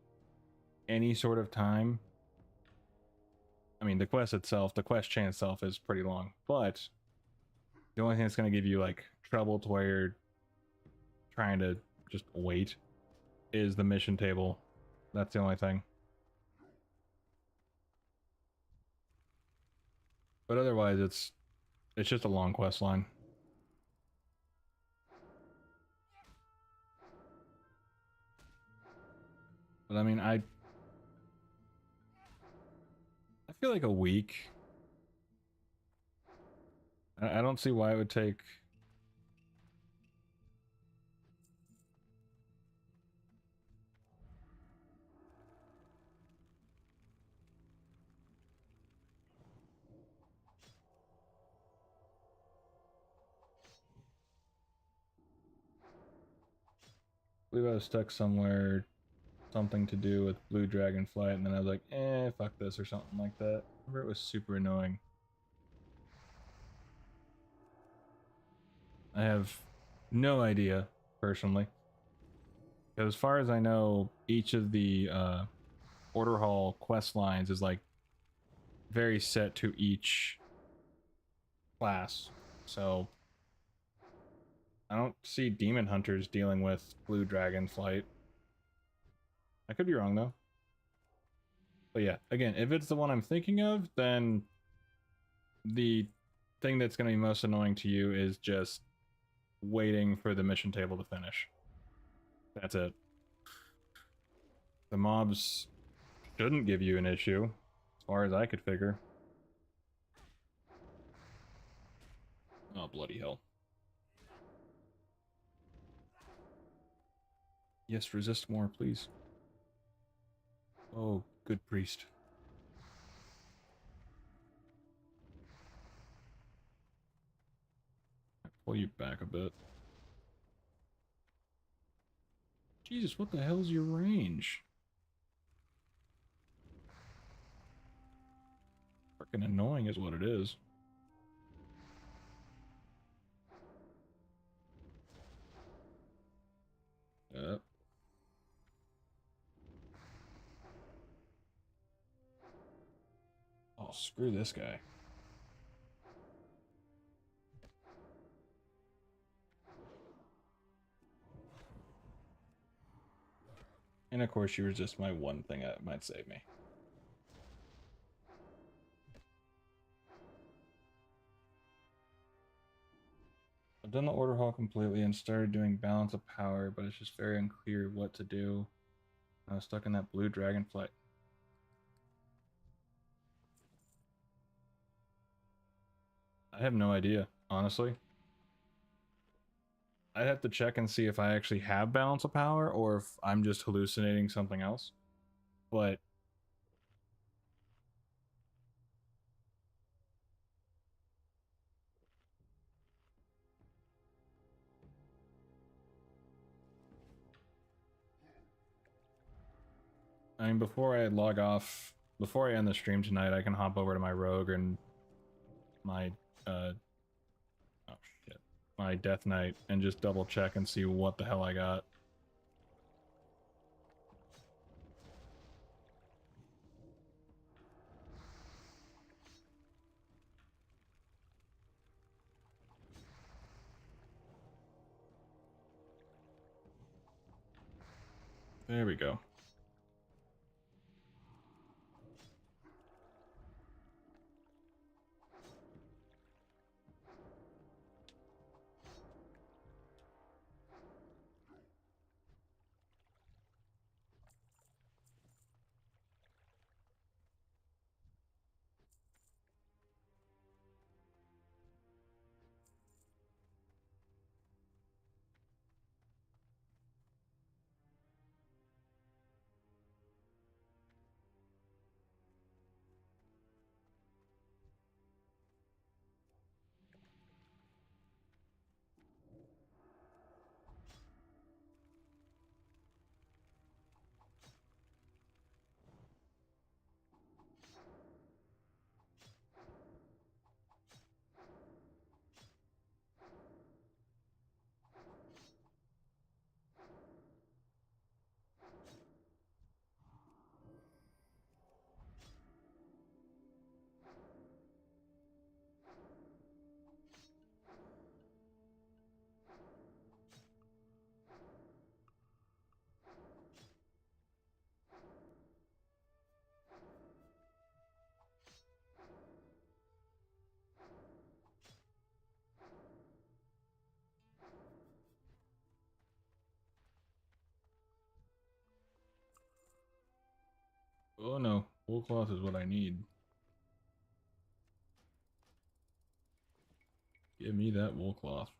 any sort of time, I mean, the quest itself, the quest chain itself is pretty long, but the only thing that's going to give you, like, trouble to where you're trying to just wait is the mission table. That's the only thing. But otherwise, it's just a long quest line. But I mean, I feel like a week. I don't see why it would take. I believe I was stuck somewhere, something to do with Blue Dragonflight, and then I was like, fuck this, or something like that. I remember it was super annoying. I have No idea, personally. Because as far as I know, each of the Order Hall quest lines is like very set to each class. So I don't see demon hunters dealing with blue dragon flight. I could be wrong though. But yeah, again, if it's the one I'm thinking of, then the thing that's going to be most annoying to you is just waiting for the mission table to finish. That's it. The mobs shouldn't give you an issue, as far as I could figure. Oh, bloody hell. Yes, resist more, please. Oh, good priest. Pull you back a bit. Jesus, what the hell's your range? Freaking annoying is what it is. Yep. Oh, screw this guy. And of course, you resist my one thing that might save me. I've done the order hall completely and started doing balance of power, but it's just very unclear what to do. I was stuck in that blue dragonfly. I have no idea, honestly. I'd have to check and see if I actually have balance of power or if I'm just hallucinating something else. But I mean, before I log off, before I end the stream tonight, I can hop over to my rogue and my oh shit, my death knight and just double check and see what the hell I got. There we go. Oh no, wool cloth is what I need. Give me that wool cloth.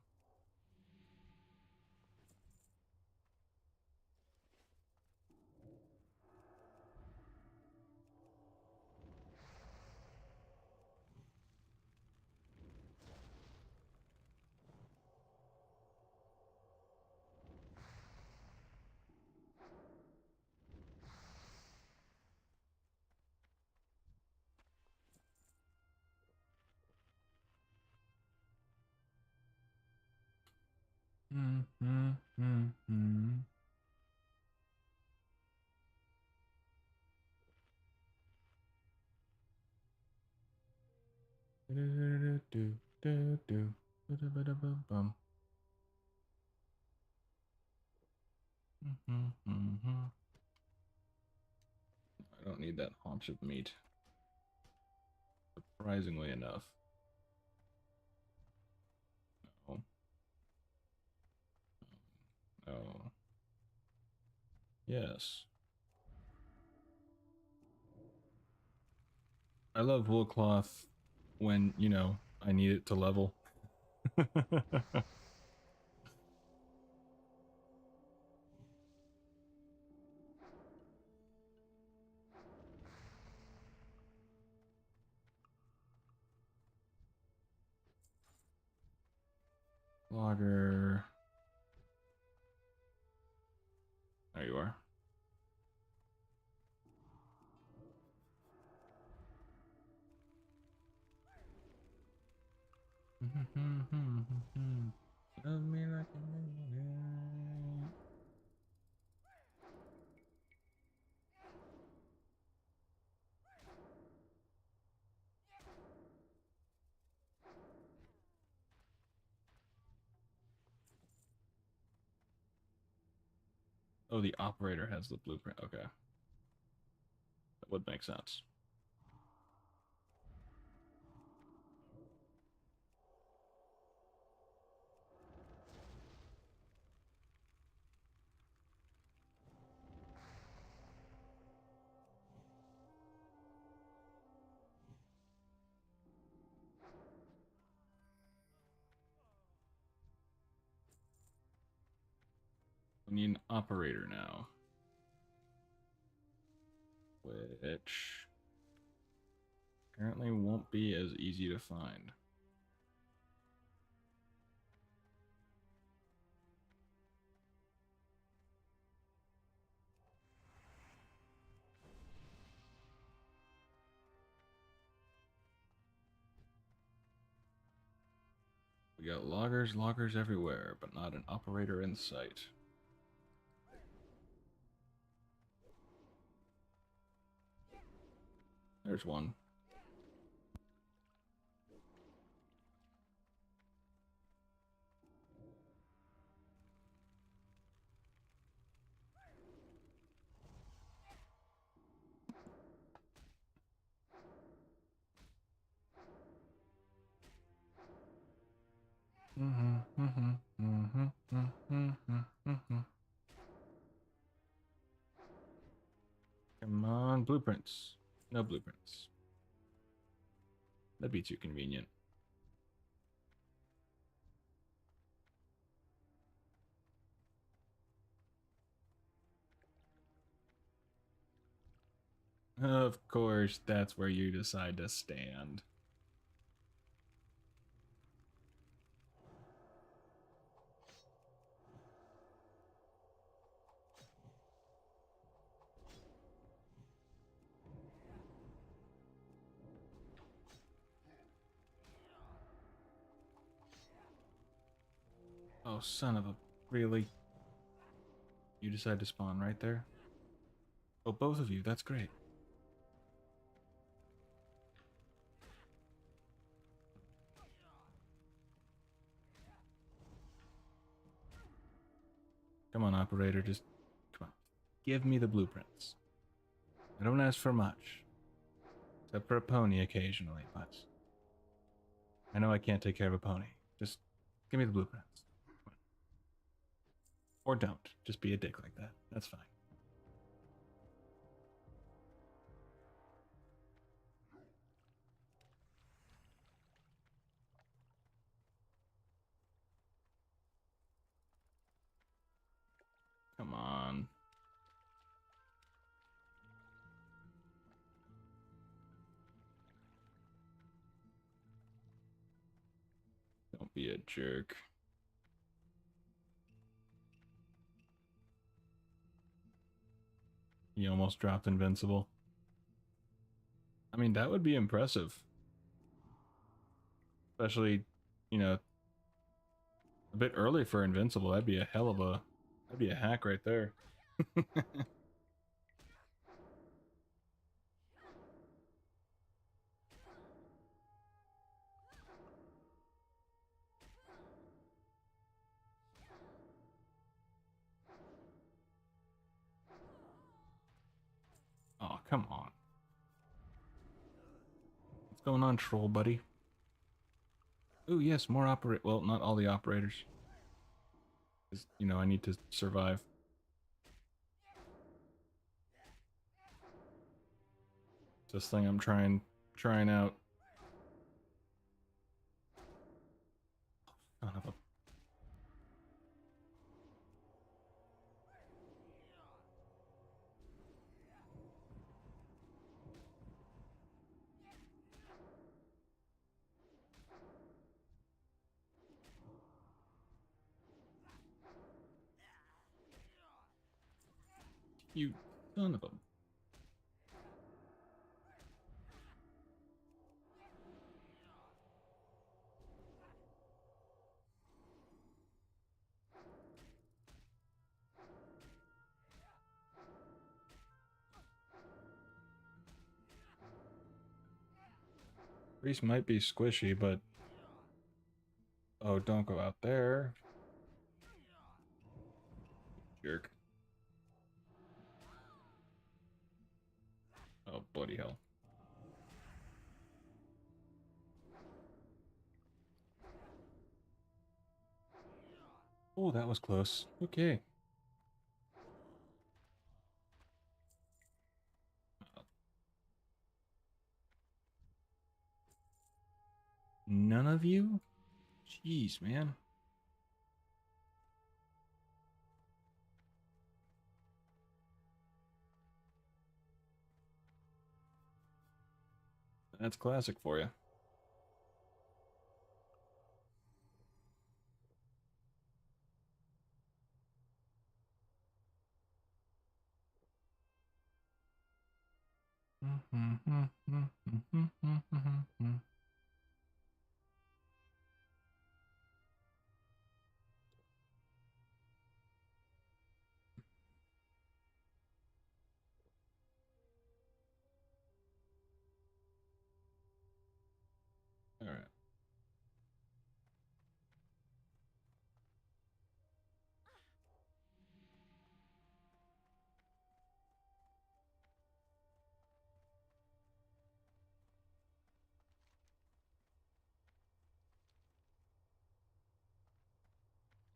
I don't need that haunch of meat. Surprisingly enough. No. No. Yes. I love wool cloth when, you know, I need it to level. Logger. There you are. Love me like a millionaire. Oh, the operator has the blueprint. Okay. That would make sense. We need an operator now. Which apparently won't be as easy to find. We got loggers everywhere, but not an operator in sight. There's one. Come on, blueprints. No blueprints. That'd be too convenient. Of course, that's where you decide to stand. Oh, son of a... Really? You decide to spawn right there? Oh, both of you. That's great. Come on, operator. Just... Come on. Give me the blueprints. I don't ask for much. Except for a pony occasionally, but... I know I can't take care of a pony. Just give me the blueprints. Or don't. Just be a dick like that. That's fine. Come on. Don't be a jerk. He almost dropped invincible. I mean, that would be impressive. Especially, you know, A bit early for invincible. That'd be a hell of a... That'd be a hack right there. Oh, come on. What's going on, troll buddy? Ooh, yes, more operate. Well, not all the operators. 'Cause, you know, I need to survive. This thing I'm trying out. Son of a... You son of a... Reese might be squishy, but... Oh, don't go out there. Jerk. Oh, bloody hell. Oh, that was close. Okay. None of you? Jeez, man. That's classic for you. All right.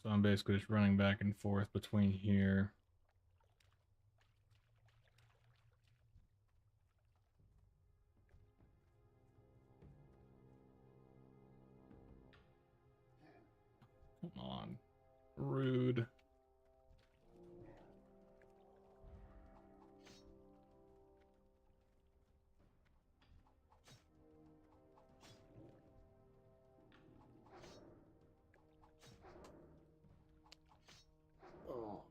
So I'm basically just running back and forth between here. Come on. Rude. Oh.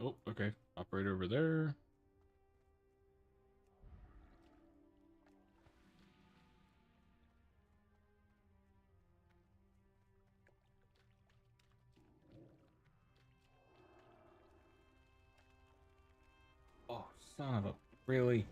Oh, okay. Operator over there. Oh, son of a... Really?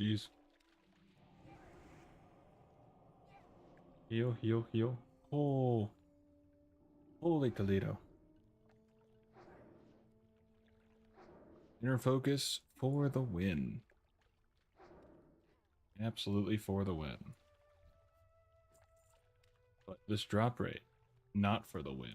jeez. Heal, heal, heal. Oh, holy Toledo. Inner focus for the win. Absolutely for the win. But this drop rate, not for the win.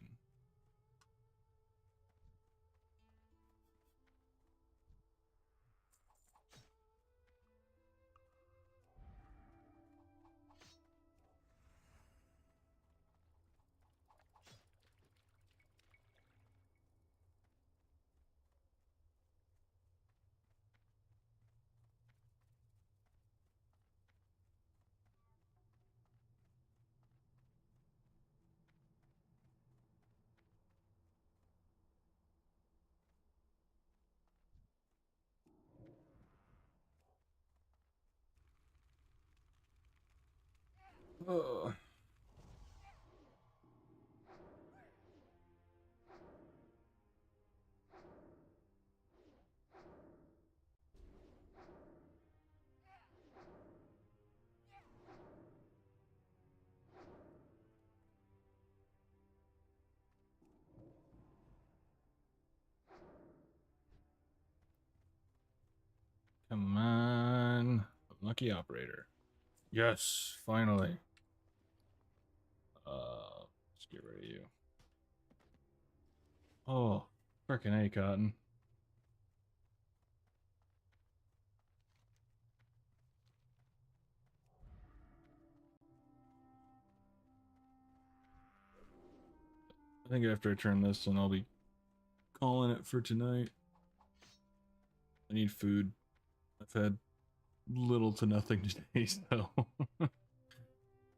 Oh. Come on. Lucky operator. Yes, finally. Let's get rid of you. Oh, frickin' A, Cotton. I think after I turn this in, I'll be calling it for tonight. I need food. I've had little to nothing today, so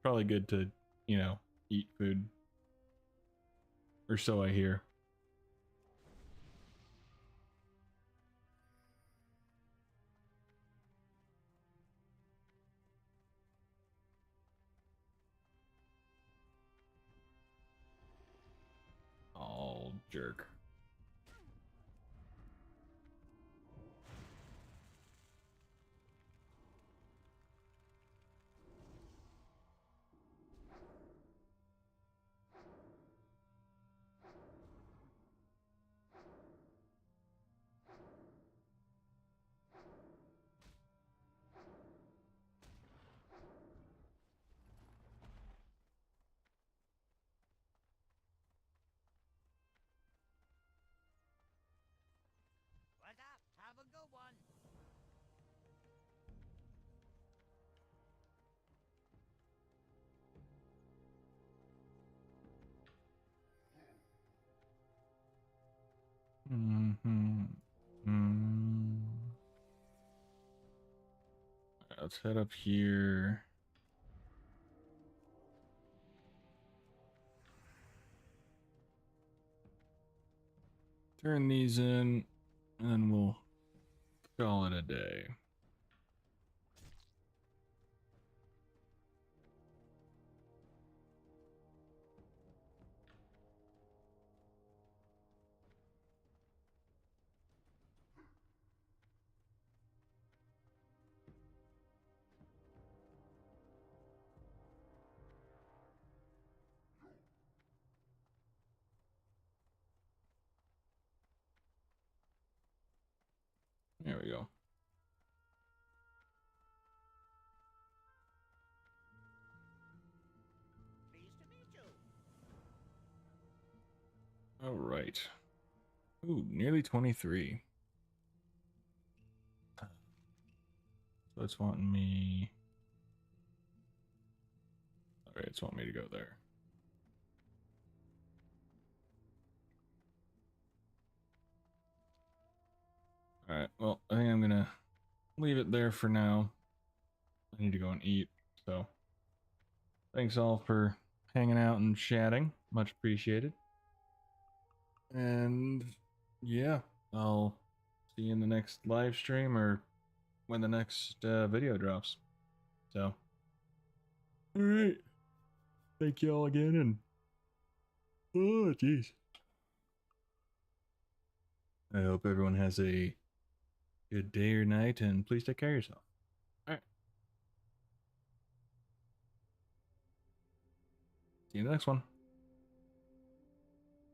probably good to, you know, eat food. Or so I hear. Oh, jerk. What's up? Have a good one. Mm-hmm. Let's head up here. Turn these in, and then we'll call it a day. There we go. Pleased to meet you. All right. Ooh, nearly 23. So it's wanting me. All right, it's wanting me to go there. All right. Well, I think I'm gonna leave it there for now. I need to go and eat. So, thanks all for hanging out and chatting. Much appreciated. And yeah, I'll see you in the next live stream or when the next video drops. So, all right. Thank you all again, and oh, jeez. I hope everyone has a good day or night, and please take care of yourself. See you in the next one.